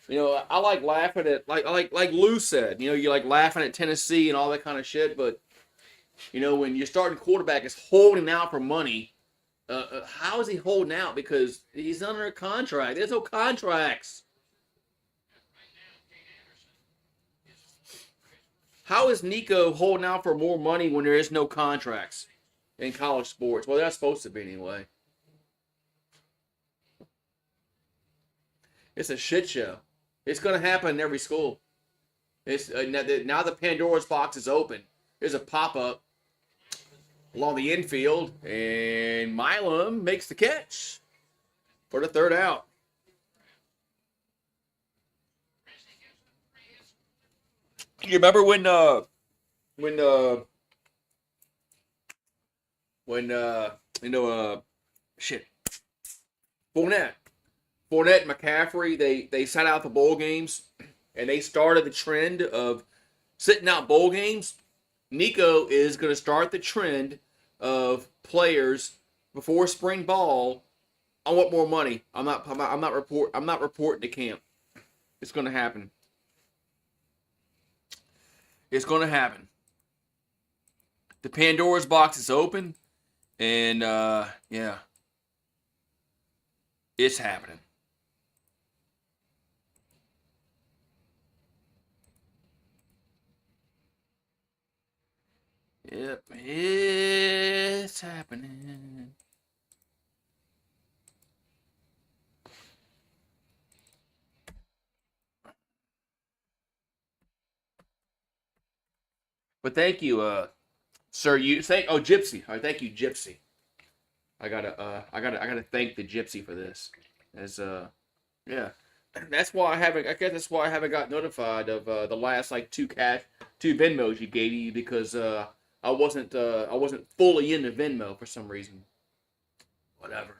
you know, I like laughing at like Lou said. You know, you like laughing at Tennessee and all that kind of shit. But you know, when your starting quarterback is holding out for money, how is he holding out? Because he's under a contract. There's no contracts. How is Nico holding out for more money when there is no contracts in college sports? Well, they're not supposed to be anyway. It's a shit show. It's going to happen in every school. It's now the Pandora's box is open. There's a pop-up along the infield, and Milam makes the catch for the third out. You remember when shit, Fournette and McCaffrey, they sat out the bowl games, and they started the trend of sitting out bowl games. Nico is going to start the trend of players before spring ball. I want more money. I'm not reporting to camp. It's going to happen. It's going to happen. The Pandora's box is open, and yeah, it's happening. Yep, it's happening. But thank you, sir. Gypsy. All right, thank you, Gypsy. I gotta thank the Gypsy for this. As yeah, that's why I haven't. I guess that's why I haven't got notified of the last like two Venmos you gave me because I wasn't fully into Venmo for some reason. Whatever.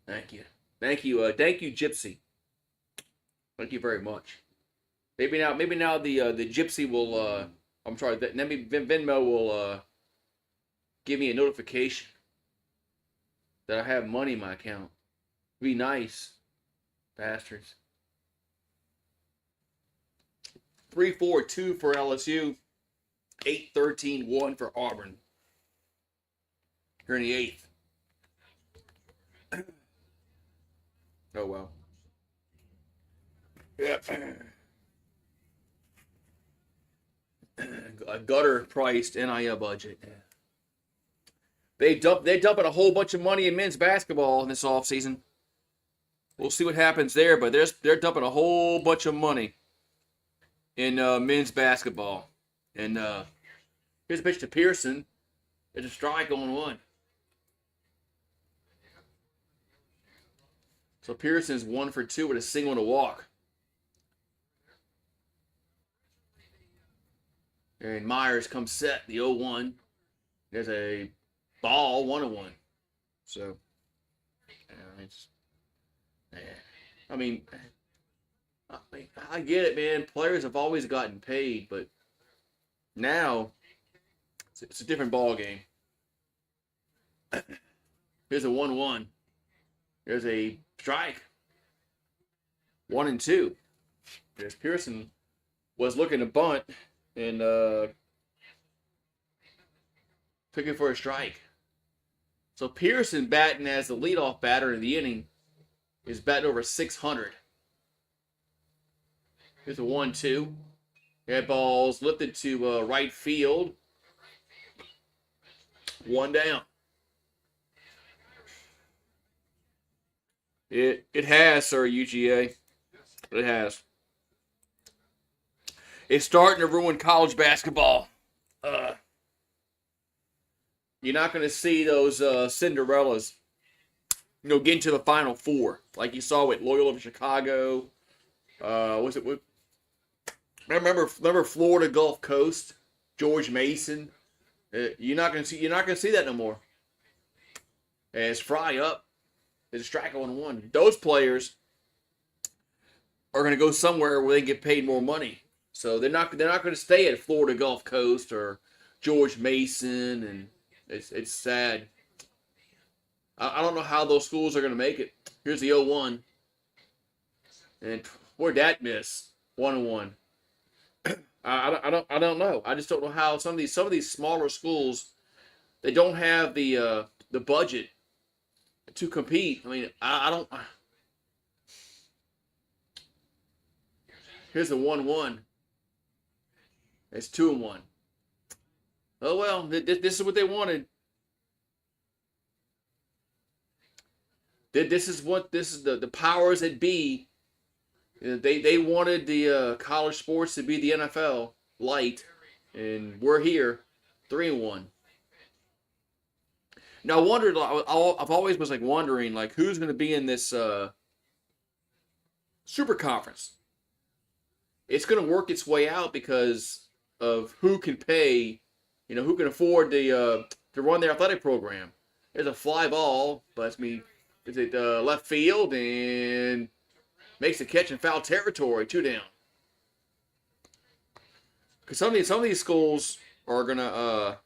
Thank you, Gypsy. Thank you very much. Maybe now the Gypsy will. I'm sorry. Maybe Venmo will give me a notification that I have money in my account. Be nice, bastards. 3-4-2 for LSU. 8-13-1 for Auburn. Here in the 8th. Oh, well. Yep. A gutter-priced NIL budget. They're dumping a whole bunch of money in men's basketball this offseason. We'll see what happens there, but they're dumping a whole bunch of money in men's basketball. And here's a pitch to Pearson. There's a strike on one. So Pearson's 1 for 2 with a single and a walk. And Myers comes set, the 0-1. There's a ball, 1-1. So, I mean, I get it, man. Players have always gotten paid, but now it's a different ball game. Here's a 1-1. There's a strike. 1-2. There's Pearson was looking to bunt and took it for a strike. So Pearson, batting as the leadoff batter in the inning, is batting over 600. Here's a 1-2. That ball's lifted to right field. 1 down. It has, sir, UGA. It has. It's starting to ruin college basketball. You're not going to see those Cinderellas, get into the Final Four like you saw with Loyola of Chicago. Remember Florida Gulf Coast, George Mason. You're not going to see that no more. As Fry up, there's a strike on 1. Those players are going to go somewhere where they get paid more money. So they're not going to stay at Florida Gulf Coast or George Mason, and it's sad. I don't know how those schools are going to make it. Here's the 0-1, and where'd that miss? 1-1. I don't know. I just don't know how some of these smaller schools, they don't have the budget to compete. I mean, I don't. Here's a 1-1. It's 2-1. Oh well, this is what they wanted. This is the powers that be. They wanted the college sports to be the NFL light, and we're here, 3-1. Now I wondered. I've always was wondering who's going to be in this super conference. It's going to work its way out because of who can pay, who can afford to run their athletic program. There's a fly ball, but it's left field and makes a catch in foul territory, 2 down. Because some of these schools are gonna.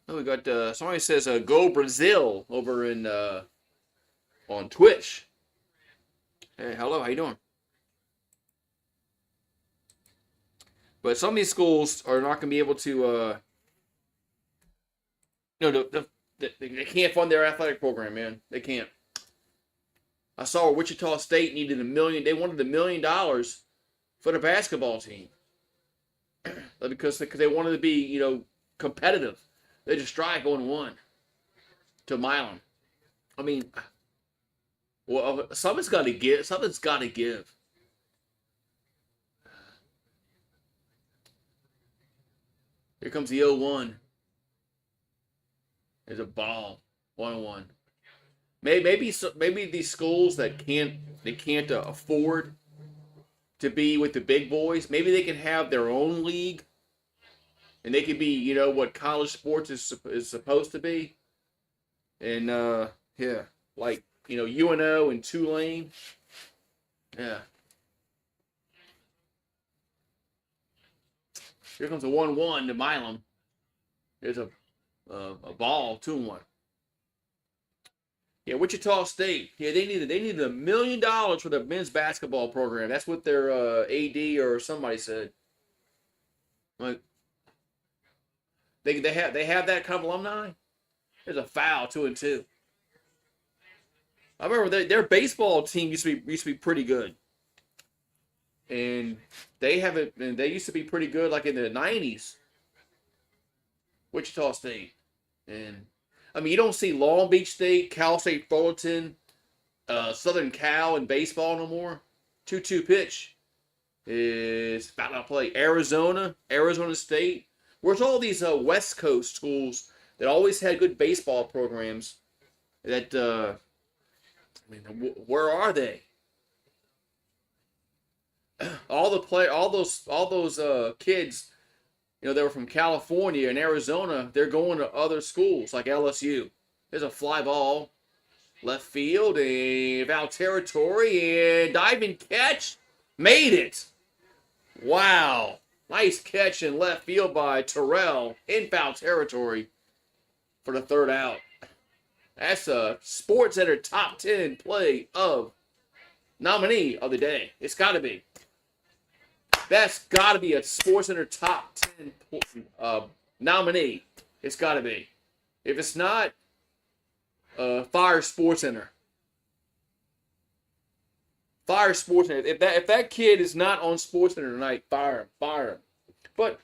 We got somebody says go Brazil over in on Twitch. Hey, hello, how you doing? But some of these schools are not going to be able to, they can't fund their athletic program, man. They can't. I saw Wichita State needed $1 million. They wanted $1 million for the basketball team because they wanted to be, competitive. They just strike on 1 to Milan. I mean, well, something's got to give. Something's got to give. Here comes the 0-1. There's a ball. 1-1. Maybe these schools that can't afford to be with the big boys, maybe they can have their own league, and they could be, what college sports is supposed to be. And UNO and Tulane. Yeah. Here comes a 1-1 to Milam. There's a ball, 2-1. Yeah, Wichita State. Yeah, they needed $1 million for the men's basketball program. That's what their AD or somebody said. Like they have that kind of alumni. There's a foul 2-2. I remember their baseball team used to be pretty good, and they haven't. And they used to be pretty good like in the '90s. Wichita State, and I mean you don't see Long Beach State, Cal State Fullerton, Southern Cal in baseball no more. 2-2 pitch is about to play Arizona State. Where's all these West Coast schools that always had good baseball programs? That I mean, where are they? All those kids, they were from California and Arizona. They're going to other schools like LSU. There's a fly ball, left field, and foul territory, and diving catch, made it. Wow, nice catch in left field by Terrell in foul territory for the third out. That's a SportsCenter top 10 play of nominee of the day. It's got to be. That's got to be a SportsCenter top 10 nominee. It's got to be. If it's not, fire SportsCenter. Fire SportsCenter. If that kid is not on SportsCenter tonight, fire him. Fire him. But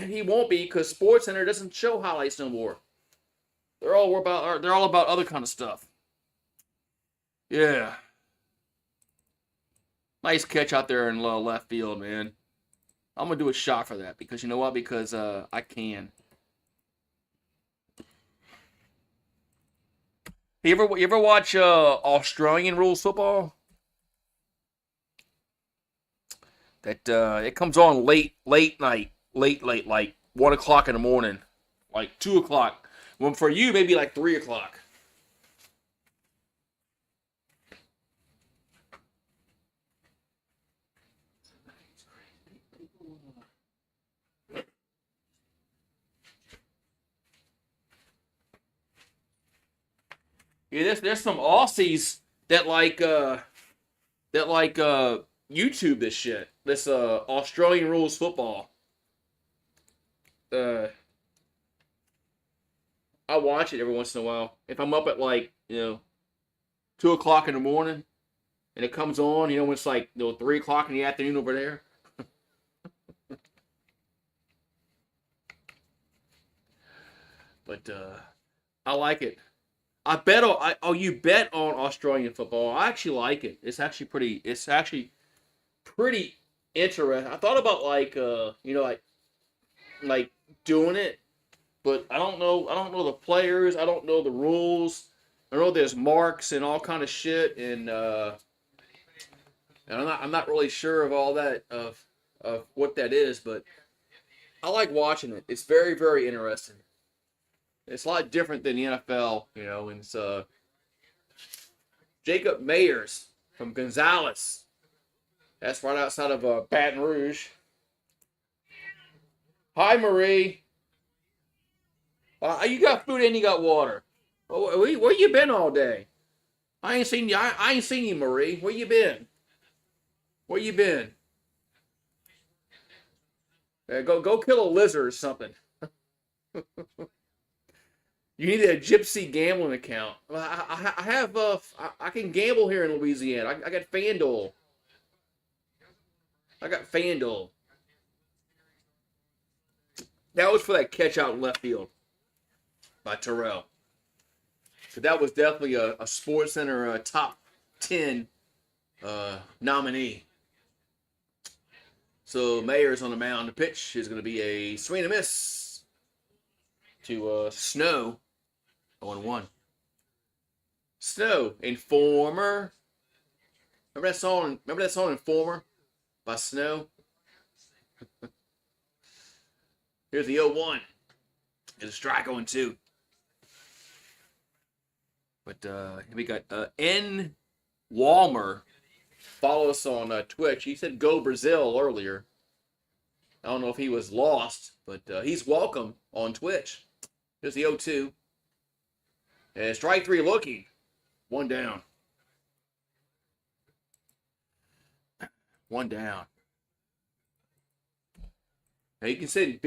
he won't be because SportsCenter doesn't show highlights no more. They're all about other kind of stuff. Yeah. Nice catch out there in left field, man. I'm gonna do a shot for that because you know what? Because I can. You ever watch Australian rules football? That it comes on late night, like 1 o'clock in the morning, like 2 o'clock. Well, for you, maybe like 3 o'clock. Yeah, there's some Aussies that YouTube this shit. This Australian rules football. I watch it every once in a while. If I'm up at 2 o'clock in the morning and it comes on, when it's 3 o'clock in the afternoon over there. But I like it. I bet on. You bet on Australian football. I actually like it. It's actually pretty interesting. I thought about doing it, but I don't know the players. I don't know the rules. I know there's marks and all kind of shit, and I'm not really sure of all that of what that is, but I like watching it. It's very, very interesting. It's a lot different than the NFL, and it's Jacob Mayers from Gonzales. That's right outside of Baton Rouge. Hi, Marie. You got food and you got water. Oh, where you been all day? I ain't seen you. I ain't seen you, Marie. Where you been? Where you been? Go kill a lizard or something. You need a gypsy gambling account. I have I can gamble here in Louisiana. I got FanDuel. That was for that catch out in left field by Terrell. So that was definitely a SportsCenter top 10 nominee. So Mayer's on the mound. The pitch is going to be a swing and a miss to Snow. 0-1. Snow, Informer. Remember that song Informer by Snow? Here's the 0-1. There's a strike 0-2. But we got N. Walmer. Follow us on Twitch. He said go Brazil earlier. I don't know if he was lost, but he's welcome on Twitch. Here's the 0-2. And strike 3 looking. One down. One down. Now you can send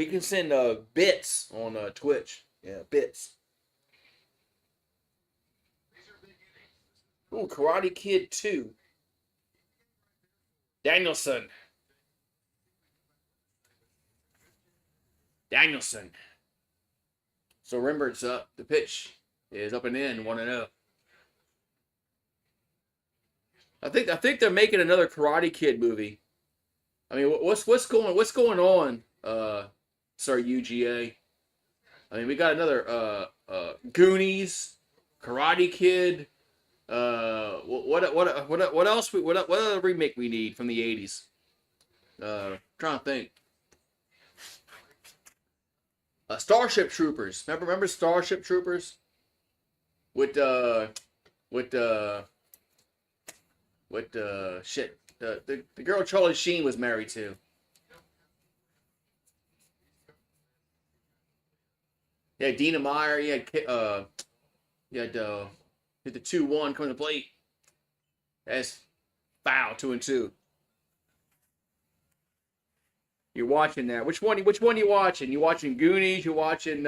bits on Twitch. Yeah, bits. Ooh, Karate Kid 2. Danielson. So remember, it's up. The pitch is up and in, 1-0. I think they're making another Karate Kid movie. I mean, what's going on, Sir UGA? I mean, we got another Goonies, Karate Kid. What else? What other remake we need from the 80s? Trying to think. Starship Troopers. Remember Starship Troopers? With shit. The girl Charlie Sheen was married to. Yeah, Dina Meyer. You had hit the 2-1 coming to plate. That's foul, 2-2. You're watching that. Which one are you watching? You watching Goonies? You watching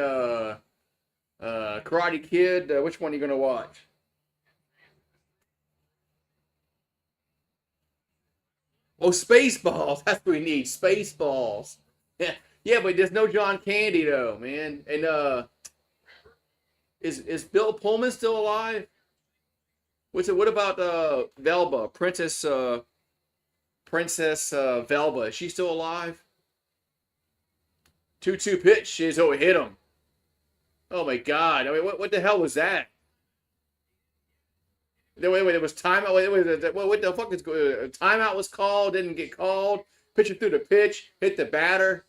Karate Kid? Which one are you gonna watch? Oh, Spaceballs. That's what we need. Spaceballs. Yeah, but there's no John Candy though, man. And is Bill Pullman still alive? What about Velva, Princess Velva? Is she still alive? 2-2 pitch is hit him. Oh my God! I mean, what the hell was that? Wait, it was timeout. Wait, what the fuck is going? Timeout was called. Didn't get called. Pitcher threw the pitch, hit the batter.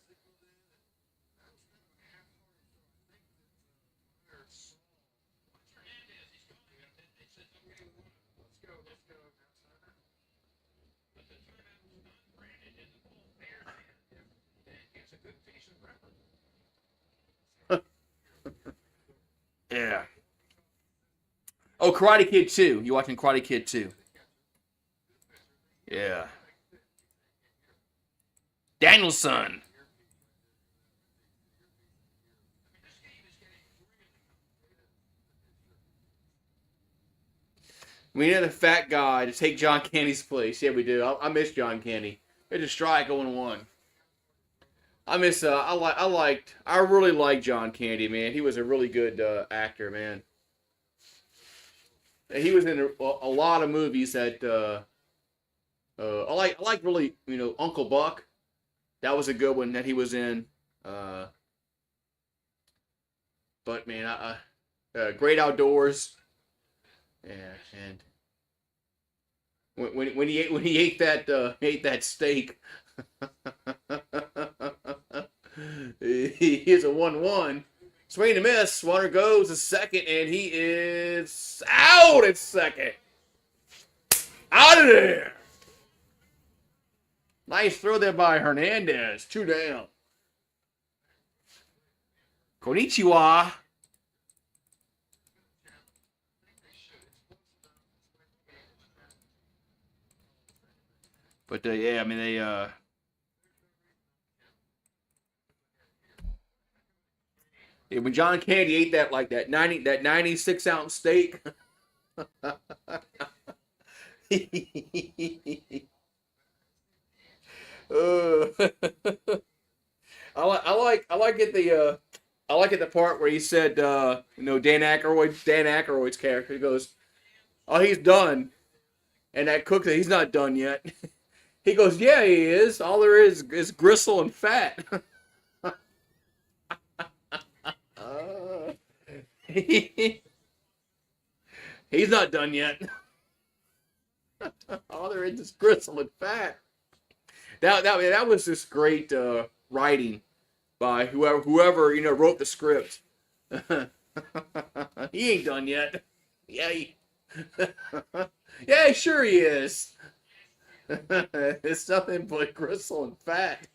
Yeah. Oh, Karate Kid 2. You watching Karate Kid 2? Yeah. Danielson. We need a fat guy to take John Candy's place. Yeah, we do. I miss John Candy. It's a strike 0-1. I miss. I really like John Candy, man. He was a really good actor, man. He was in a lot of movies that I like really, Uncle Buck. That was a good one that he was in. But man, Great Outdoors. Yeah, and when he ate that steak, he is a 1-1. Swing and miss. Runner goes to second, and he is out at second. Out of there. Nice throw there by Hernandez. 2 down. Konnichiwa. But yeah, I mean they yeah, when John Candy ate that 96-ounce steak. I like it the part where he said Dan Aykroyd's character, he goes, "Oh, he's done," and that cook said, "He's not done yet." He goes, "Yeah, he is. All there is gristle and fat." He's not done yet. All there is gristle and fat. That was just great writing by whoever wrote the script. He ain't done yet. Yeah, yeah, sure he is. It's nothing but gristle and fat.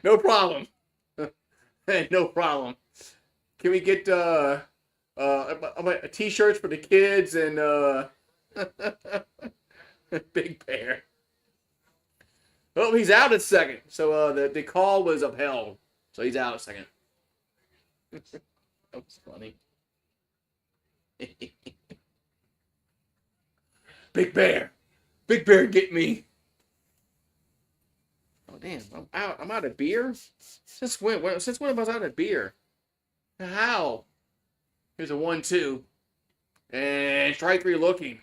No problem. Hey, no problem. Can we get t-shirts for the kids and Big Bear? Oh, he's out at second. So the call was upheld. So he's out at second. That was funny. Big Bear. Big Bear, get me. Oh damn, I'm out. I'm out of beer? Since when? Since when was I out of beer? How? Here's a 1-2. And strike three looking.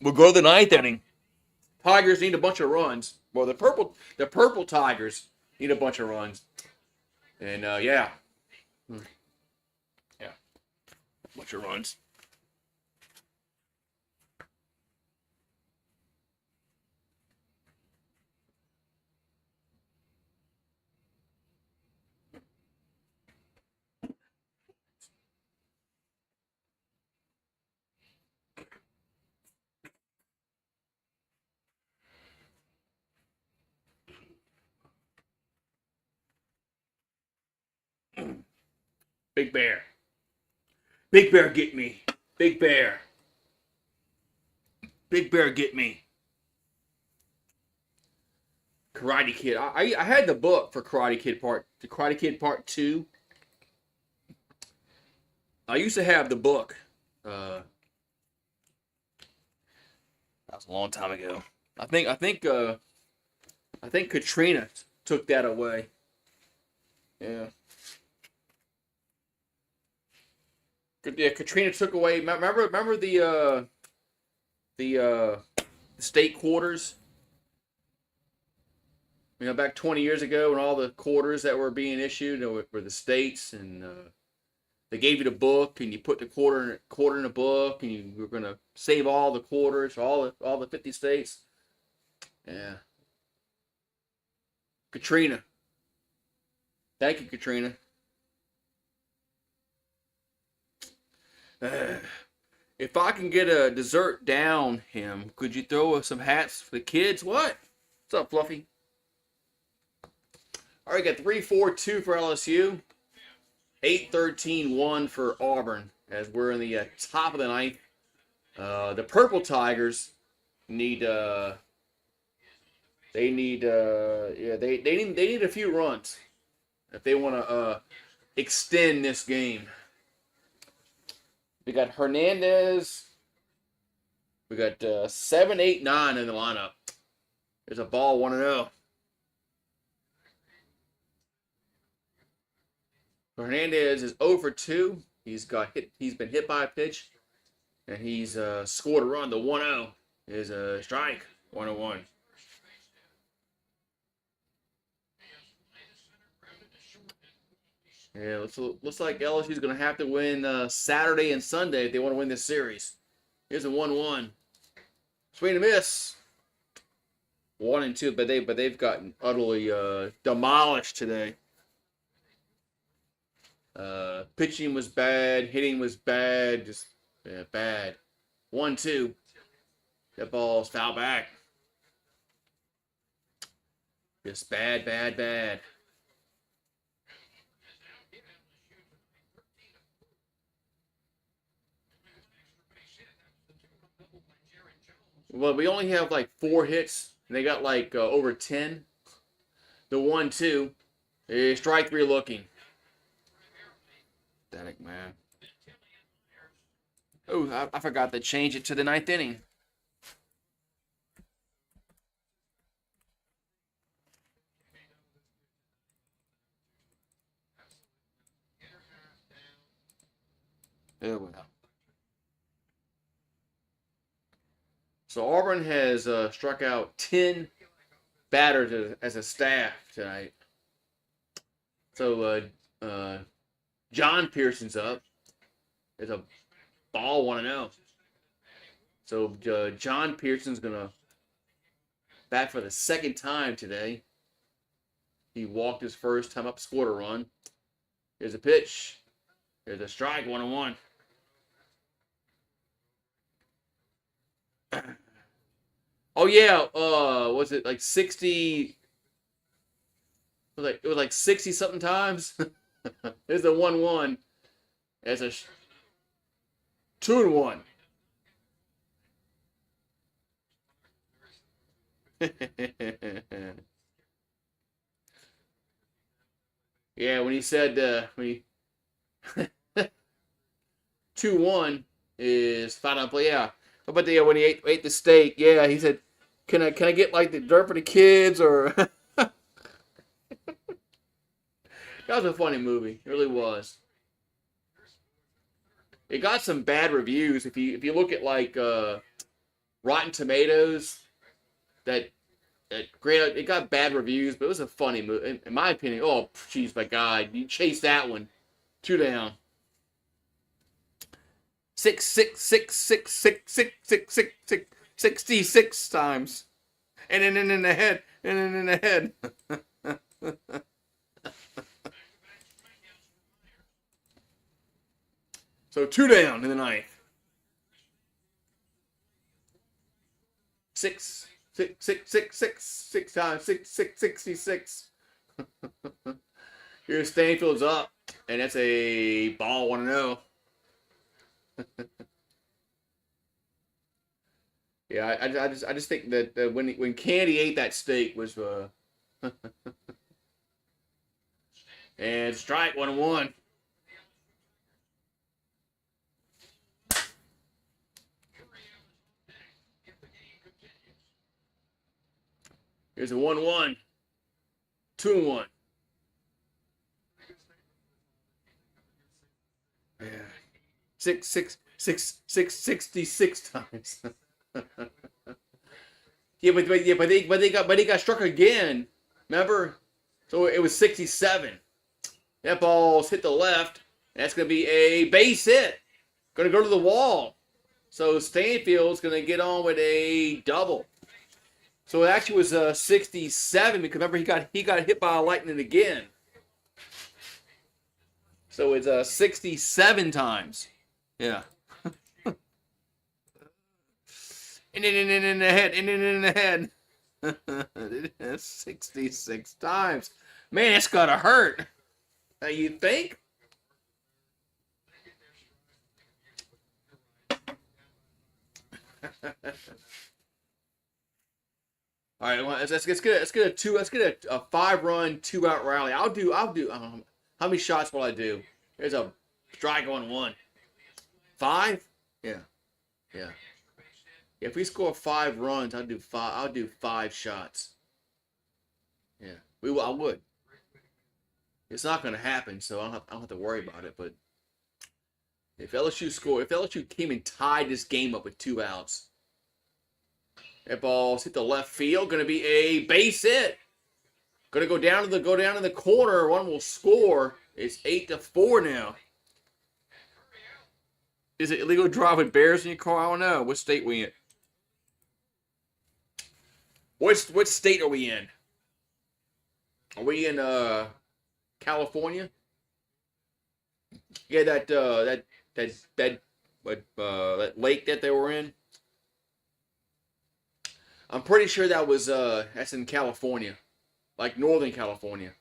We'll go to the ninth inning. Tigers need a bunch of runs. Well, the purple Tigers need a bunch of runs. And yeah. Yeah. A bunch of runs. Big Bear. Big Bear, get me. Big Bear. Big Bear, get me. Karate Kid. I had the book for Karate Kid Part 2. I used to have the book. That was a long time ago. I think Katrina took that away. Yeah. Yeah, Katrina took away. Remember the state quarters. You know, back 20 years ago, when all the quarters that were being issued were the states, and they gave you the book, and you put the quarter in the book, and you were gonna save all the quarters for all the 50 states. Yeah. Katrina. Thank you, Katrina. If I can get a dessert down him, could you throw some hats for the kids? What? What's up, Fluffy? All right, got 3-4-2 for LSU. 8-13-1 for Auburn, as we're in the top of the ninth. The Purple Tigers need they need a few runs if they want to extend this game. We got Hernandez. We got 7, 8, 9 in the lineup. There's a ball 1-0. Hernandez is 0 for 2. He's been hit by a pitch, and he's scored a run. The 1-0 is a strike. 1-1. Yeah, looks like LSU's going to have to win Saturday and Sunday if they want to win this series. Here's a 1-1. Swing and miss. 1-2, but they've gotten utterly demolished today. Pitching was bad, hitting was bad, just bad. 1-2. That ball's foul back. Just bad, bad, bad. Well, we only have like 4 hits, and they got like over 10. The 1-2 is strike 3 looking. Pathetic, man. Oh, I forgot to change it to the 9th inning. Oh, well. So Auburn has struck out 10 batters as a staff tonight. So John Pearson's up. There's a ball 1-0. So John Pearson's going to bat for the second time today. He walked his first time up, scored a run. Here's a pitch. There's a strike, 1-1. Oh yeah, was it like 60? it was like 60 something times. There's a 1-1. There's a 2-1. Yeah, when he said when he 2-1 is final play. Yeah, but when he ate the steak, yeah, he said, "Can I get like the dirt for the kids?" Or that was a funny movie. It really was. It got some bad reviews. If you look at like Rotten Tomatoes, that great, it got bad reviews, but it was a funny movie in my opinion. Oh, jeez, my God, you chased that one. 2 down. 66 times. And then in the head. And then in the head. So 2 down in the ninth. 6 times. 66. Here's Stanfield's up. And that's a ball 1-0. Yeah, I just think that when Candy ate that steak was and strike 1-1. Here's a 1-1, 2-1. Yeah, 66 times. Yeah, but they got struck again. Remember? So it was 67. That ball's hit the left. That's gonna be a base hit. Gonna go to the wall. So Stanfield's gonna get on with a double. So it actually was 67 because remember he got hit by a lightning again. So it's 67 times. Yeah. And then in the head, and then in the head. 66 times. Man, it's gotta hurt. You think? All right, let's get a 5-run 2-out rally. I'll do. How many shots will I do? There's a strike on 1. 5? Yeah. If we score 5 runs, I'll do 5 shots. Yeah, I would. It's not going to happen, so I don't have to worry about it. But if LSU came and tied this game up with 2 outs, that ball's hit the left field, going to be a base hit. Going to go down in the corner. One will score. It's 8-4 now. Is it illegal to drive with bears in your car? I don't know. What state we in? What state are we in? Are we in California? Yeah, that lake that they were in. I'm pretty sure that's in California, like Northern California.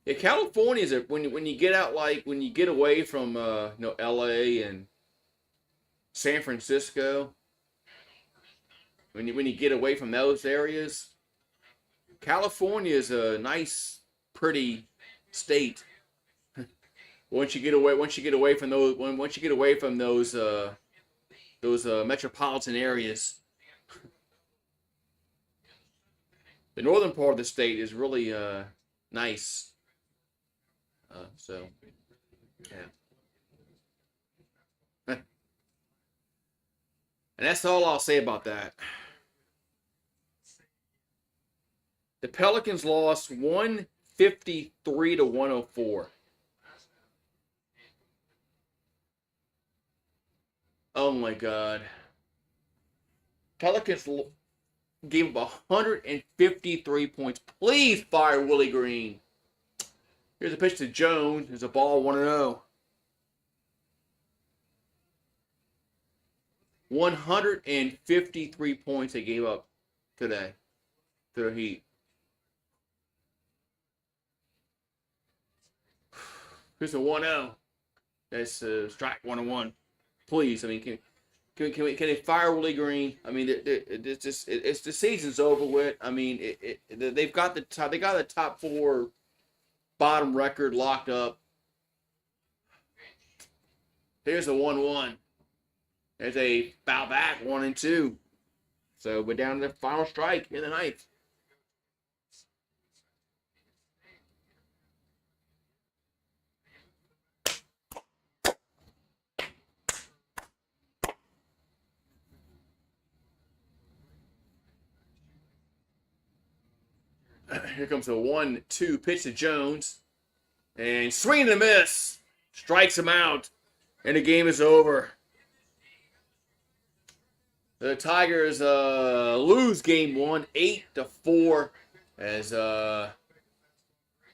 Yeah, California is when you get out, like when you get away from LA and San Francisco. When you get away from those areas, California is a nice, pretty state. Once you get away from those metropolitan areas, the northern part of the state is really nice. So, yeah. And that's all I'll say about that. The Pelicans lost 153-104. Oh my God. Pelicans gave up 153 points. Please fire Willie Green. Here's a pitch to Jones. There's a ball 1-0. 153 points they gave up today to the Heat. Here's a 1-0. That's strike 1-1. Please, I mean, can they fire Willie Green? I mean, it's the season's over with. I mean, they've got the top 4 bottom record locked up. Here's a 1-1. There's a foul back 1-2. So we're down to the final strike in the ninth. Here comes a 1-2 pitch to Jones. And swing and a miss. Strikes him out. And the game is over. The Tigers lose game 1, 8-4. As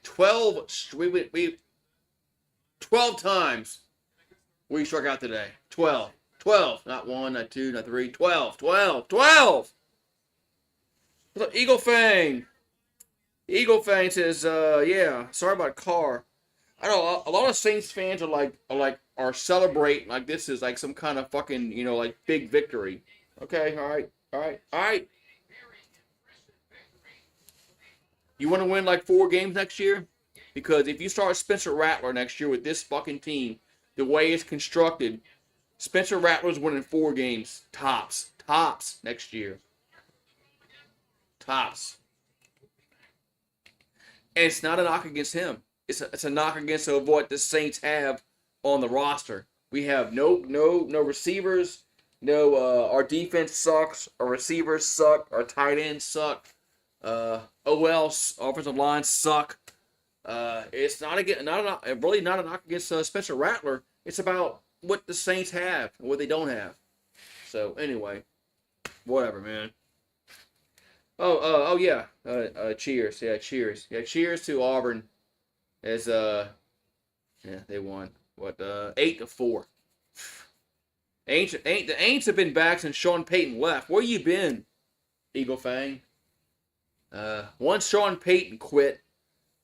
12 times we struck out today. 12. Not 1, not 2, not 3. 12. What's up, Eagle Fang? Eagle Fang says, yeah, sorry about car. I know a lot of Saints fans are celebrating like this is like some kind of fucking, like big victory. Okay, all right. You want to win like 4 games next year? Because if you start Spencer Rattler next year with this fucking team, the way it's constructed, Spencer Rattler's winning 4 games. Tops next year. Tops. And it's not a knock against him. It's a knock against what the Saints have on the roster. We have no receivers. No, our defense sucks. Our receivers suck. Our tight ends suck. OL's offensive line suck. It's really not a knock against Spencer Rattler. It's about what the Saints have and what they don't have. So anyway, whatever, man. Oh yeah. Cheers. Yeah, cheers. Yeah, cheers to Auburn. As yeah, they won. What 8-4. The Aints have been back since Sean Payton left. Where you been, Eagle Fang? Once Sean Payton quit,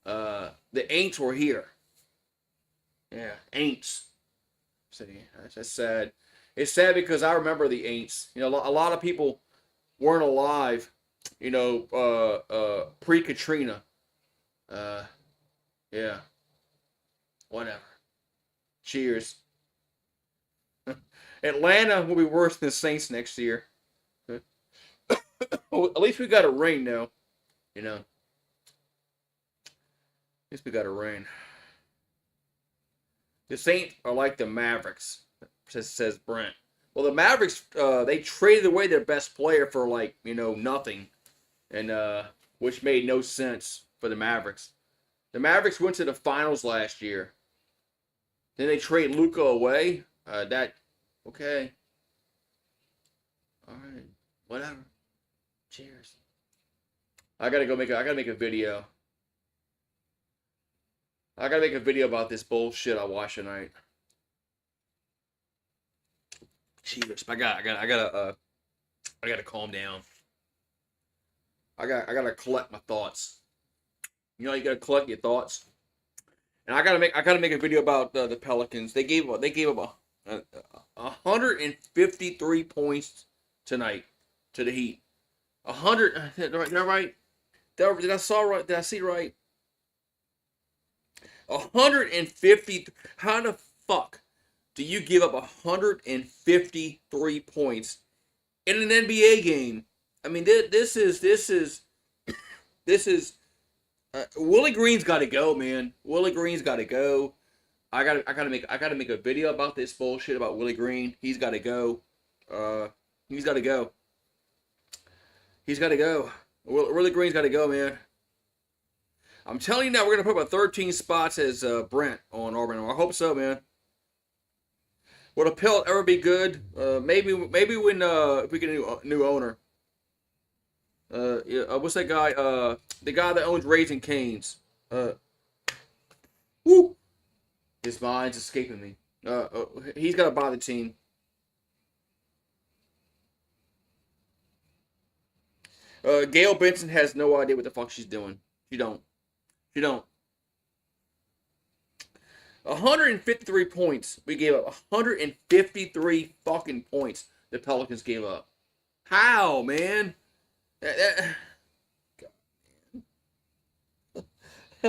the Aints were here. Yeah, Aints. See, that's sad. It's sad because I remember the Aints. A lot of people weren't alive. Pre-Katrina. Yeah. Whatever. Cheers. Atlanta will be worse than the Saints next year. Well, at least we got a ring now. At least we got a ring. The Saints are like the Mavericks, says Brent. Well, the Mavericks, they traded away their best player for nothing, and which made no sense for the Mavericks. The Mavericks went to the finals last year. Then they trade Luka away. Okay. All right. Whatever. Cheers. I gotta make a video. I gotta make a video about this bullshit I watched tonight. Cheers. I gotta calm down. I gotta collect my thoughts. You gotta collect your thoughts. And I gotta make a video about the Pelicans. They gave up 153 points tonight to the Heat. 100. Did I right? Did I see right? 150. How the fuck do you give up 153 points in an NBA game? I mean, this is Willie Green's got to go, man. Willie Green's got to go. I gotta make a video about this bullshit about Willie Green. He's got to go. He's got to go. Willie Green's got to go, man. I'm telling you now, we're gonna put about 13 spots as Brent on Auburn. I hope so, man. Would a Pelt ever be good? Maybe when if we get a new owner. What's that guy? The guy that owns Raising Cane's. Woo! His mind's escaping me. He's got to buy the team. Gail Benson has no idea what the fuck she's doing. She don't. She don't. 153 points. We gave up 153 fucking points. The Pelicans gave up. How, man? At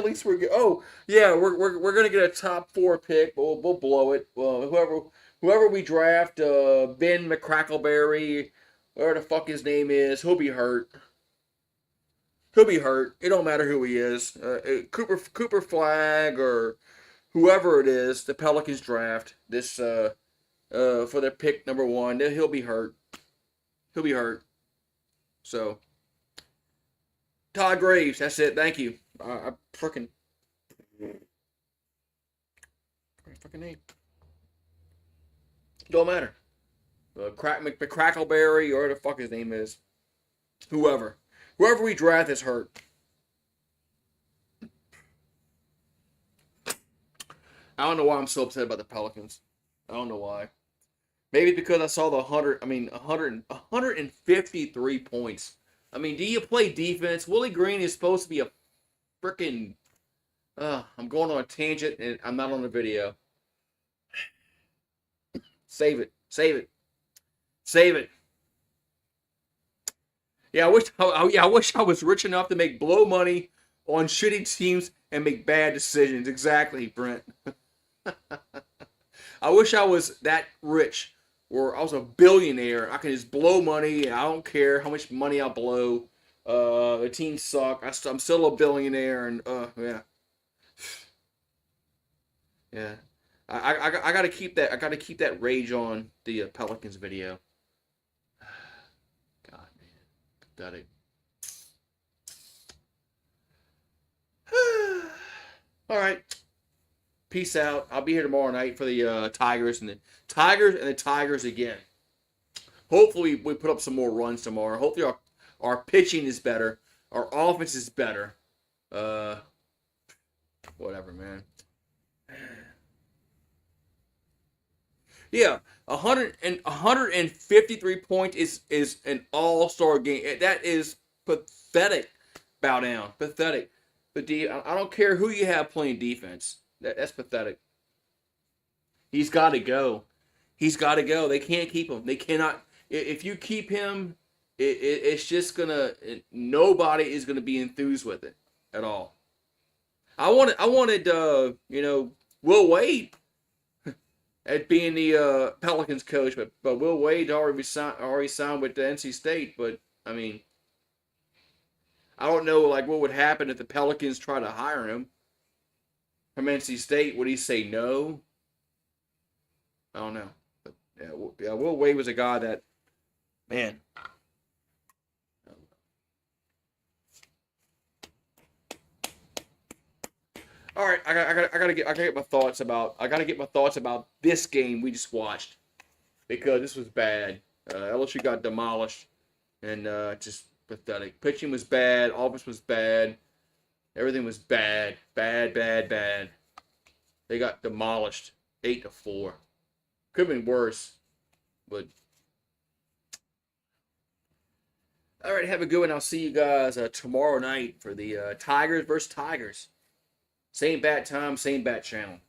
least we're good. Oh yeah, we're gonna get a top 4 pick, but we'll blow it. Well, whoever we draft, Ben McCrackleberry, whatever the fuck his name is, he'll be hurt. He'll be hurt. It don't matter who he is. Cooper Flag or whoever it is, the Pelicans draft this for their pick number 1. He'll be hurt. He'll be hurt. So Todd Graves, that's it. Thank you. I freaking name. Don't matter. McCrackleberry or whatever the fuck his name is. Whoever we draft is hurt. I don't know why I'm so upset about the Pelicans. I don't know why. Maybe because I saw the 153 points. I mean, do you play defense? Willie Green is supposed to be a freaking. I'm going on a tangent and I'm not on the video. Save it. Yeah, I wish I was rich enough to make blow money on shitty teams and make bad decisions. Exactly, Brent. I wish I was that rich, or I was a billionaire. I can just blow money, and I don't care how much money I blow. The teams suck. I'm still a billionaire, and yeah. I gotta keep that. I gotta keep that rage on the Pelicans video. God, man, pathetic. All right. Peace out. I'll be here tomorrow night for the Tigers and the Tigers again. Hopefully we put up some more runs tomorrow. Hopefully our pitching is better. Our offense is better. Whatever, man. Yeah, 153 points is an all-star game. That is pathetic. Bow down. Pathetic. But I don't care who you have playing defense. That's pathetic. He's got to go. He's got to go. They can't keep him. They cannot. If you keep him, it's just gonna. Nobody is gonna be enthused with it at all. I wanted Will Wade at being the Pelicans coach, but Will Wade already signed with the NC State. But I mean, I don't know what would happen if the Pelicans try to hire him from NC State. Would he say no? I don't know. But yeah, Will Wade was a guy that, man. All right, I gotta get my thoughts about this game we just watched, because this was bad. LSU got demolished, and just pathetic. Pitching was bad. Offense was bad. Everything was bad. Bad. They got demolished, 8-4. Could have been worse, but all right. Have a good one. I'll see you guys tomorrow night for the Tigers versus Tigers. Same bat time, same bat channel.